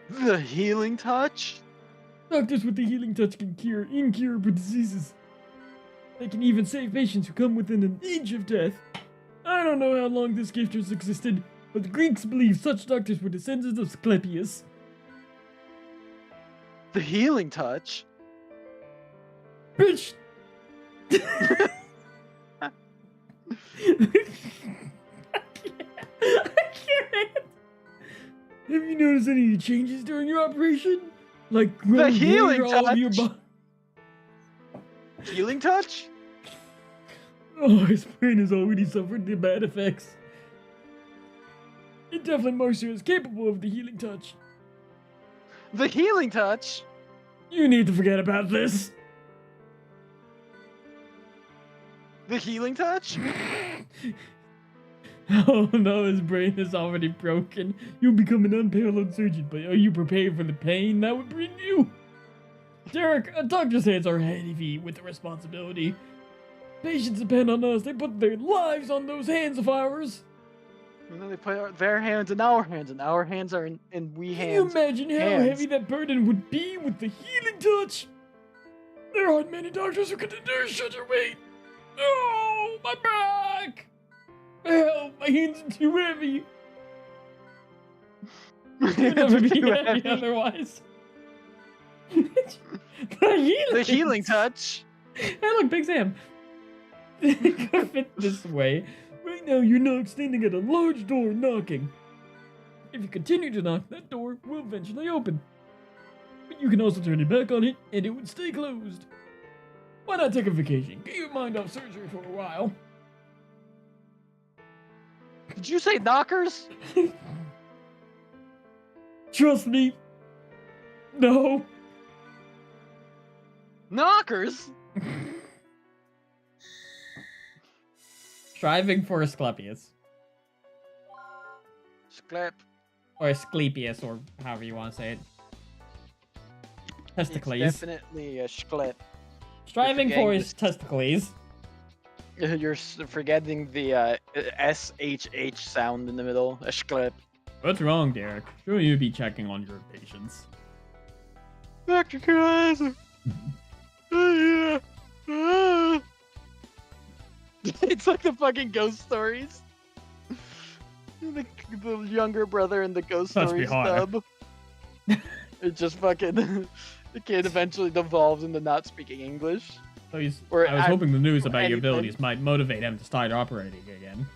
The healing touch? Doctors with the healing touch can cure incurable diseases. They can even save patients who come within an inch of death. I don't know how long this gift has existed, but the Greeks believed such doctors were descendants of Asclepius. The healing touch? Bitch! I can't. Have you noticed any changes during your operation? Like The growing healing hair all over your touch? body? Healing touch? Oh, his brain has already suffered the bad effects. It definitely marks you as capable of the healing touch. The healing touch? You need to forget about this. The healing touch? Oh no, his brain is already broken. You'll become an unparalleled surgeon, but are you prepared for the pain that would bring you? Derek, a doctor's hands are heavy with the responsibility. Patients depend on us. They put their lives on those hands of ours. And then they put their hands in our hands, and our hands are in we Can you hands. imagine how hands. heavy that burden would be with the healing touch? There aren't many doctors who can endure such a weight. Oh, my back! Help, my hands are too heavy. You'll never be Too happy heavy. otherwise. The healing touch? Hey, look, Big Sam. Think of it this way. Right now, you're now standing at a large door knocking. If you continue to knock, that door will eventually open. But you can also turn your back on it, and it would stay closed. Why not take a vacation? Get your mind off surgery for a while. Did you say knockers? Trust me. No. Knockers? Striving for Asclepius. Sclap. Or Asclepius, or however you want to say it. It's Testicles. definitely a sclap. Striving for forgetting his testicles. You're forgetting the SHH sound in the middle. A sclap. What's wrong, Derek? Sure, you'd be checking on your patients. Dr. Kaiser, It's like the fucking ghost stories. The younger brother in the ghost Must be stories hard. dub. It just fucking the kid eventually devolves into not speaking English. So he's, Or I was hoping the news about your anything. abilities might motivate him to start operating again.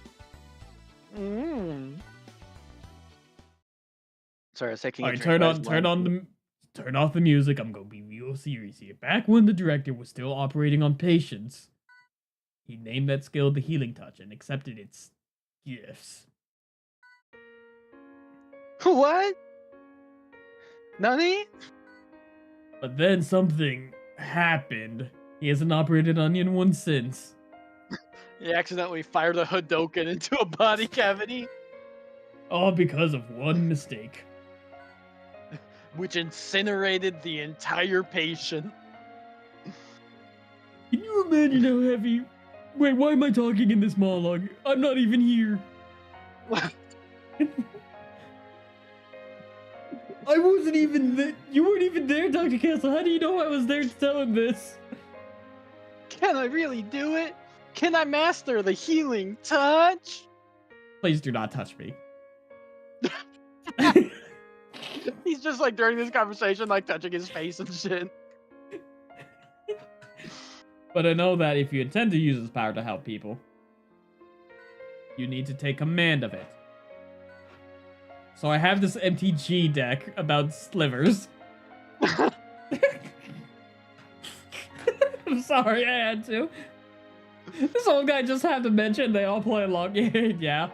Sorry, I was taking All a right, drink. turn off the music. I'm gonna be real serious here. Back when the director was still operating on patients, he named that skill the healing touch and accepted its gifts. What? Nani? But then something happened. He hasn't operated Onion once since. He accidentally fired a Hadoken into a body cavity, All because of one mistake. which incinerated the entire patient. Can you imagine how heavy? Wait, why am I talking in this monologue? I'm not even here. I wasn't even there. You weren't even there, Dr. Castle. How do you know I was there to tell him this? Can I really do it? Can I master the healing touch? Please do not touch me. He's just like during this conversation, like touching his face and shit. But I know that if you intend to use this power to help people, you need to take command of it. So I have this MTG deck about slivers. I'm sorry, I had to. This old guy just had to mention they all play along. Yeah.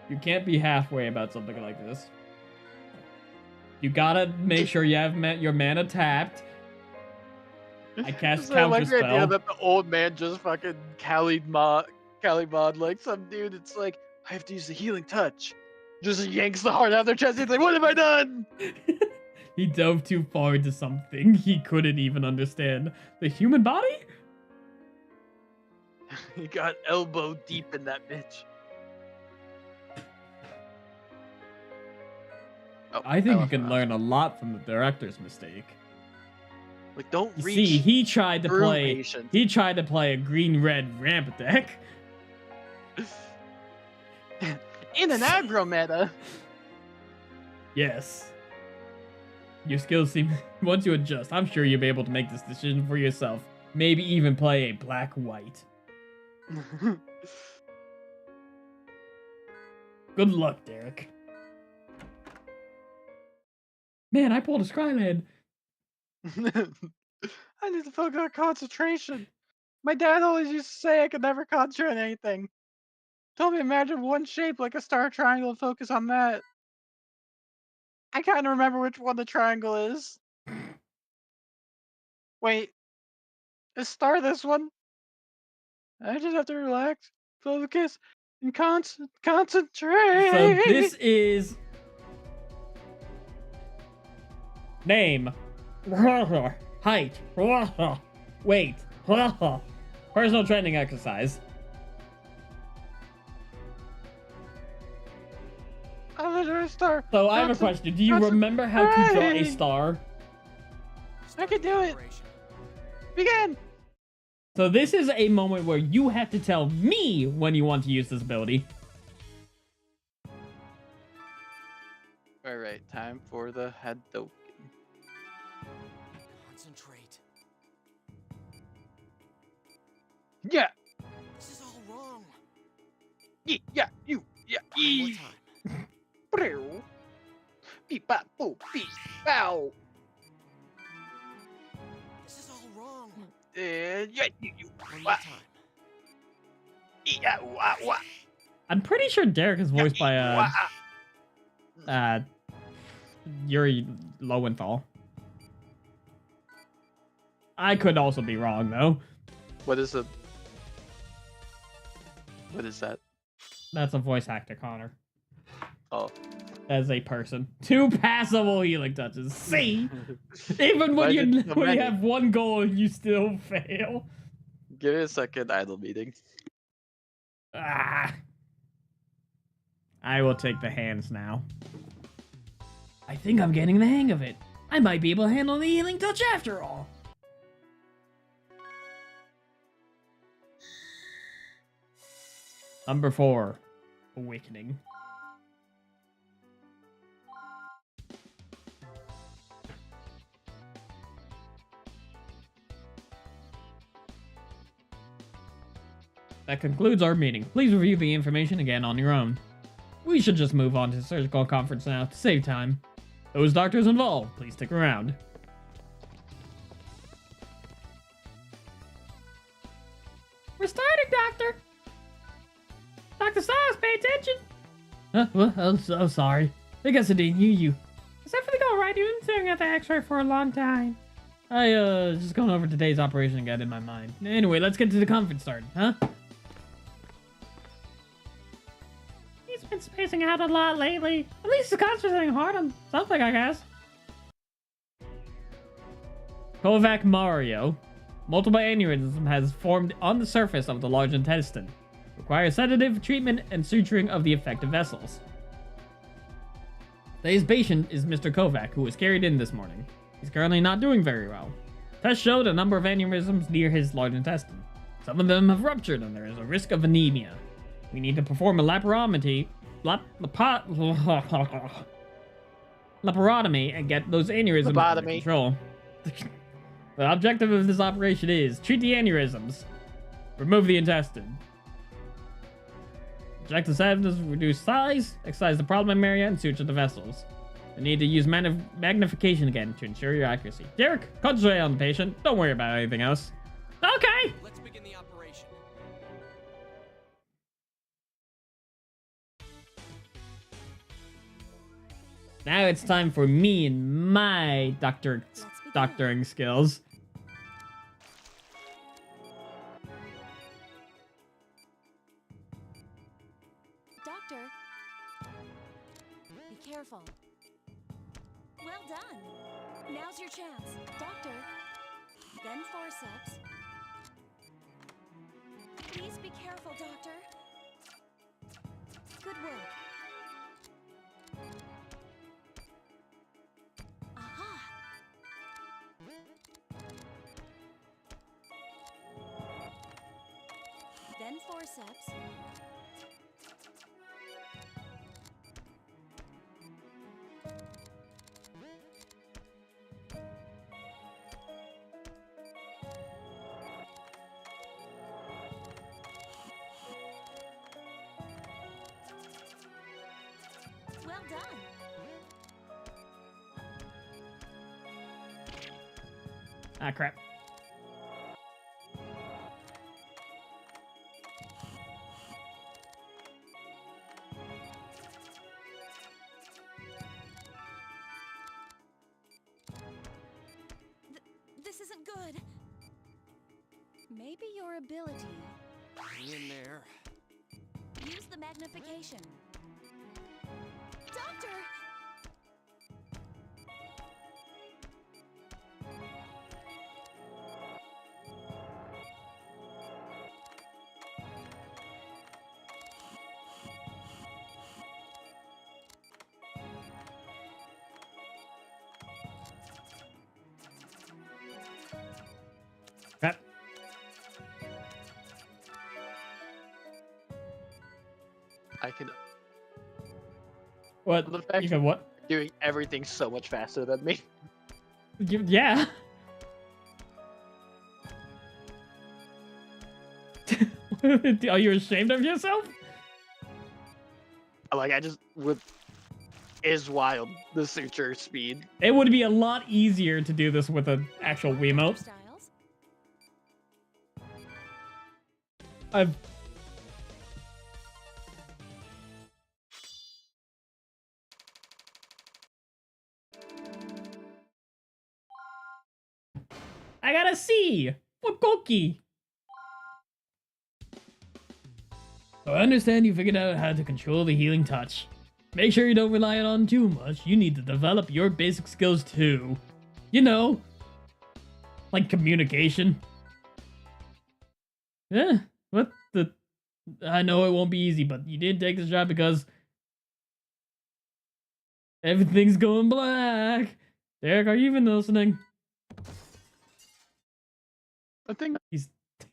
You can't be halfway about something like this. You gotta make sure you have your mana tapped. I cast So I like the idea counterspell. that the old man just fucking Kali mod like some dude. It's like, I have to use the healing touch. Just yanks the heart out of their chest. He's like, what have I done? He dove too far into something he couldn't even understand. The human body? He got elbow deep in that bitch. Oh, I think you left can my learn a lot from the director's mistake. mouse. Like, don't You reach. see, he tried to through play. patience. He tried to play a green-red ramp deck. In an aggro meta. Yes. Your skills seem. Once you adjust, I'm sure you'll be able to make this decision for yourself. Maybe even play a black-white. Good luck, Derek. Man, I pulled a Skyland. I need to focus on concentration. My dad always used to say I could never concentrate on anything. Told me imagine one shape like a star triangle and focus on that. I kind of remember which one the triangle is. Wait, is star this one? I just have to relax, focus, and concentrate. So this is name, height, weight, personal training exercise. I'm gonna star. So I have a question. Do you remember how to draw a Concentrate. star? I can do it. Begin. So this is a moment where you have to tell me when you want to use this ability. All right, time for the Hadoken. Concentrate. Yeah, This is all wrong. yeah, yeah, you, yeah, One more yeah. time. Brew. Beep, bop, boop, beep, bow. This is all wrong. Yeah, you, One more wah, time. yeah, wah, wah, I'm pretty sure Derek is voiced by wah. Yuri Lowenthal. I could also be wrong though. What is it? What is that? That's a voice actor, Connor. Oh. As a person. 2 passable healing touches. See? Even when Imagine you so when you many. have one goal, you still fail. Give me a second, idle meeting. Ah. I will take the hands now. I think I'm getting the hang of it. I might be able to handle the healing touch after all. Number 4. Awakening. That concludes our meeting. Please review the information again on your own. We should just move on to the surgical conference now to save time. Those doctors involved, please stick around. We're starting, Doctor! Dr. Styles, pay attention! Well, I'm so sorry. I guess I didn't hear you. Is everything alright? You've been staring at the x-ray for a long time. I, just going over today's operation again in my mind. Anyway, let's get to the conference started, huh? He's been spacing out a lot lately. At least he's concentrating hard on something, I guess. Kovac Mario. Multiple aneurysm has formed on the surface of the large intestine. Requires sedative treatment and suturing of the affected vessels. Today's patient is Mr. Kovac, who was carried in this morning. He's currently not doing very well. Tests showed a number of aneurysms near his large intestine. Some of them have ruptured and there is a risk of anemia. We need to perform a laparotomy and get those aneurysms under control. The objective of this operation is treat the aneurysms, remove the intestine. Objective 7 is reduce size, excise the problem area, and suture the vessels. You need to use magnification again to ensure your accuracy. Derek, concentrate on the patient. Don't worry about anything else. Okay! Let's begin the operation. Now it's time for me and my doctoring skills. Doctor, be careful. Well done. Now's your chance. Doctor, then forceps. Please be careful, Doctor. Good work. Aha! Then forceps. Well done. Ah, crap. This isn't good. Maybe your ability. Hang in there. Use the magnification. Doctor! Crap. I can What? The fact You can what? doing everything so much faster than me. Yeah. Are you ashamed of yourself? Like I just would is wild the suture speed. It would be a lot easier to do this with an actual Wiimote. Styles. I've... I got a C for Koki. So I understand you figured out how to control the healing touch. Make sure you don't rely on it too much. You need to develop your basic skills too. You know, like communication. Yeah, what the... I know it won't be easy, but you did take this job because everything's going black. Derek, are you even listening? I think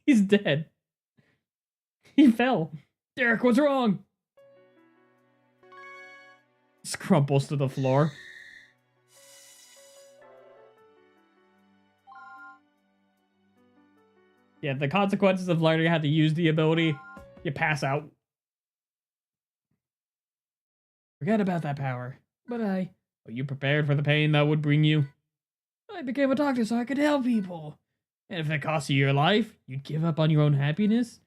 He's dead. He fell. Derek, what's wrong? Crumples to the floor. Yeah, the consequences of learning how to use the ability, you pass out. Forget about that power. But are you prepared for the pain that would bring you? I became a doctor so I could help people. And if it costs you your life, you'd give up on your own happiness?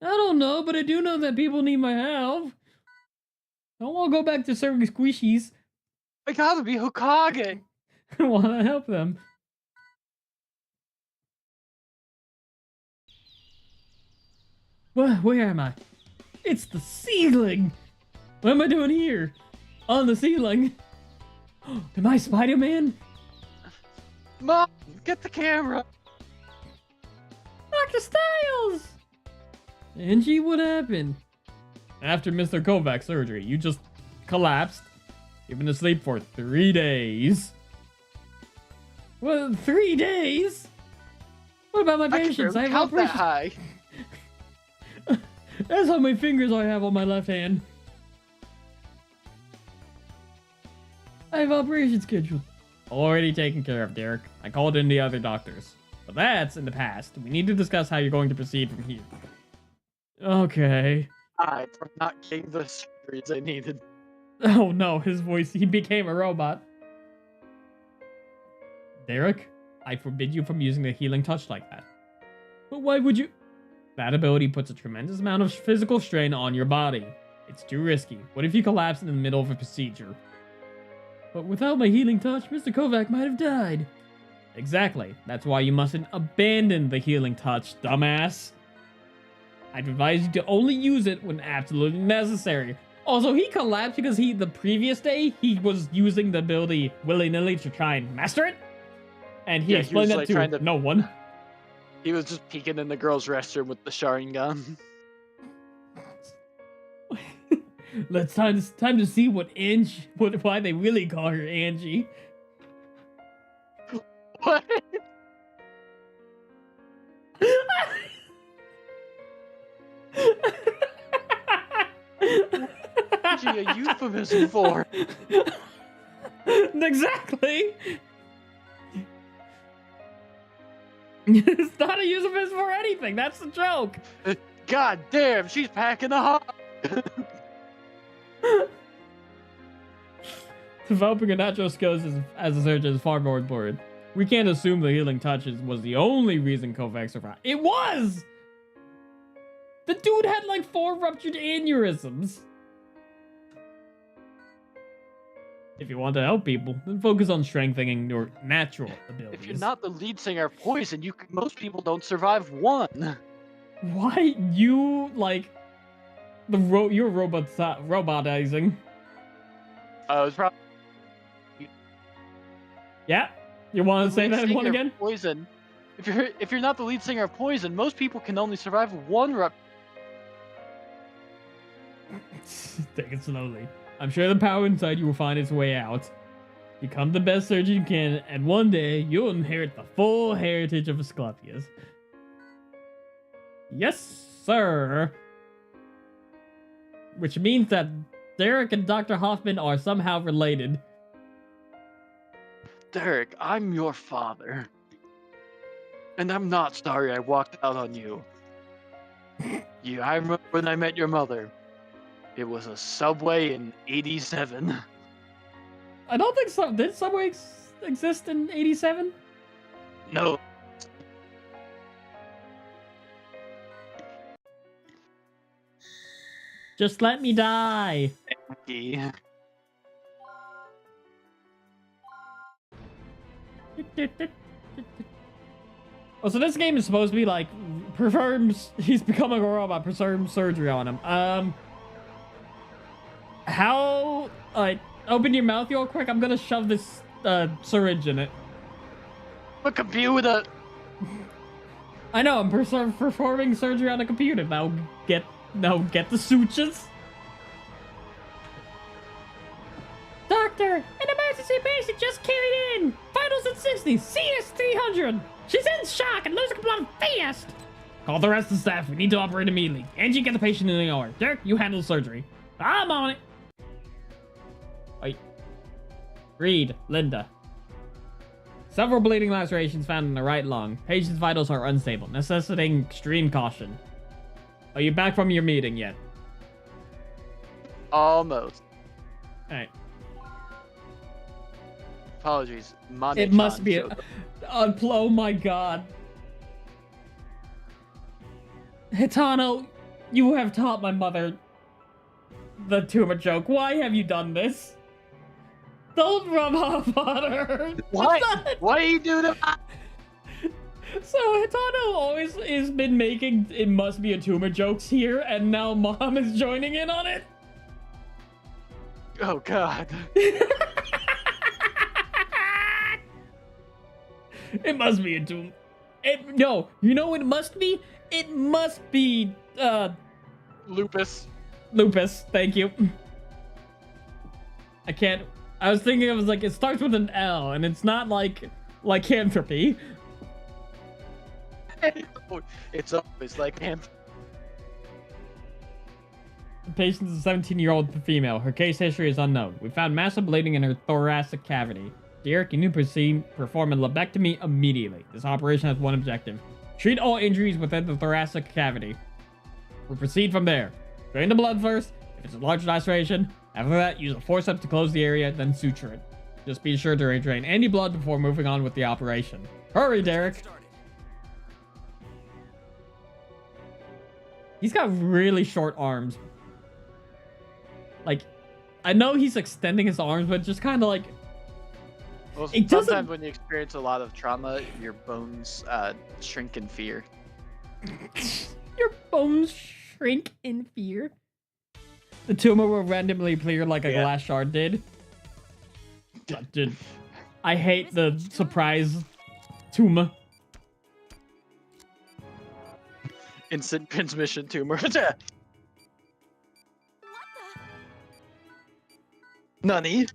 I don't know, but I do know that people need my help. I don't want to go back to serving squishies. I gotta be Hokage. I want to help them. Where am I? It's the ceiling! What am I doing here? On the ceiling? Am I Spider-Man? Mom, get the camera. Dr. Styles! Angie, what happened? After Mr. Kovac's surgery, you just collapsed. You've been asleep for 3 days. Well, 3 days? What about my patients? I have count that operation. high. That's how many fingers I have on my left hand. I have operation scheduled. Already taken care of, Derek. I called in the other doctors. But that's in the past. We need to discuss how you're going to proceed from here. Okay. For not getting the surgeries I needed. Oh no, his voice, he became a robot. Derek, I forbid you from using the healing touch like that. But why would you? That ability puts a tremendous amount of physical strain on your body. It's too risky. What if you collapse in the middle of a procedure? But without my healing touch, Mr. Kovac might have died. Exactly. That's why you mustn't abandon the healing touch, dumbass. I'd advise you to only use it when absolutely necessary. Also, he collapsed because the previous day, he was using the ability willy-nilly to try and master it. And he explained that to no one. He was just peeking in the girls' restroom with the Sharingan. Let's time to see why they really call her Angie. What? Angie, a euphemism for? Exactly. It's not a euphemism for anything. That's the joke. God damn, she's packing a hot. Developing a natural skills as a surgeon is far more important. We can't assume the healing touches was the only reason Kovac survived. It was! The dude had like 4 ruptured aneurysms. If you want to help people, then focus on strengthening your natural abilities. If you're not the lead singer of Poison, most people don't survive one. Why you like you're robotizing? It's probably. Yeah, you want to say that one again? Poison. If you're not the lead singer of Poison, most people can only survive one rupture. Take it slowly. I'm sure the power inside you will find its way out. Become the best surgeon you can, and one day you'll inherit the full heritage of Asclepius. Yes, sir. Which means that Derek and Dr. Hoffman are somehow related. Derek, I'm your father. And I'm not sorry I walked out on you. I remember when I met your mother. It was a Subway in 87. I don't think so. Did Subway exist in 87? No. Just let me die. Yeah. Oh, so this game is supposed to be like he's becoming a robot, performs surgery on him. How open your mouth real quick? I'm gonna shove this syringe in it. A computer. I know, I'm performing surgery on a computer. Now get the sutures. Doctor, an emergency patient just carried in. Vitals at 60, CS 300. She's in shock and losing blood fast. Call the rest of the staff. We need to operate immediately. Angie, get the patient in the OR. Derek, you handle the surgery. I'm on it. Wait. Read, Linda. Several bleeding lacerations found in the right lung. Patient's vitals are unstable, necessitating extreme caution. Are you back from your meeting yet? Almost. Alright. Apologies. It must be oh my god. Hitano, you have taught my mother the tumor joke. Why have you done this? Don't rub off on her. What? Why are you doing that? So Hitano always has been making it must be a tumor jokes here, and now Mom is joining in on it. Oh god. It must be a tumor. No, you know what it must be? It must be Lupus. Lupus. Thank you. I can't. I was thinking it was like it starts with an L, and it's not like lycanthropy. It's always like him. The patient is a 17-year-old female. Her case history is unknown. We found massive bleeding in her thoracic cavity. Derek, you need to perform a lobectomy immediately. This operation has one objective. Treat all injuries within the thoracic cavity. We'll proceed from there. Drain the blood first. If it's a large laceration, after that, use a forceps to close the area, then suture it. Just be sure to drain any blood before moving on with the operation. Hurry, Derek! He's got really short arms. Like, I know he's extending his arms, but just kind of like... Well, It doesn't- sometimes when you experience a lot of trauma, your bones shrink in fear. Your bones shrink in fear. The tumor will randomly appear like a glass shard did. Dude, I hate the surprise tumor. Instant transmission tumor. What the? Nani?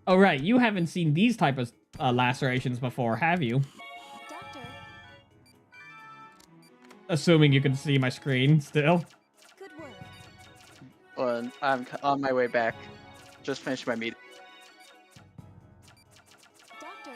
Oh right, you haven't seen these type of lacerations before, have you? Doctor, Assuming you can see my screen still. good work. Well, I'm on my way back. Just finished my meeting. Doctor,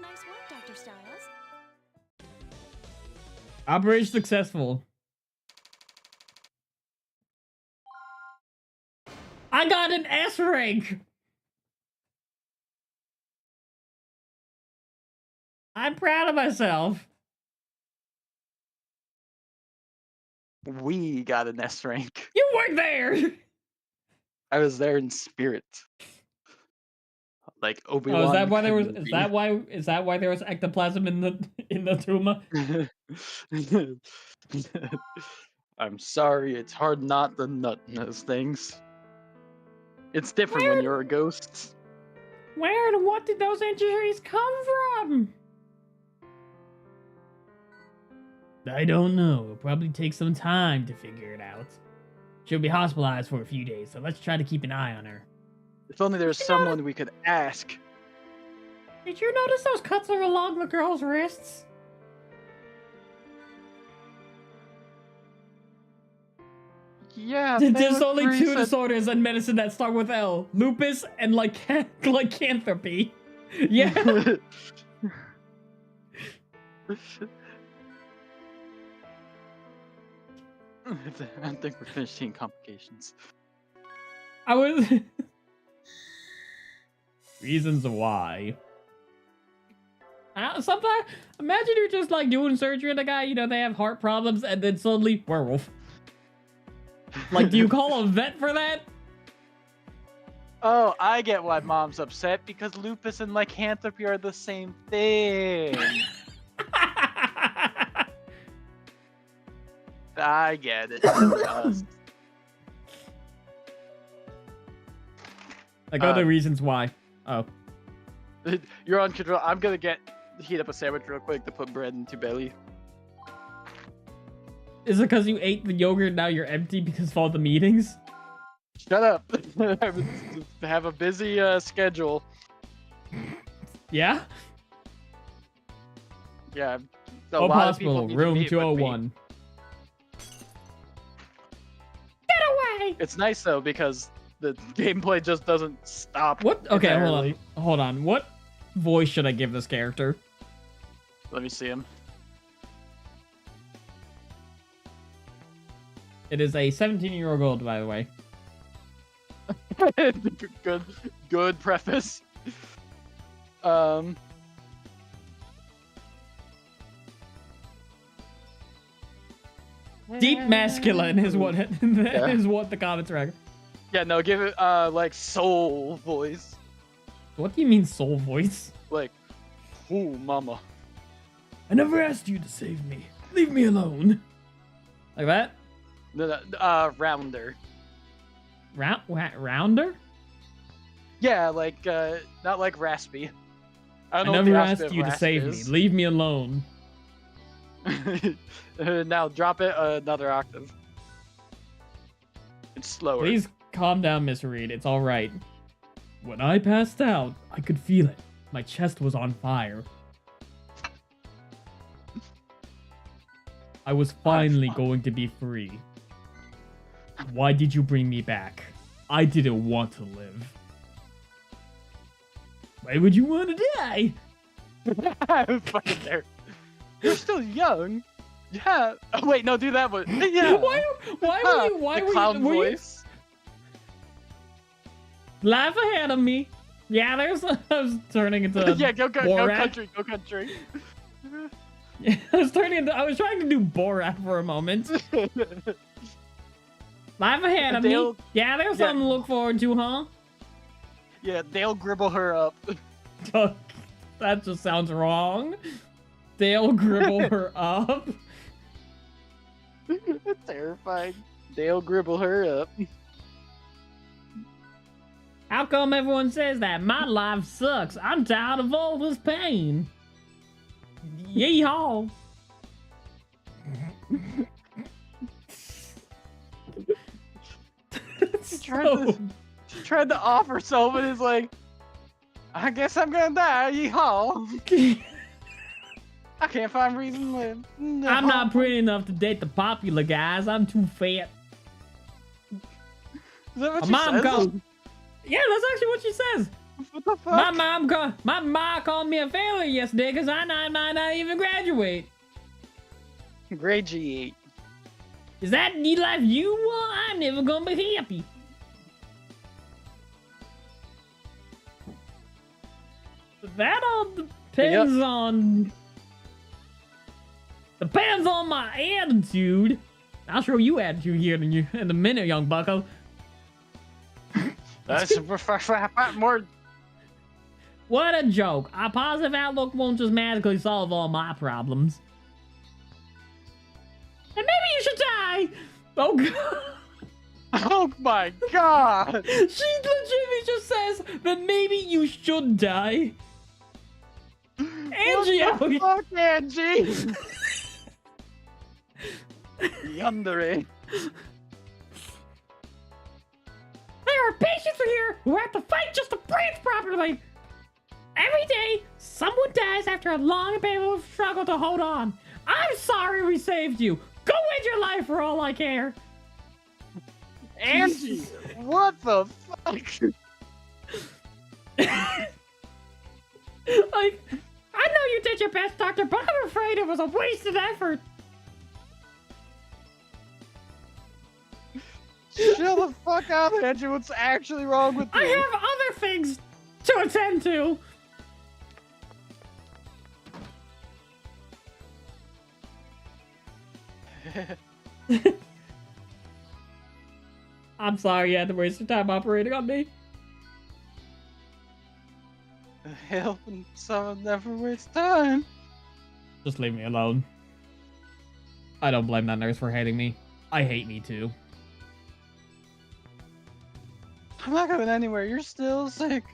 nice work, Dr. Styles. Operation successful. I got an S rank! I'm proud of myself. We got an S rank. You weren't there! I was there in spirit. Like Obi-Wan. Oh, is that why there was? couldn't Is be. that why there was ectoplasm in the tumor? I'm sorry, it's hard not to nut in those things. It's different when you're a ghost. Where and what did those injuries come from? I don't know. It'll probably take some time to figure it out. She'll be hospitalized for a few days, so let's try to keep an eye on her. If only there was someone we could ask. Did you notice those cuts are along the girl's wrists? Yeah, There's only two disorders in medicine that start with L: lupus and lycanthropy. Yeah. I think we're finished seeing complications. I was. Reasons why. Sometimes, imagine you're just like doing surgery on a guy, you know, they have heart problems, and then suddenly, werewolf. Like, do you call a vet for that? Oh, I get why mom's upset, because lupus and lycanthropy are the same thing. I get it. Like, other reasons why. Oh. You're on control. I'm gonna heat up a sandwich real quick to put bread into belly. Is it because you ate the yogurt and now you're empty because of all the meetings? Shut up. Have a busy schedule. Yeah? Yeah. Hope Hospital, room 201. Get away! It's nice though because the gameplay just doesn't stop. What? Okay, entirely. hold on. What voice should I give this character? Let me see him. It is a 17-year-old, by the way. Good preface. Deep masculine is what is what the comments are. Yeah, no, give it like soul voice. What do you mean soul voice? Like, ooh, mama. I never asked you to save me. Leave me alone. Like that? No, rounder. Rounder? Yeah, like not like raspy. I don't know what never the asked opposite of you to rasp save me. is. Leave me alone. Now drop it another octave. It's slower. Please calm down, Miss Reed. It's all right. When I passed out, I could feel it. My chest was on fire. I was finally going to be free. Why did you bring me back? I didn't want to live. Why would you want to die? I'm fucking there. You're still young. Yeah. Oh wait, no, do that one. Yeah. Why The clown were you voice. life ahead of me? Yeah, I was turning into Yeah, go Borat. country, go country. I was trying to do Borat for a moment. Life ahead of me. Yeah, there's something to look forward to, huh? Yeah, they'll gribble her up. That just sounds wrong. They'll gribble her up. That's terrifying. They'll gribble her up. How come everyone says that? My life sucks. I'm tired of all this pain. Yeehaw. She tried to offer herself and is like, I guess I'm gonna die, yeehaw. I can't find reason to live. No. I'm not pretty enough to date the popular guys. I'm too fat. Is that what My she mom says? called. Yeah, that's actually what she says. What the fuck? My mom called me a failure yesterday because I might not even graduate. Grade G8. Is that the life you want? I'm never gonna be happy. That all depends on my attitude. I'll show you attitude here in a minute, young bucko. That's more. What a joke. A positive outlook won't just magically solve all my problems. And maybe you should die! Oh god. Oh my god! She legitimately just says that maybe you should die. Angie, What the fuck, Angie? Yandere. There are patients here who have to fight just to breathe properly. Every day, someone dies after a long and painful struggle to hold on. I'm sorry we saved you. Go end your life for all I care. Angie, what the fuck? Like, I know you did your best, Doctor, but I'm afraid it was a wasted effort. Chill the fuck out, Angie. What's actually wrong with you? I have other things to attend to. I'm sorry you had to waste your time operating on me. Helping someone never wastes time. Just leave me alone. I don't blame that nurse for hating me. I hate me too. I'm not going anywhere. You're still sick.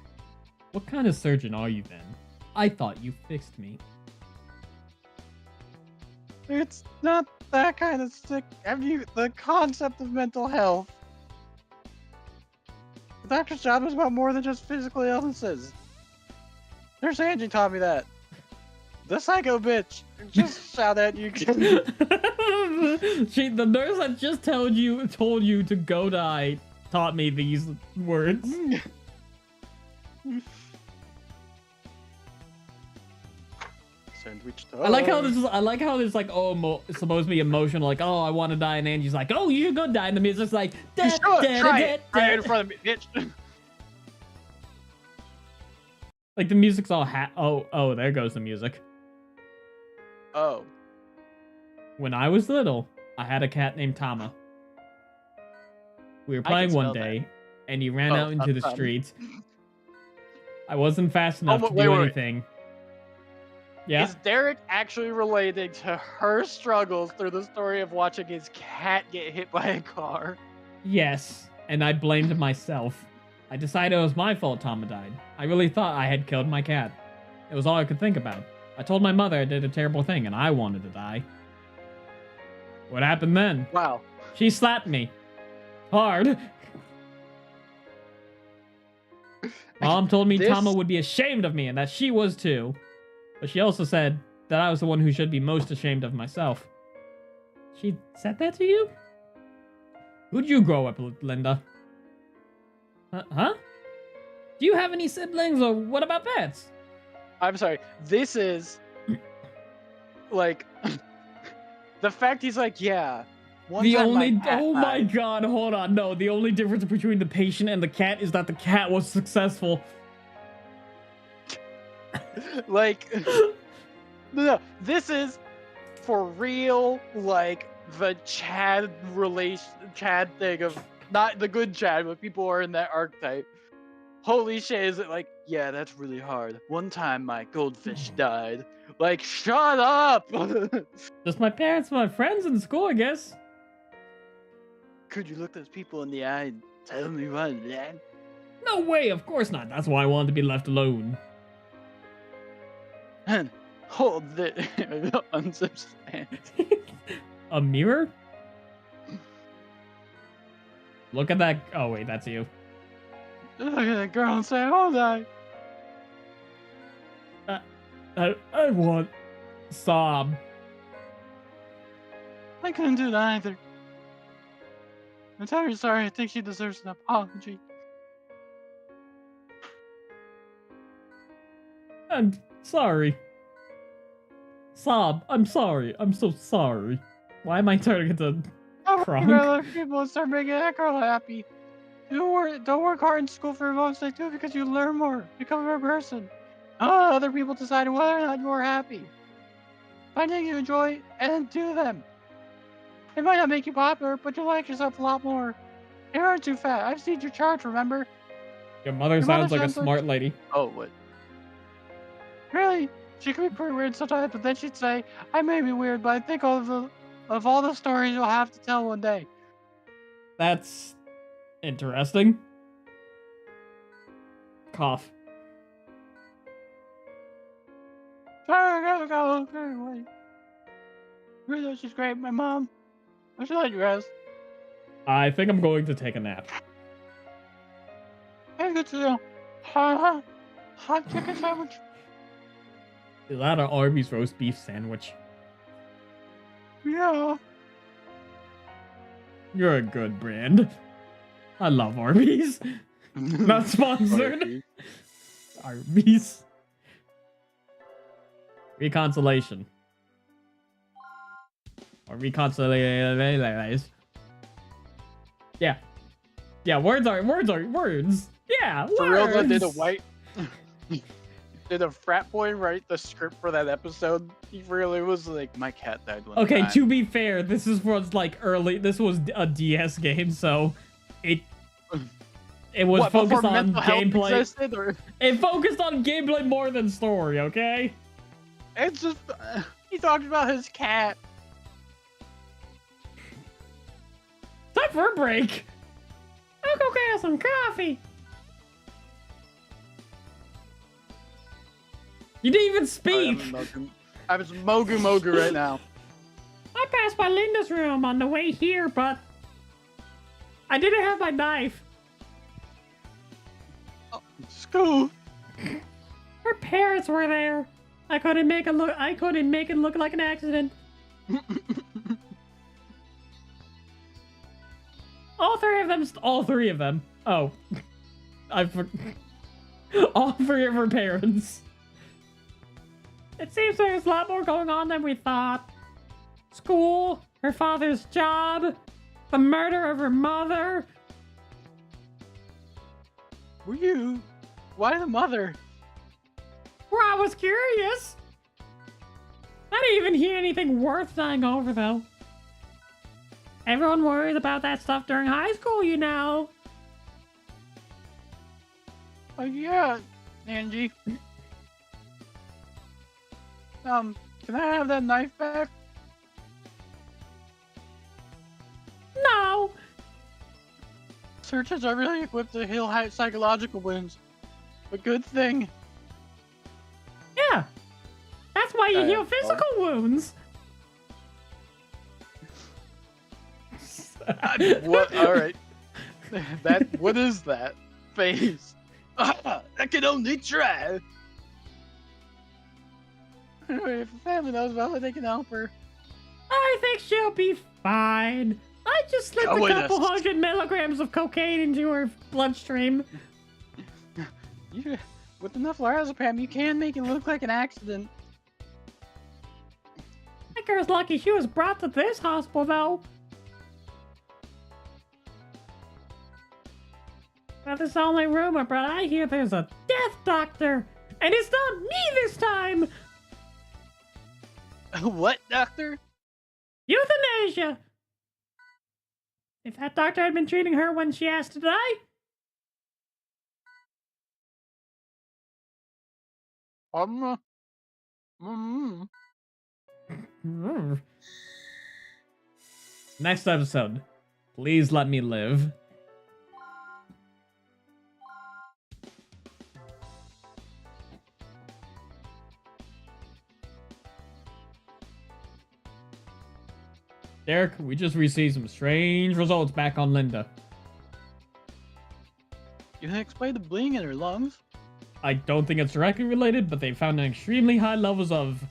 What kind of surgeon are you then? I thought you fixed me. It's not that kind of sick. The concept of mental health. The doctor's job is about more than just physical illnesses. Nurse Angie taught me that. The psycho bitch. Just shout at you. The nurse that just told you to go die taught me these words. Sandwich I like how this like it's supposed to be emotional, like, oh, I want to die, and Angie's like, oh, you should go die, and the music's like, try it right in front of me, bitch. Like the music's all oh, there goes the music. Oh. When I was little, I had a cat named Tama. We were playing one day, and he ran out into the streets. I wasn't fast enough to do anything. Yeah. Is Derek actually relating to her struggles through the story of watching his cat get hit by a car? Yes, and I blamed myself. I decided it was my fault Tama died. I really thought I had killed my cat. It was all I could think about. I told my mother I did a terrible thing and I wanted to die. What happened then? Wow. She slapped me. Hard. Mom told me Tama would be ashamed of me and that she was too. But she also said that I was the one who should be most ashamed of myself. She said that to you? Who'd you grow up with, Linda? Huh? Do you have any siblings, or what about pets? I'm sorry. This is like the fact he's like, yeah. Oh my god, hold on. No, the only difference between the patient and the cat is that the cat was successful. Like, no, this is for real, like the Chad thing of not the good Chad, but people are in that archetype. Holy shit, is it like, yeah, that's really hard. One time my goldfish died. Like, shut up! Just my parents, my friends in school, I guess. Could you look those people in the eye and tell me what, man? No way, of course not. That's why I wanted to be left alone. And hold it unsubstantiated. A mirror? Look at that. Oh, wait, that's you. Look at that girl and say, hold on. I want sob. I couldn't do that either. I'm tell her sorry. I think she deserves an apology. I'm sorry. Sob, I'm sorry. I'm so sorry. Why am I turning into crunk? Other people start making that girl happy. Don't work hard in school for your mom's sake too, because you learn more, become a better person. Other people decide whether or not you're happy. Find things you enjoy and do them. It might not make you popular, but you like yourself a lot more. You aren't too fat. I've seen your chart, remember? Your mother sounds like a smart lady. Oh, what? Really? She could be pretty weird sometimes, but then she'd say, I may be weird, but I think of all the stories you'll have to tell one day. That's interesting. Cough. Anyway. Really, she's great, my mom. I should let you rest. I think I'm going to take a nap. Hey, good to you. Hot chicken sandwich. Is that an Arby's roast beef sandwich? Yeah. You're a good brand. I love Arby's. Not sponsored. Arby's. Reconciliation. Or reconciliation. Yeah. Yeah, words are words. Yeah, words. For real, did a frat boy write the script for that episode? He really was like, my cat died one Okay, time. to be fair, this was like early. This was a DS game, so it was focused on gameplay. It focused on gameplay more than story. Okay. It's just he talked about his cat. Time for a break. I'll go get some coffee. You didn't even Sorry, speak. I'm Mogu Mogu right now. I passed by Linda's room on the way here, but I didn't have my knife. School. Her parents were there. I couldn't make it look like an accident. All three of them. Oh. All three of her parents. It seems there's a lot more going on than we thought. School, her father's job, the murder of her mother. Were you? Why the mother? Well, I was curious. I didn't even hear anything worth dying over, though. Everyone worries about that stuff during high school, you know. Oh yeah, Angie. Can I have that knife back? No. Searchers are really equipped to heal high psychological wounds. A good thing. Yeah. That's why you heal oh. physical wounds. What? All right. What is that face? I can only try. Anyway, if the family knows about it, they can help her. I think she'll be fine. I just slipped Go a with couple us. 100 milligrams of cocaine into her bloodstream. With enough lorazepam, you can make it look like an accident. That girl's lucky she was brought to this hospital, though. Well, this is only rumor, but I hear there's a death doctor. And it's not me this time! What, doctor? Euthanasia! If that doctor had been treating her when she asked to die, Next episode. Please let me live. Derek, we just received some strange results back on Linda. You can explain the bleeding in her lungs? I don't think it's directly related, but they found an extremely high levels of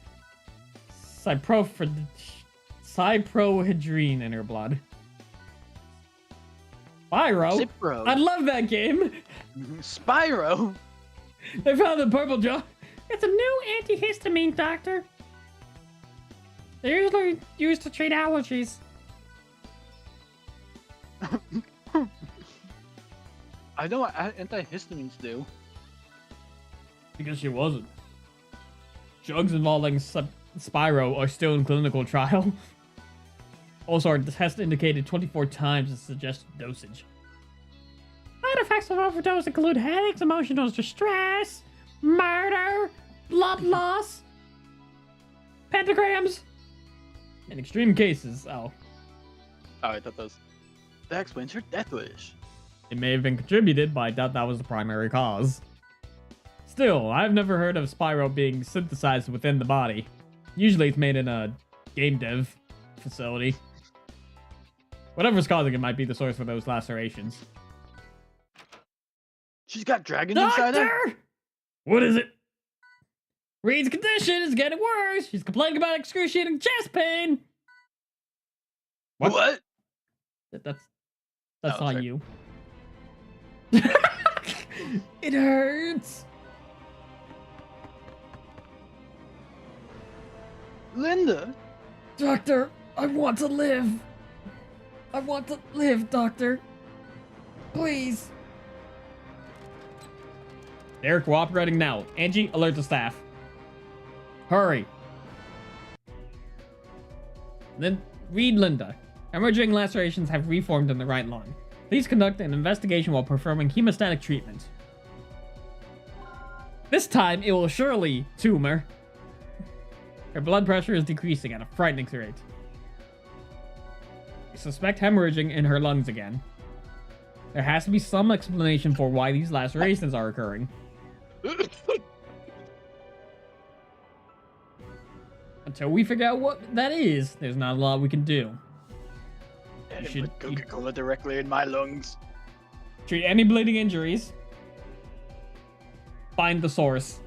cyprohydrine in her blood. Spyro? Cipro. I love that game! Spyro. They found the purple jaw. it's a new antihistamine, doctor. They're usually used to treat allergies. I know what antihistamines do. Because she wasn't. Drugs involving Spyro are still in clinical trial. Also, our test indicated 24 times the suggested dosage. Side effects of overdose include headaches, emotional distress, murder, blood loss, pentagrams. In extreme cases, Oh, I thought that explains her death wish. it may have been contributed, but I doubt that was the primary cause. Still, I've never heard of Spyro being synthesized within the body. Usually it's made in a game dev facility. Whatever's causing it might be the source for those lacerations. She's got dragons inside her? Doctor! What is it? Reed's condition is getting worse. She's complaining about excruciating chest pain. What? That's Oh, not sorry. you. It hurts. Linda? Doctor, I want to live. I want to live, Doctor. Please. They're cooperating now. Angie, alert the staff. Hurry. Then read Linda. Hemorrhaging lacerations have reformed in the right lung. Please conduct an investigation while performing hemostatic treatment. This time, it will surely tumor. Her blood pressure is decreasing at a frightening rate. We suspect hemorrhaging in her lungs again. There has to be some explanation for why these lacerations are occurring. Until we figure out what that is, there's not a lot we can do. And should- put Coca-Cola directly in my lungs. Treat any bleeding injuries. Find the source.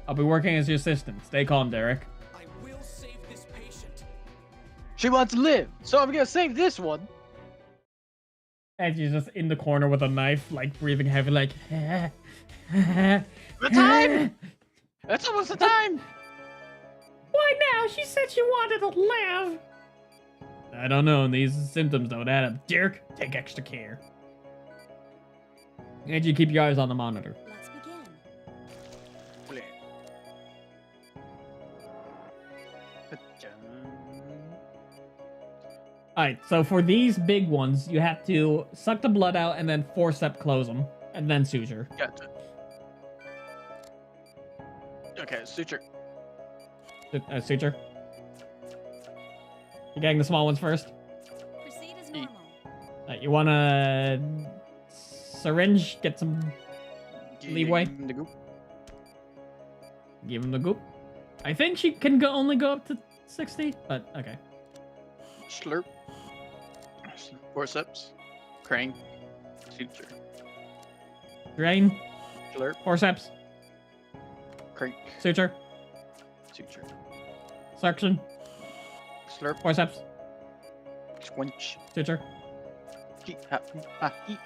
I'll be working as your assistant. Stay calm, Derek. I will save this patient. She wants to live, so I'm gonna save this one. And she's just in the corner with a knife, like breathing heavy, like. The time! That's almost the time! Why now? She said she wanted to live. I don't know. These symptoms don't add up. Derek, take extra care. And you keep your eyes on the monitor. Let's begin. Alright, so for these big ones, you have to suck the blood out and then forceps close them. And then suture. Gotcha. Okay, suture. Suture. You're getting the small ones first. Proceed as normal. You wanna syringe? Get some leeway. Give him the goop. Give him the goop. I think she can only go up to 60, but okay. Slurp. Forceps. Crane. Suture. Drain. Slurp. Forceps. Crank. Suture. Suture. Suction. Slurp. Forceps. Squinch. Suture. Heat. Ha. Ha. Heat.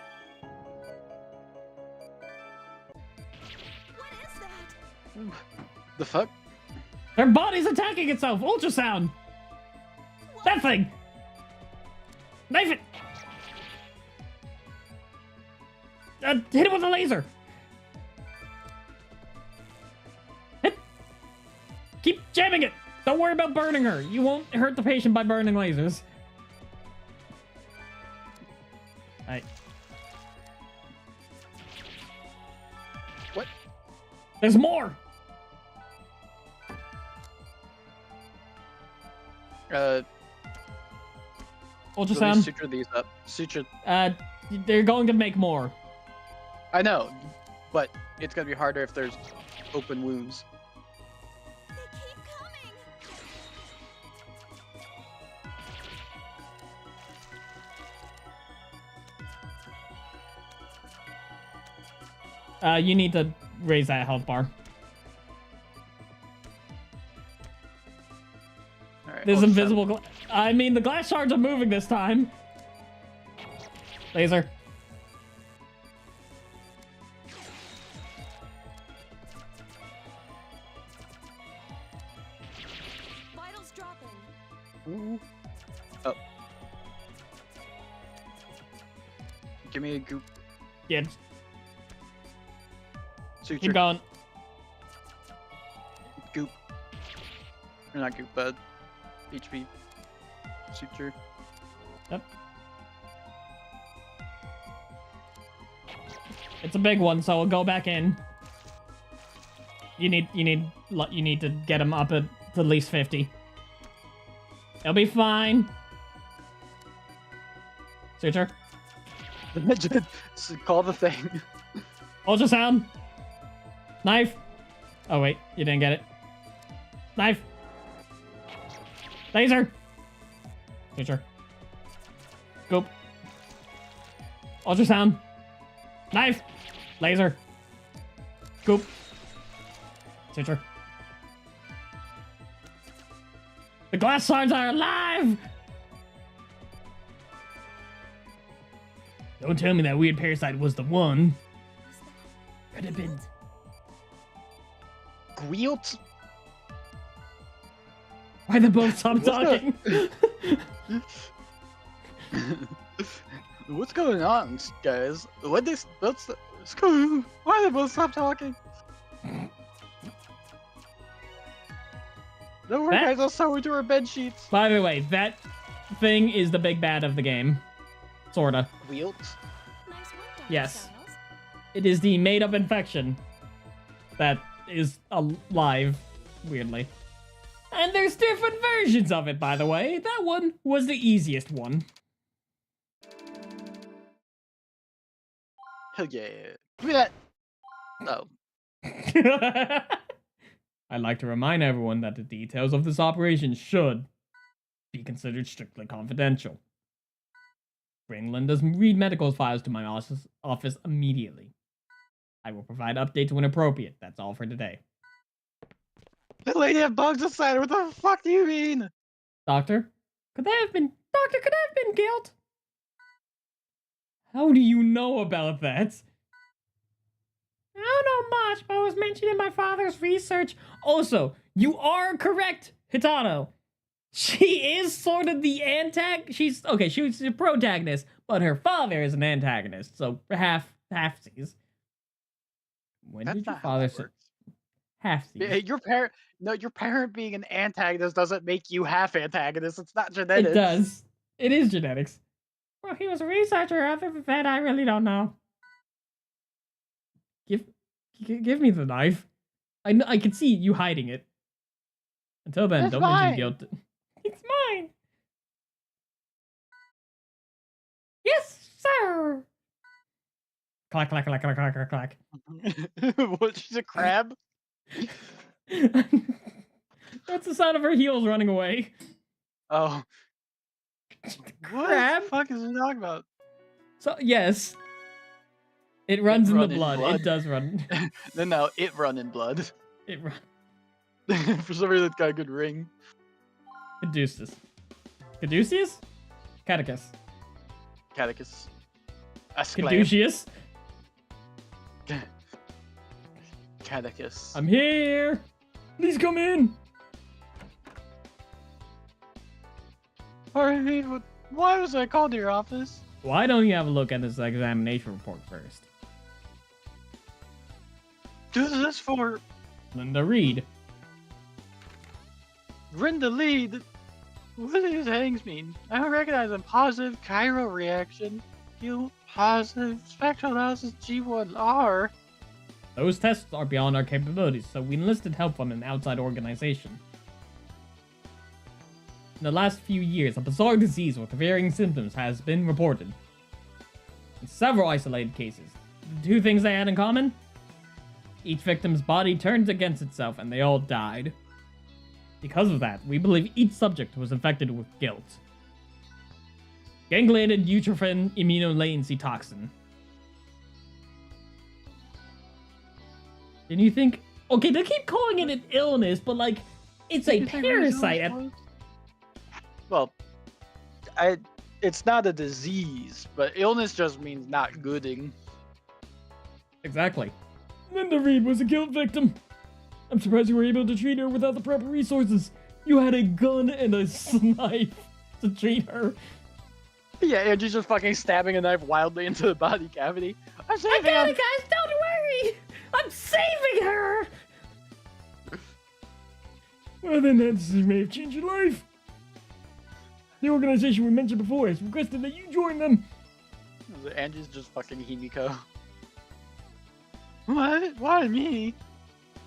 What is that? The fuck? Her body's attacking itself! Ultrasound! That thing! Knife it! Hit it with a laser! Hit! Keep jamming it! Don't worry about burning her. You won't hurt the patient by burning lasers. Alright. What? There's more! Let me Ultrasound. suture these up. Suture. They're going to make more. I know, but it's gonna be harder if there's open wounds. They keep coming. You need to raise that health bar. All right, There's ultrasound. invisible I mean, the glass shards are moving this time. Laser. Vitals dropping. Ooh. Oh. Give me a goop. Yeah, Suture. keep going. Goop. Or not goop, bud. HP. Suture. Yep. It's a big one, so we'll go back in. You need to get him up at least 50. It'll be fine. Suture. Call the thing. Ultrasound. Knife. Oh wait, you didn't get it. Knife. Laser. Suture. Scoop. Ultrasound. Knife. Laser. Scoop. Suture. The glass shards are alive! Don't tell me that weird parasite was the one. Was that? Could have been. Gwilt? Why they both stop talking? What's going on, guys? What they? What's going? Why they both stop talking? Don't worry, That- guys. I'll sew into our bed sheets. By the way, that thing is the big bad of the game. Sorta. Gwilt? Nice work, Dr. Yes. Styles. It is the made-up infection that is alive, weirdly. And there's different versions of it, by the way. That one was the easiest one. Hell yeah! Give me that. Oh, I'd like to remind everyone that the details of this operation should be considered strictly confidential. Bring Linda's read medical files to my office immediately. I will provide updates when appropriate. That's all for today. The lady had bugs inside her. What the fuck do you mean? Doctor, could that have been guilt? How do you know about that? I don't know much, but it was mentioned in my father's research. Also, you are correct, Hitano. She is sort of the she's a protagonist, but her father is an antagonist, so halfsies. When That's did your not how father that say works. halfsies? Your parent being an antagonist doesn't make you half antagonist. It's not genetics. It does. It is genetics. Well, he was a researcher. Other than that, I really don't know. Give me the knife. I can see you hiding it. Until then, That's don't mine. mention guilt. It's mine. Yes, sir. Clack, clack, clack, clack, clack, clack, clack. What? She's a crab? That's the sound of her heels running away. Oh. Crab? What the fuck is he talking about? So, yes. It runs in the run in blood. blood. It does run. No, it run in blood. It runs. For some reason, it's got a good ring. Caduceus. Caduceus? Catechus. Catechus. Asclepius. Caduceus. Catechus. I'm here. Please come in. Alright, why was I called to your office? Why don't you have a look at this examination report first? This is for Linda Reed. Brenda Lead. What do these headings mean? I don't recognize them. Positive chiral reaction. Q positive spectral analysis G1R. Those tests are beyond our capabilities, so we enlisted help from an outside organization. In the last few years, a bizarre disease with varying symptoms has been reported. In several isolated cases. The two things they had in common? Each victim's body turned against itself and they all died. Because of that, we believe each subject was infected with guilt. Gangliated utrophin immunolatency toxin. Didn't you think... Okay, they keep calling it an illness, but like, it's a parasite. Well, it's not a disease, but illness just means not gooding. Exactly. Linda Reed was a guilt victim. I'm surprised you were able to treat her without the proper resources. You had a gun and a knife to treat her. Yeah, Angie's just fucking stabbing a knife wildly into the body cavity. I'm I saving got him. it, guys! Don't worry! I'm saving her! Well, then that decision may have changed your life. The organization we mentioned before has requested that you join them. Angie's just fucking Himiko. What? Why me?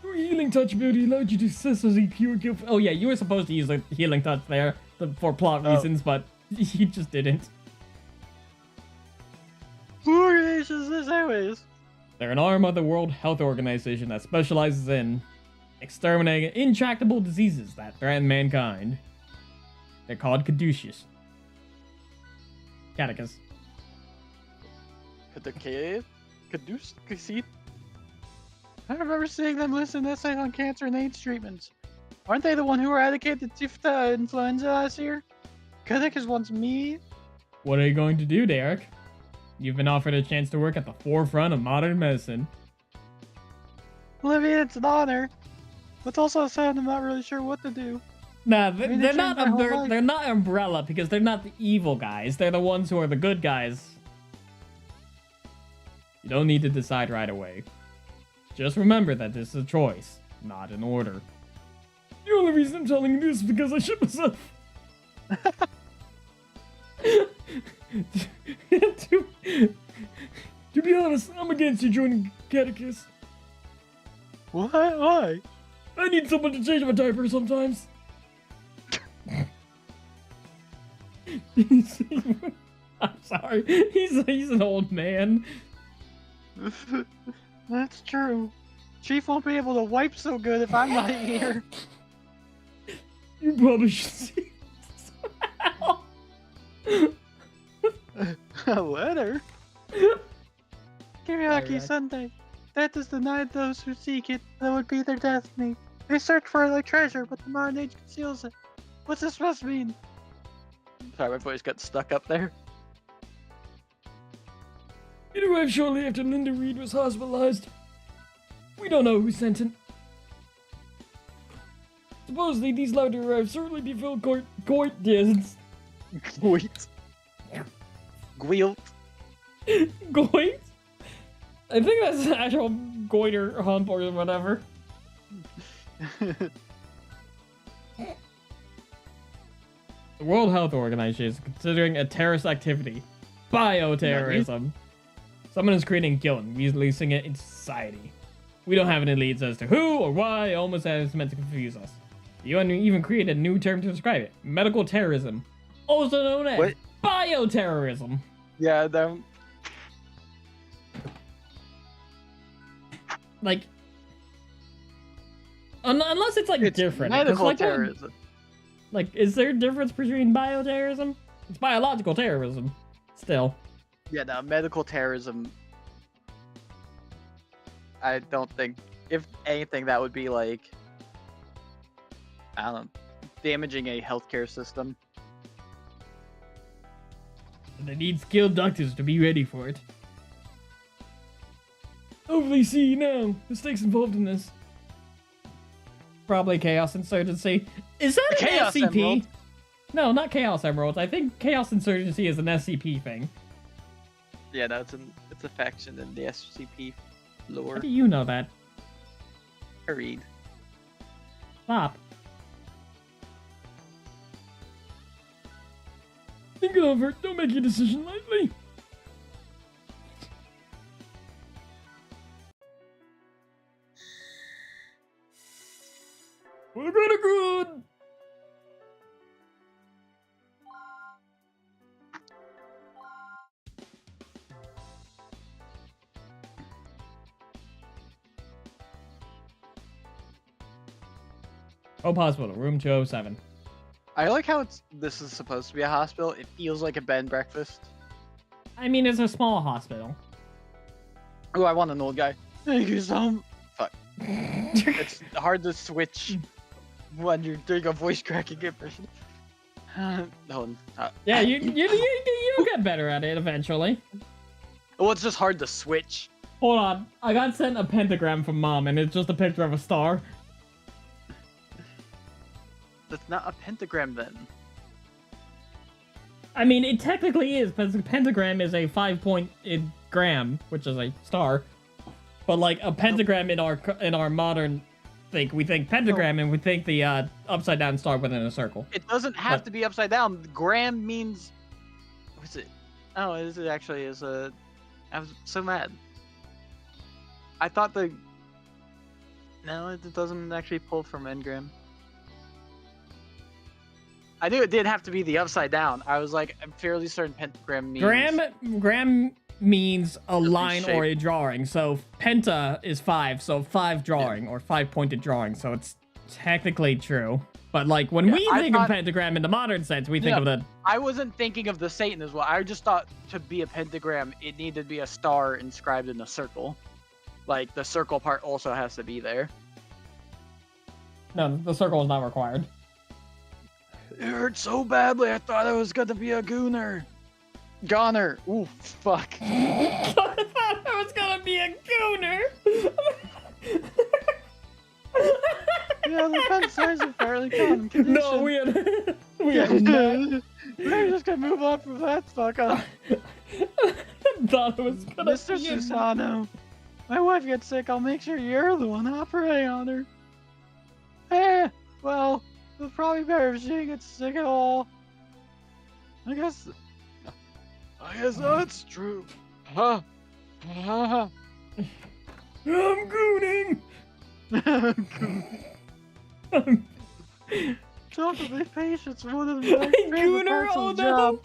Your healing touch ability allowed you to successfully cure guilt. Oh yeah, you were supposed to use a healing touch there for plot reasons, but you just didn't. Who organization is this anyways? They're an arm of the World Health Organization that specializes in exterminating intractable diseases that threaten mankind. They're called Caduceus. Catechus. Caduce? I remember seeing them list an essay on cancer and AIDS treatments. Aren't they the one who eradicated Tifta influenza last year? Catechus wants me. What are you going to do, Derek? You've been offered a chance to work at the forefront of modern medicine. Olivia, it's an honor. But also sad I'm not really sure what to do. Nah, I mean, they're they not. changed my whole life. They're not Umbrella because they're not the evil guys. They're the ones who are the good guys. You don't need to decide right away. Just remember that this is a choice, not an order. The only reason I'm telling you this is because I shit myself. to be honest, I'm against you joining Catechus. What? Why? I need someone to change my diaper sometimes. I'm sorry. He's an old man. That's true. Chief won't be able to wipe so good if I'm not here. You probably should see. A letter? Kiriaki Alright. Sunday. Death is denied those who seek it. That would be their destiny. They search for it like treasure, but the modern age conceals it. What's this supposed to mean? Sorry, my voice got stuck up there. It arrived shortly after Linda Reed was hospitalized. We don't know who sent it. Supposedly, these letters arrived shortly before court distance. Wait. Gwilt. Goit? I think that's an actual goiter hump or whatever. The World Health Organization is considering a terrorist activity. Bioterrorism. Someone is creating guilt and releasing it in society. We don't have any leads as to who or why, almost as meant to confuse us. The UN even created a new term to describe it. Medical terrorism. Also known as What? bioterrorism. Yeah, them. Like, unless it's like It's different. 'cause, medical like, terrorism. Like, is there a difference between bioterrorism? It's biological terrorism. Still. Yeah, no, medical terrorism. I don't think, if anything, that would be like, I don't know, damaging a healthcare system. They need skilled doctors to be ready for it. Hopefully, see now. The stakes involved in this. Probably Chaos Insurgency. Is that an Chaos SCP? Emerald? No, not Chaos Emeralds. I think Chaos Insurgency is an SCP thing. Yeah, no, it's a faction in the SCP lore. How do you know that? I read. Stop. Think it over. Don't make your decision lightly. We're gonna good. Hope Hospital, room 207. I like how this is supposed to be a hospital. It feels like a bed and breakfast. I mean, it's a small hospital. Oh, I want an old guy. Thank you so. Fuck. It's hard to switch when you're doing a voice cracking impression. No. Yeah, you'll get better at it eventually. Well, it's just hard to switch. Hold on, I got sent a pentagram from Mom, and it's just a picture of a star. That's not a pentagram then. I mean, it technically is, because a pentagram is a 5-point gram, which is a star. But like a pentagram in our modern think, we think pentagram, and we think the upside down star within a circle. It doesn't have But- to be upside down. Gram means. What's it? Oh, is it actually is a? I was so mad. I thought the. No, it doesn't actually pull from engram. I knew it did have to be the upside down. I was like, I'm fairly certain pentagram means. Gram means a line or shape. a drawing. So penta is 5, so 5 drawing or 5-pointed drawing. So it's technically true. But like when Yeah, we I think thought- of pentagram in the modern sense, we think Yeah. of the I wasn't thinking of the Satan as well. I just thought to be a pentagram, it needed to be a star inscribed in a circle. Like the circle part also has to be there. no, the circle is not required. It hurt so badly, I thought it was gonna be a gooner. Goner. Ooh, fuck. I thought it was gonna be a gooner. Yeah, the pen size is fairly common condition. No, we had not We're just gonna move on from that fucker. thought it was gonna Mr. be a Susano, my wife gets sick, I'll make sure you're the one operating on her. Eh, well, it's probably better if she gets sick at all. I guess that's true. Huh. I'm gooning. Talking with patients is one of my favorite Gooner, parts oh of the no.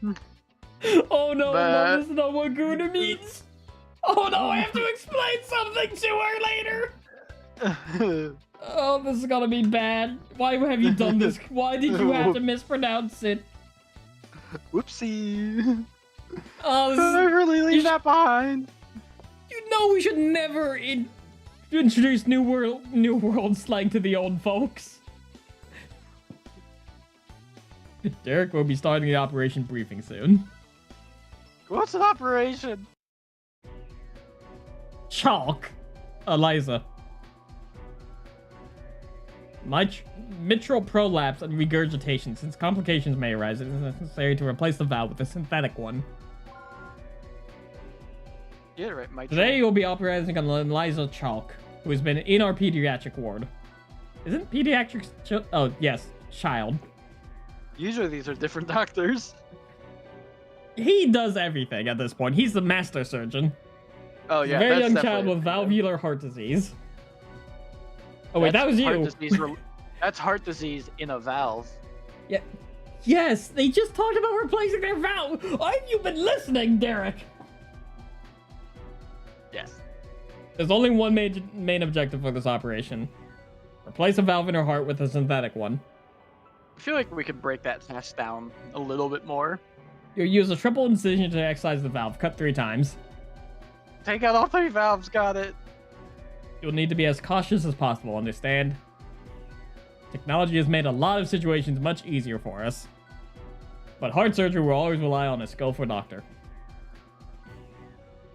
job. Oh no, But- this is not what gooner means. Oh no, I have to explain something to her later. Oh, this is gonna be bad. Why have you done this? Why did you have to mispronounce it? Whoopsie. Oh, this I is, really leave that behind. you know we should never introduce New World slang to the old folks. Derek will be starting the operation briefing soon. What's an operation? Chalk. Eliza. Mitral prolapse and regurgitation. Since complications may arise, it is necessary to replace the valve with a synthetic one. Yeah, right, Mike. Today you'll be operating on Eliza Chalk, who has been in our pediatric ward. Isn't pediatrics oh, yes, child. Usually these are different doctors. He does everything at this point. He's the master surgeon. Oh He's yeah, a very that's young child definitely- with valvular heart disease. Oh wait, That's that was heart you. disease that's heart disease in a valve. Yeah. Yes, they just talked about replacing their valve. Have you been listening, Derek? Yes. There's only one main objective for this operation. Replace a valve in her heart with a synthetic one. I feel like we could break that task down a little bit more. You'll use a triple incision to excise the valve. Cut 3 times. Take out all 3 valves, got it. You'll need to be as cautious as possible, understand? Technology has made a lot of situations much easier for us. But heart surgery will always rely on a skillful doctor.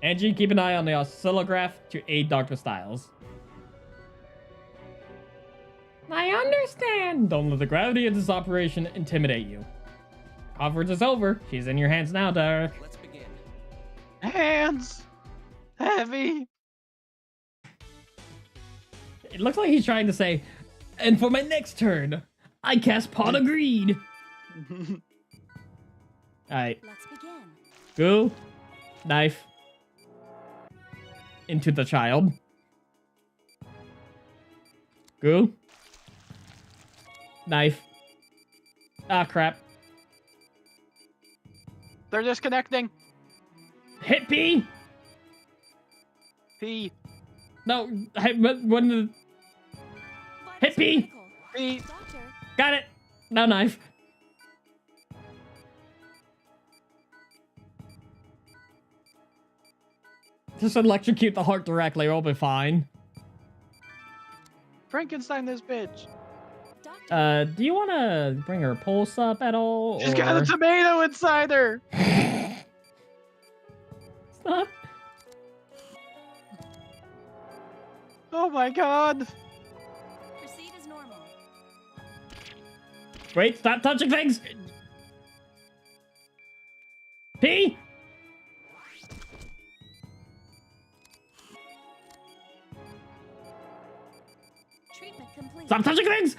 Angie, keep an eye on the oscillograph to aid Dr. Styles. I understand. Don't let the gravity of this operation intimidate you. Conference is over. She's in your hands now, Derek. Let's begin. Hands! Heavy! It looks like he's trying to say, and for my next turn, I cast Pot of Greed. Alright. Let's begin. Go. Knife. Into the child. Go. Knife. Ah, crap. They're disconnecting. Hit P. P. No, when the... Hit Vitals P. critical. P. Doctor, Got it. No knife. Just electrocute the heart directly, it'll be fine. Frankenstein this bitch. doctor. Do you want to bring her pulse up at all? She's got a tomato inside her. Stop. Oh my god. Proceed as normal. Wait, stop touching things! P! Treatment complete. Stop touching things!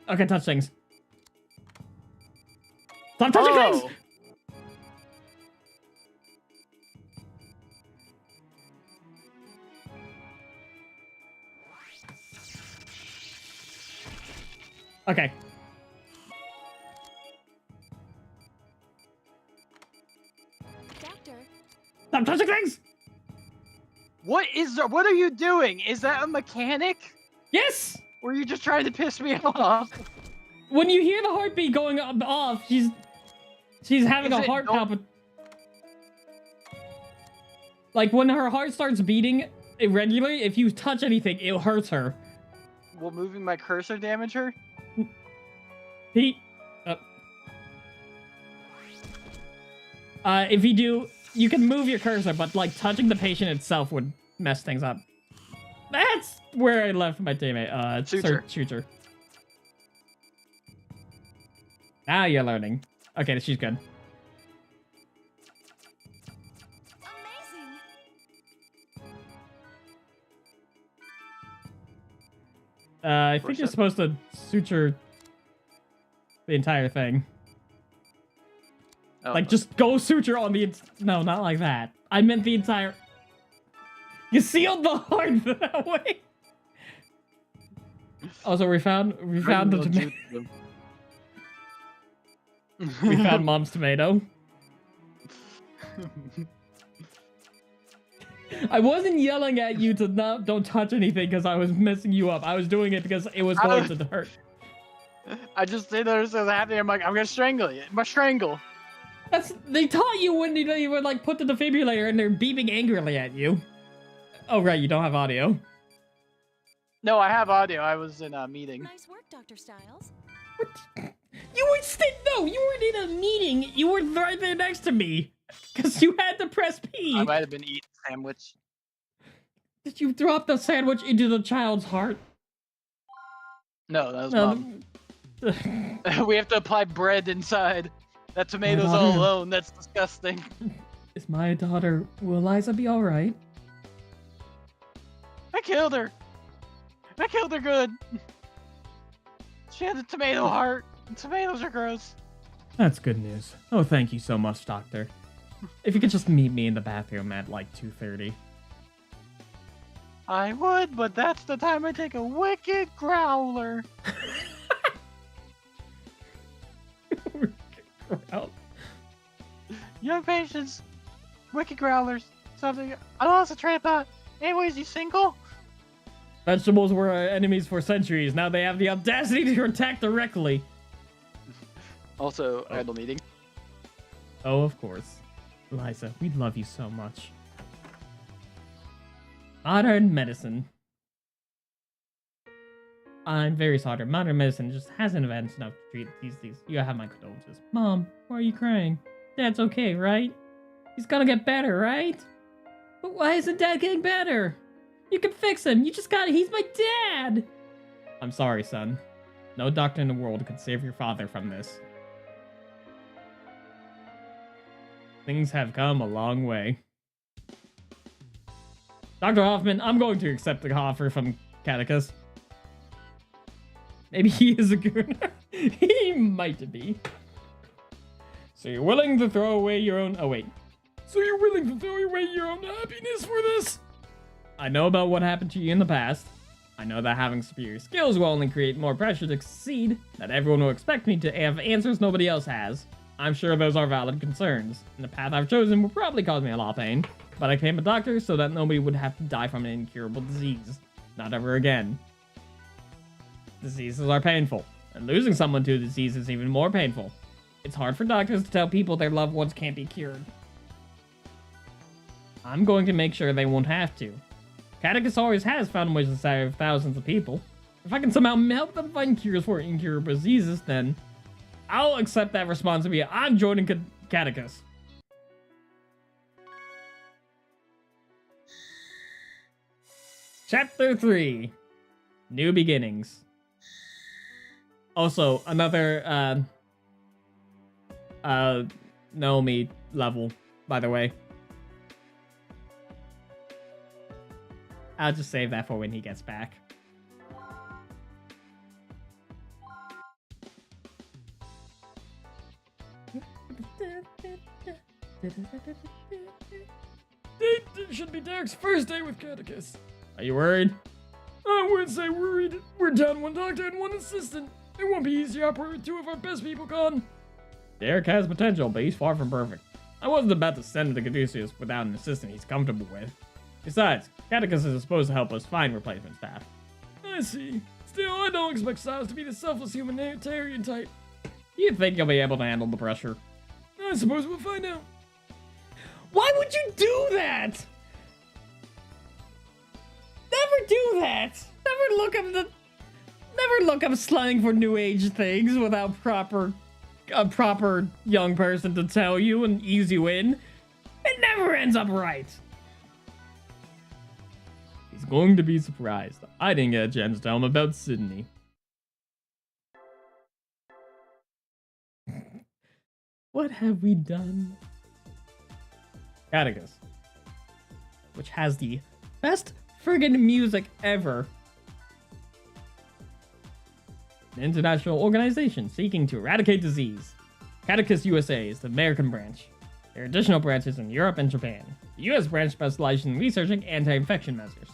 Okay, touch things. Stop touching Oh. things! Okay. Doctor, Stop touching things! What are you doing? Is that a mechanic? Yes! Or are you just trying to piss me off? When you hear the heartbeat going off, she's having Is a it heart don't- palpit. Like when her heart starts beating irregularly, if you touch anything, it hurts her. Will moving my cursor damage her? Pete. If you do, you can move your cursor, but like touching the patient itself would mess things up. That's where I left my teammate. Suture. Suture. Now you're learning. Okay, she's good. amazing. I think Push you're it. supposed to suture the entire thing. Oh, Like, just go suture on the... No, not like that. I meant the entire... You sealed the heart that way! Also, we found the tomato. We found Mom's tomato. I wasn't yelling at you to don't touch anything because I was messing you up. I was doing it because it was going to hurt. I just didn't understand what's happening. I'm like, I'm gonna strangle you. I'm gonna strangle. They taught you when you would like put the defibrillator and they're beeping angrily at you. Oh right, you don't have audio. No, I have audio. I was in a meeting. Nice work, Dr. Styles. You weren't in a meeting. You were right there next to me because you had to press P. I might have been eating a sandwich. Did you drop the sandwich into the child's heart? No, that was Mom. We have to apply bread inside. That tomato's all alone. That's disgusting. Is my daughter, will Eliza be alright? I killed her. I killed her good. She had a tomato heart. Tomatoes are gross. That's good news. Oh, thank you so much, Doctor. If you could just meet me in the bathroom at like 2:30. I would, but that's the time I take a wicked growler. Young patients, wicked growlers, something. I lost a train of thought. Anyways, you single? Vegetables were our enemies for centuries. Now they have the audacity to attack directly. Also, idle meeting. Oh, of course. Eliza, we love you so much. Modern medicine. I'm very sorry. Modern medicine just hasn't advanced enough to treat these things. You have my condolences. Mom, why are you crying? Dad's okay, right? He's gonna get better, right? But why isn't Dad getting better? You can fix him. You just gotta. He's my dad. I'm sorry, son. No doctor in the world could save your father from this. Things have come a long way. Dr. Hoffman, I'm going to accept the offer from Catechus. Maybe he is a goon. He might be. So you're willing to throw away your own... Oh, wait. So you're willing to throw away your own happiness for this? I know about what happened to you in the past. I know that having superior skills will only create more pressure to succeed, that everyone will expect me to have answers nobody else has. I'm sure those are valid concerns, and the path I've chosen will probably cause me a lot of pain, but I became a doctor so that nobody would have to die from an incurable disease. Not ever again. Diseases are painful, and losing someone to a disease is even more painful. It's hard for doctors to tell people their loved ones can't be cured. I'm going to make sure they won't have to. Catechus always has found ways to save thousands of people. If I can somehow help them find cures for incurable diseases, then I'll accept that responsibility. I'm joining Catechus. Chapter 3. New Beginnings. Also, another, Naomi level, by the way. I'll just save that for when he gets back. It should be Derek's first day with Catechus. Are you worried? I wouldn't say worried. We're down one doctor and one assistant. It won't be easy to operate with two of our best people gone. Derek has potential, but he's far from perfect. I wasn't about to send him to Caduceus without an assistant he's comfortable with. Besides, Catechus is supposed to help us find replacement staff. I see. Still, I don't expect Styles to be the selfless humanitarian type. You think you'll be able to handle the pressure? I suppose we'll find out. Why would you do that? Never do that. Never look up slang for new age things without a proper young person to tell you and ease you in. It never ends up right. He's going to be surprised. I didn't get a chance to tell him about Sydney. What have we done? Catechus, which has the best friggin' music ever. An international organization seeking to eradicate disease. Catechus USA is the American branch. There are additional branches in Europe and Japan. The US branch specializes in researching anti-infection measures.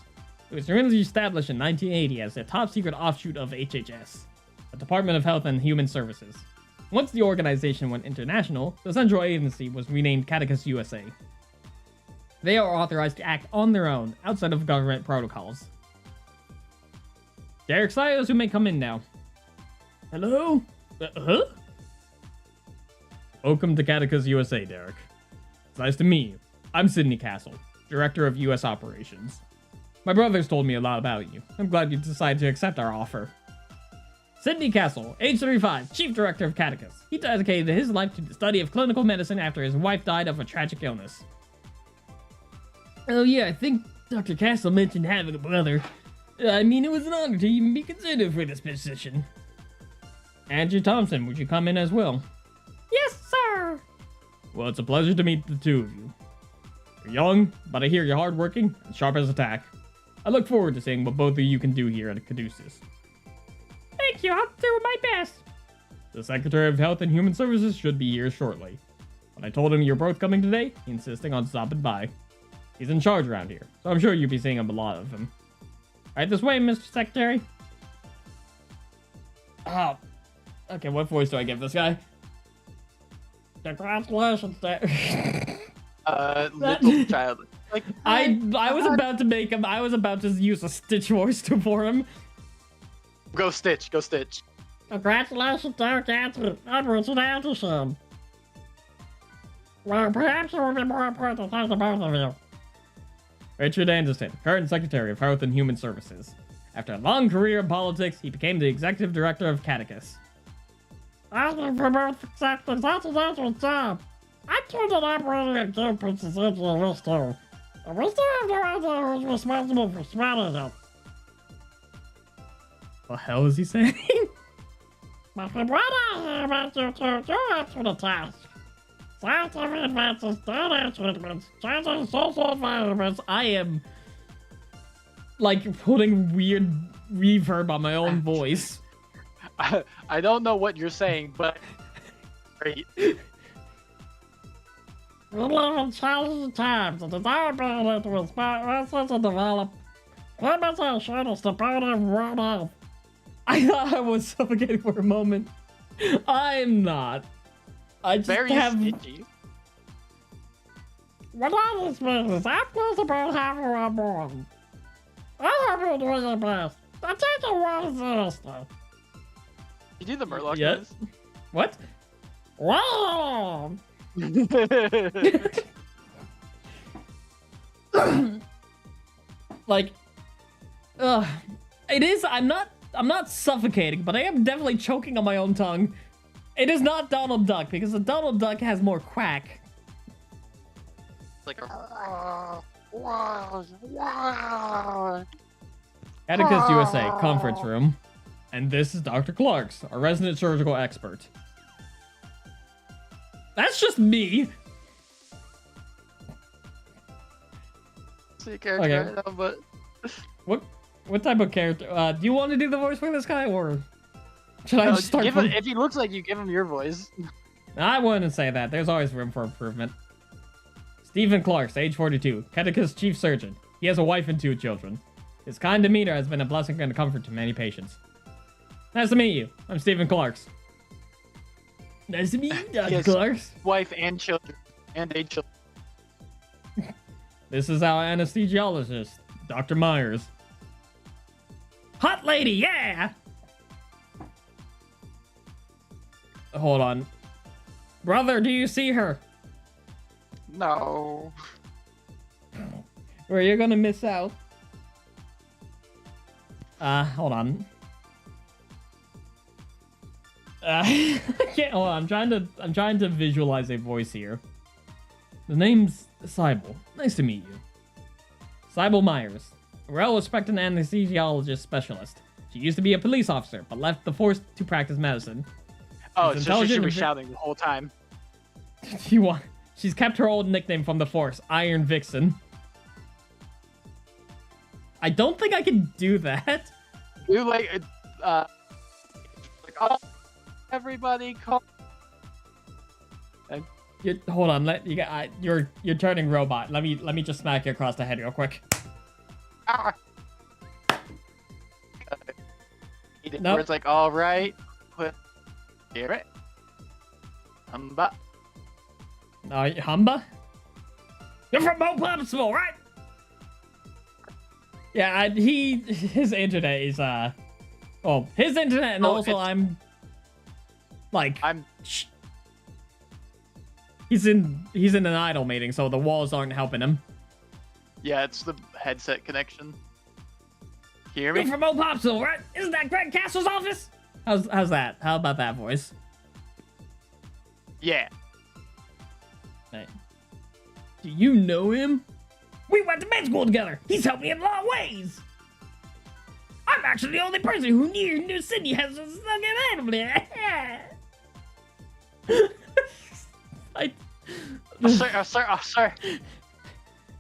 It was originally established in 1980 as a top-secret offshoot of HHS, the Department of Health and Human Services. Once the organization went international, the central agency was renamed Catechus USA. They are authorized to act on their own, outside of government protocols. Derek Stiles, who may come in now. Hello? Huh? Welcome to Catechus USA, Derek. It's nice to meet you. I'm Sydney Castle, Director of U.S. Operations. My brothers told me a lot about you. I'm glad you decided to accept our offer. Sydney Castle, age 35, Chief Director of Catechus. He dedicated his life to the study of clinical medicine after his wife died of a tragic illness. Oh yeah, I think Dr. Castle mentioned having a brother. I mean, it was an honor to even be considered for this position. Andrew Thompson, would you come in as well? Yes, sir! Well, it's a pleasure to meet the two of you. You're young, but I hear you're hardworking and sharp as a tack. I look forward to seeing what both of you can do here at Caduceus. Thank you, I'll do my best. The Secretary of Health and Human Services should be here shortly. When I told him you're both coming today, he insisted on stopping by. He's in charge around here, so I'm sure you'll be seeing a lot of him. Right this way, Mr. Secretary. Oh. Okay, what voice do I give this guy? Congratulations, Little child. Like, I was about to make him. I was about to use a Stitch voice for him. go Stitch, go Stitch. Congratulations, Derek Anthony. I'm Richard Anderson. Well, perhaps it would be more important to thank the both of you. Richard Anderson, current Secretary of Health and Human Services. After a long career in politics, he became the Executive Director of Catechus. Thank you for both accepting such an excellent job. I turned an operating at Game Prince's Angela list too. And we still have no idea who's responsible for spreading it. What the hell is he saying? But from what I hear about you two, you're up to the task. Scientific advances, data treatments, changing social environments. I am like putting weird reverb on my own voice. I don't know what you're saying, but great. We live in challenging times, and our ability to inspire research and develop innovation is the burden of world health. I thought I was suffocating for a moment. I'm not. I just Very have. sticky. What all this means is I'm pleased about having you on board. I hope you're doing your best. I take it very seriously. You do the Murloc Yeah. noise? What? Wow! Like, it is. I'm not suffocating, but I am definitely choking on my own tongue. It is not Donald Duck because the Donald Duck has more quack. Like a... Catechus USA conference room, and this is Dr. Clarks, our resident surgical expert. That's just me. See character Okay. right now, but What type of character? Do you want to do the voice for this guy, or should I no, just start give from... him, if he looks like you, give him your voice. I wouldn't say that. There's always room for improvement. Stephen Clarks, age 42, Catechus chief surgeon. He has a wife and 2 children. His kind demeanor has been a blessing and a comfort to many patients. Nice to meet you. I'm Stephen Clarks. Nice to meet you, Dr. Yes. Clarks. Wife and children. And 8 children. This is our anesthesiologist, Dr. Myers. Hot lady, yeah! Hold on. Brother, do you see her? No. Or you're gonna miss out. Hold on. I can't, hold on, I'm trying to visualize a voice here. The name's Cybele. Nice to meet you. Cybele Myers, a well-respected anesthesiologist specialist. She used to be a police officer, but left the force to practice medicine. Oh, She's so she should intelligent be and shouting the whole time. She's kept her old nickname from the force, Iron Vixen. I don't think I can do that. You like, oh, everybody call. Hold on, you're turning robot. Let me just smack you across the head real quick. Ah. Nope. Where it's like, all right, put hear it. Humba. Humba? You're from Popsville, right? Yeah, his internet is, well, his internet, and also I'm he's in an idol meeting, so the walls aren't helping him. Yeah, it's the headset connection. Can you hear me? You're from Old Popsville, right? Isn't that Greg Castle's office? How's that? How about that voice? Yeah. Hey. Do you know him? We went to med school together. He's helped me in a lot of ways. I'm actually the only person who knew Sydney has a fucking Sir.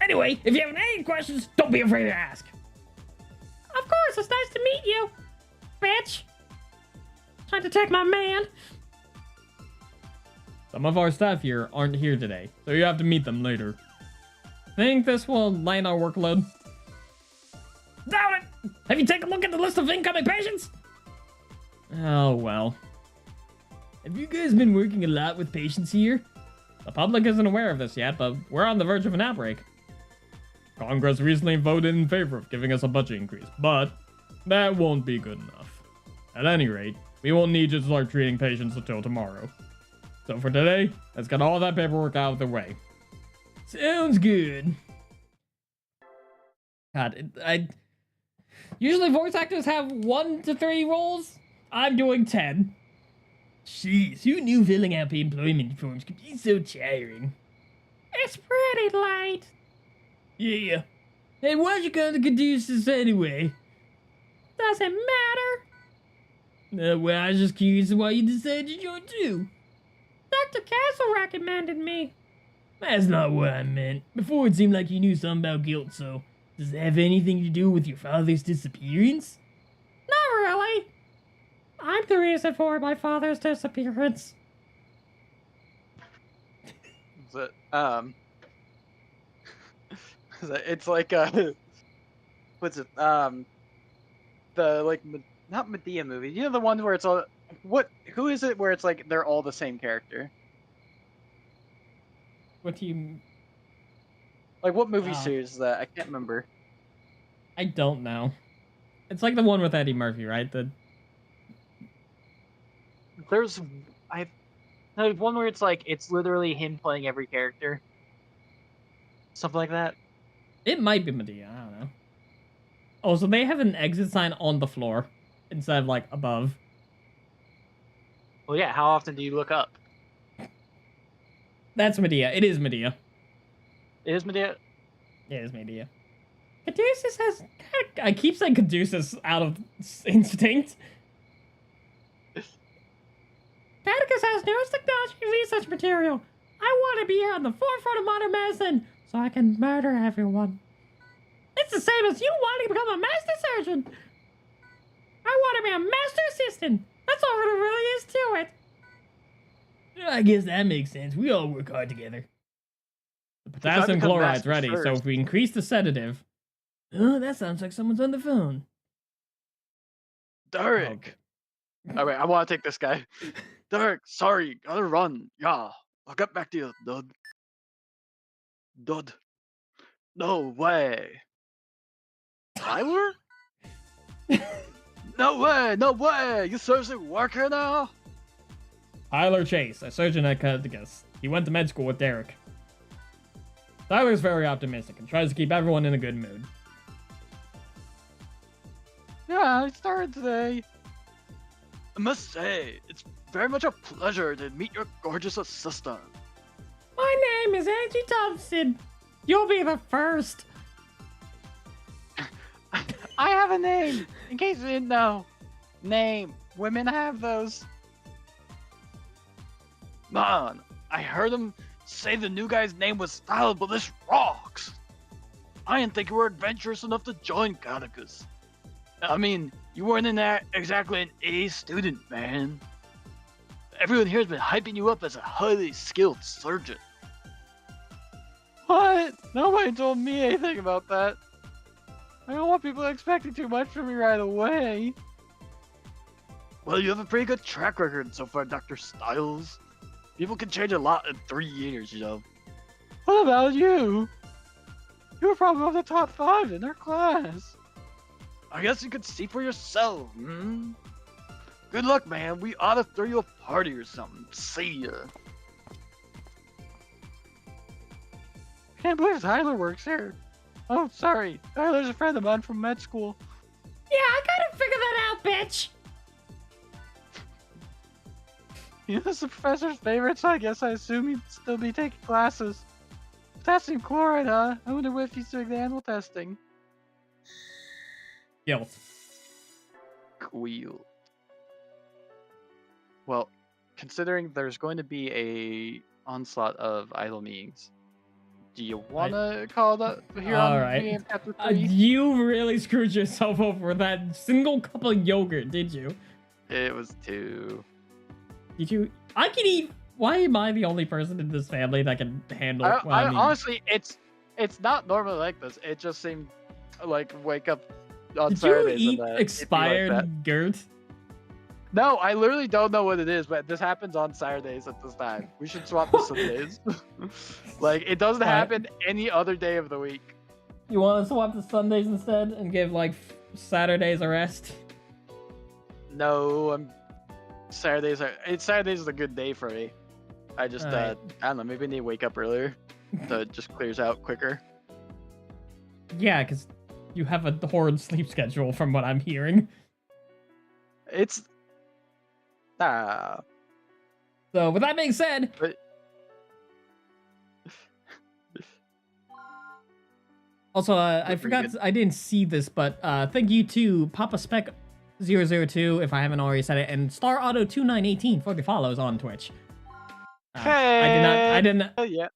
Anyway, if you have any questions, don't be afraid to ask. Of course, it's nice to meet you, bitch. Trying to take my man. Some of our staff here aren't here today, so you have to meet them later. Think this will lighten our workload? Doubt it! Have you taken a look at the list of incoming patients? Oh, well. Have you guys been working a lot with patients here? The public isn't aware of this yet, but we're on the verge of an outbreak. Congress recently voted in favor of giving us a budget increase, but that won't be good enough. At any rate, we won't need to start treating patients until tomorrow. So for today, let's get all that paperwork out of the way. Sounds good. God, usually voice actors have 1 to 3 roles. I'm doing 10. Jeez, who knew filling out employment forms could be so tiring? It's pretty late. Yeah. Hey, why'd you come to Caduceus anyway? Doesn't matter. Well, I was just curious why you decided to join too. Dr. Castle recommended me. That's not what I meant. Before it seemed like you knew something about guilt, so does it have anything to do with your father's disappearance? Not really. I'm the reason for my father's disappearance. It's like what's it? The like not Medea movie. You know the one where it's all who is it where it's like they're all the same character? What do you... Like, what movie series is that? I can't remember. I don't know. It's like the one with Eddie Murphy, right? There's one where it's like it's literally him playing every character. Something like that. It might be Medea. I don't know. Oh, so they have an exit sign on the floor instead of like above. Well, yeah. How often do you look up? That's Medea. It is Medea. It is Medea? It is Medea. Caduceus has... I keep saying Caduceus out of instinct. Catechus has newest technology research material. I want to be here on the forefront of modern medicine so I can murder everyone. It's the same as you wanting to become a master surgeon. I want to be a master assistant. That's all there really is to it. I guess that makes sense. We all work hard together. The potassium chloride's ready, so if we increase the sedative... Oh, that sounds like someone's on the phone. Derek! Okay. Alright, I want to take this guy. Derek, sorry, gotta run. Yeah, I'll get back to you, dud. Dud. No way. Tyler? No way! You seriously work here now? Tyler Chase, a surgeon at Catechus. He went to med school with Derek. Tyler's very optimistic and tries to keep everyone in a good mood. Yeah, I started today. I must say, it's very much a pleasure to meet your gorgeous assistant. My name is Angie Thompson. You'll be the first. I have a name, in case you didn't know. Name. Women have those. Man, I heard him say the new guy's name was Style, but this rocks. I didn't think you were adventurous enough to join Catechus. I mean, you weren't in there exactly an A student, man. Everyone here has been hyping you up as a highly skilled surgeon. What? Nobody told me anything about that. I don't want people expecting too much from me right away. Well, you have a pretty good track record so far, Dr. Styles. People can change a lot in 3 years, you know. What about you? You were probably one of the top 5 in our class. I guess you could see for yourself. Hmm? Good luck, man. We ought to throw you a party or something. See ya. Can't believe Tyler works here. Oh, sorry. Tyler's a friend of mine from med school. Yeah, I gotta figure that out, bitch. He was the professor's favorite, so I guess I assume he'd still be taking classes. Potassium chloride, huh? I wonder if he's doing the animal testing. Guilt. Cool. Well, considering there's going to be a onslaught of idle meetings, do you want to call that here on Alright. VM Chapter 3? You really screwed yourself over with that single cup of yogurt, did you? It was 2. Did you? I can eat. Why am I the only person in this family that can handle? I mean, honestly, it's not normally like this. It just seemed like wake up on did Saturdays you and eat it'd be like expired that. Gert? No, I literally don't know what it is, but this happens on Saturdays at this time. We should swap the Sundays. Like, it doesn't Alright. happen any other day of the week. You want to swap the Sundays instead and give like Saturdays a rest? No, Saturdays is a good day for me. I just Alright. I don't know, maybe I need to wake up earlier so it just clears out quicker. Yeah, because you have a horrid sleep schedule from what I'm hearing. It's So with that being said, But- also I Pretty forgot good. I didn't see this, but thank you to Papa Spec 002 if I haven't already said it, and Star Auto 2918 for the follows on Twitch. I did not yeah.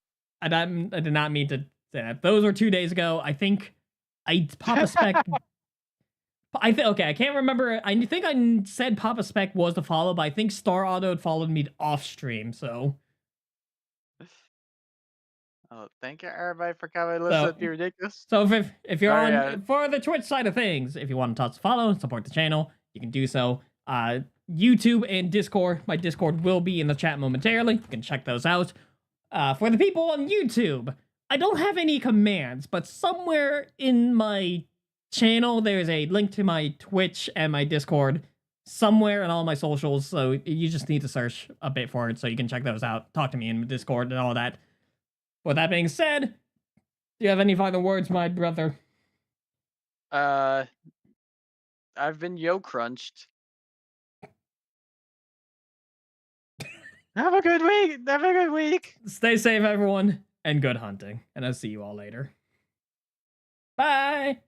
I did not mean to say that. Those were 2 days ago. I think Papa Spec. Okay, I can't remember. I think I said Papa Spec was the follow, but I think Star Auto had followed me off stream. So Oh, thank you everybody for coming to listen So- to be ridiculous. so if you're Sorry, on for the Twitch side of things, if you want to touch follow and support the channel, you can do so. YouTube and Discord. My Discord will be in the chat momentarily. You can check those out. For the people on YouTube, I don't have any commands, but somewhere in my channel there's a link to my Twitch and my Discord somewhere in all my socials, so you just need to search a bit for it so you can check those out. Talk to me in Discord and all that. With that being said, do you have any final words, my brother? I've been crunched. Have a good week. Have a good week. Stay safe, everyone, and good hunting. And I'll see you all later. Bye!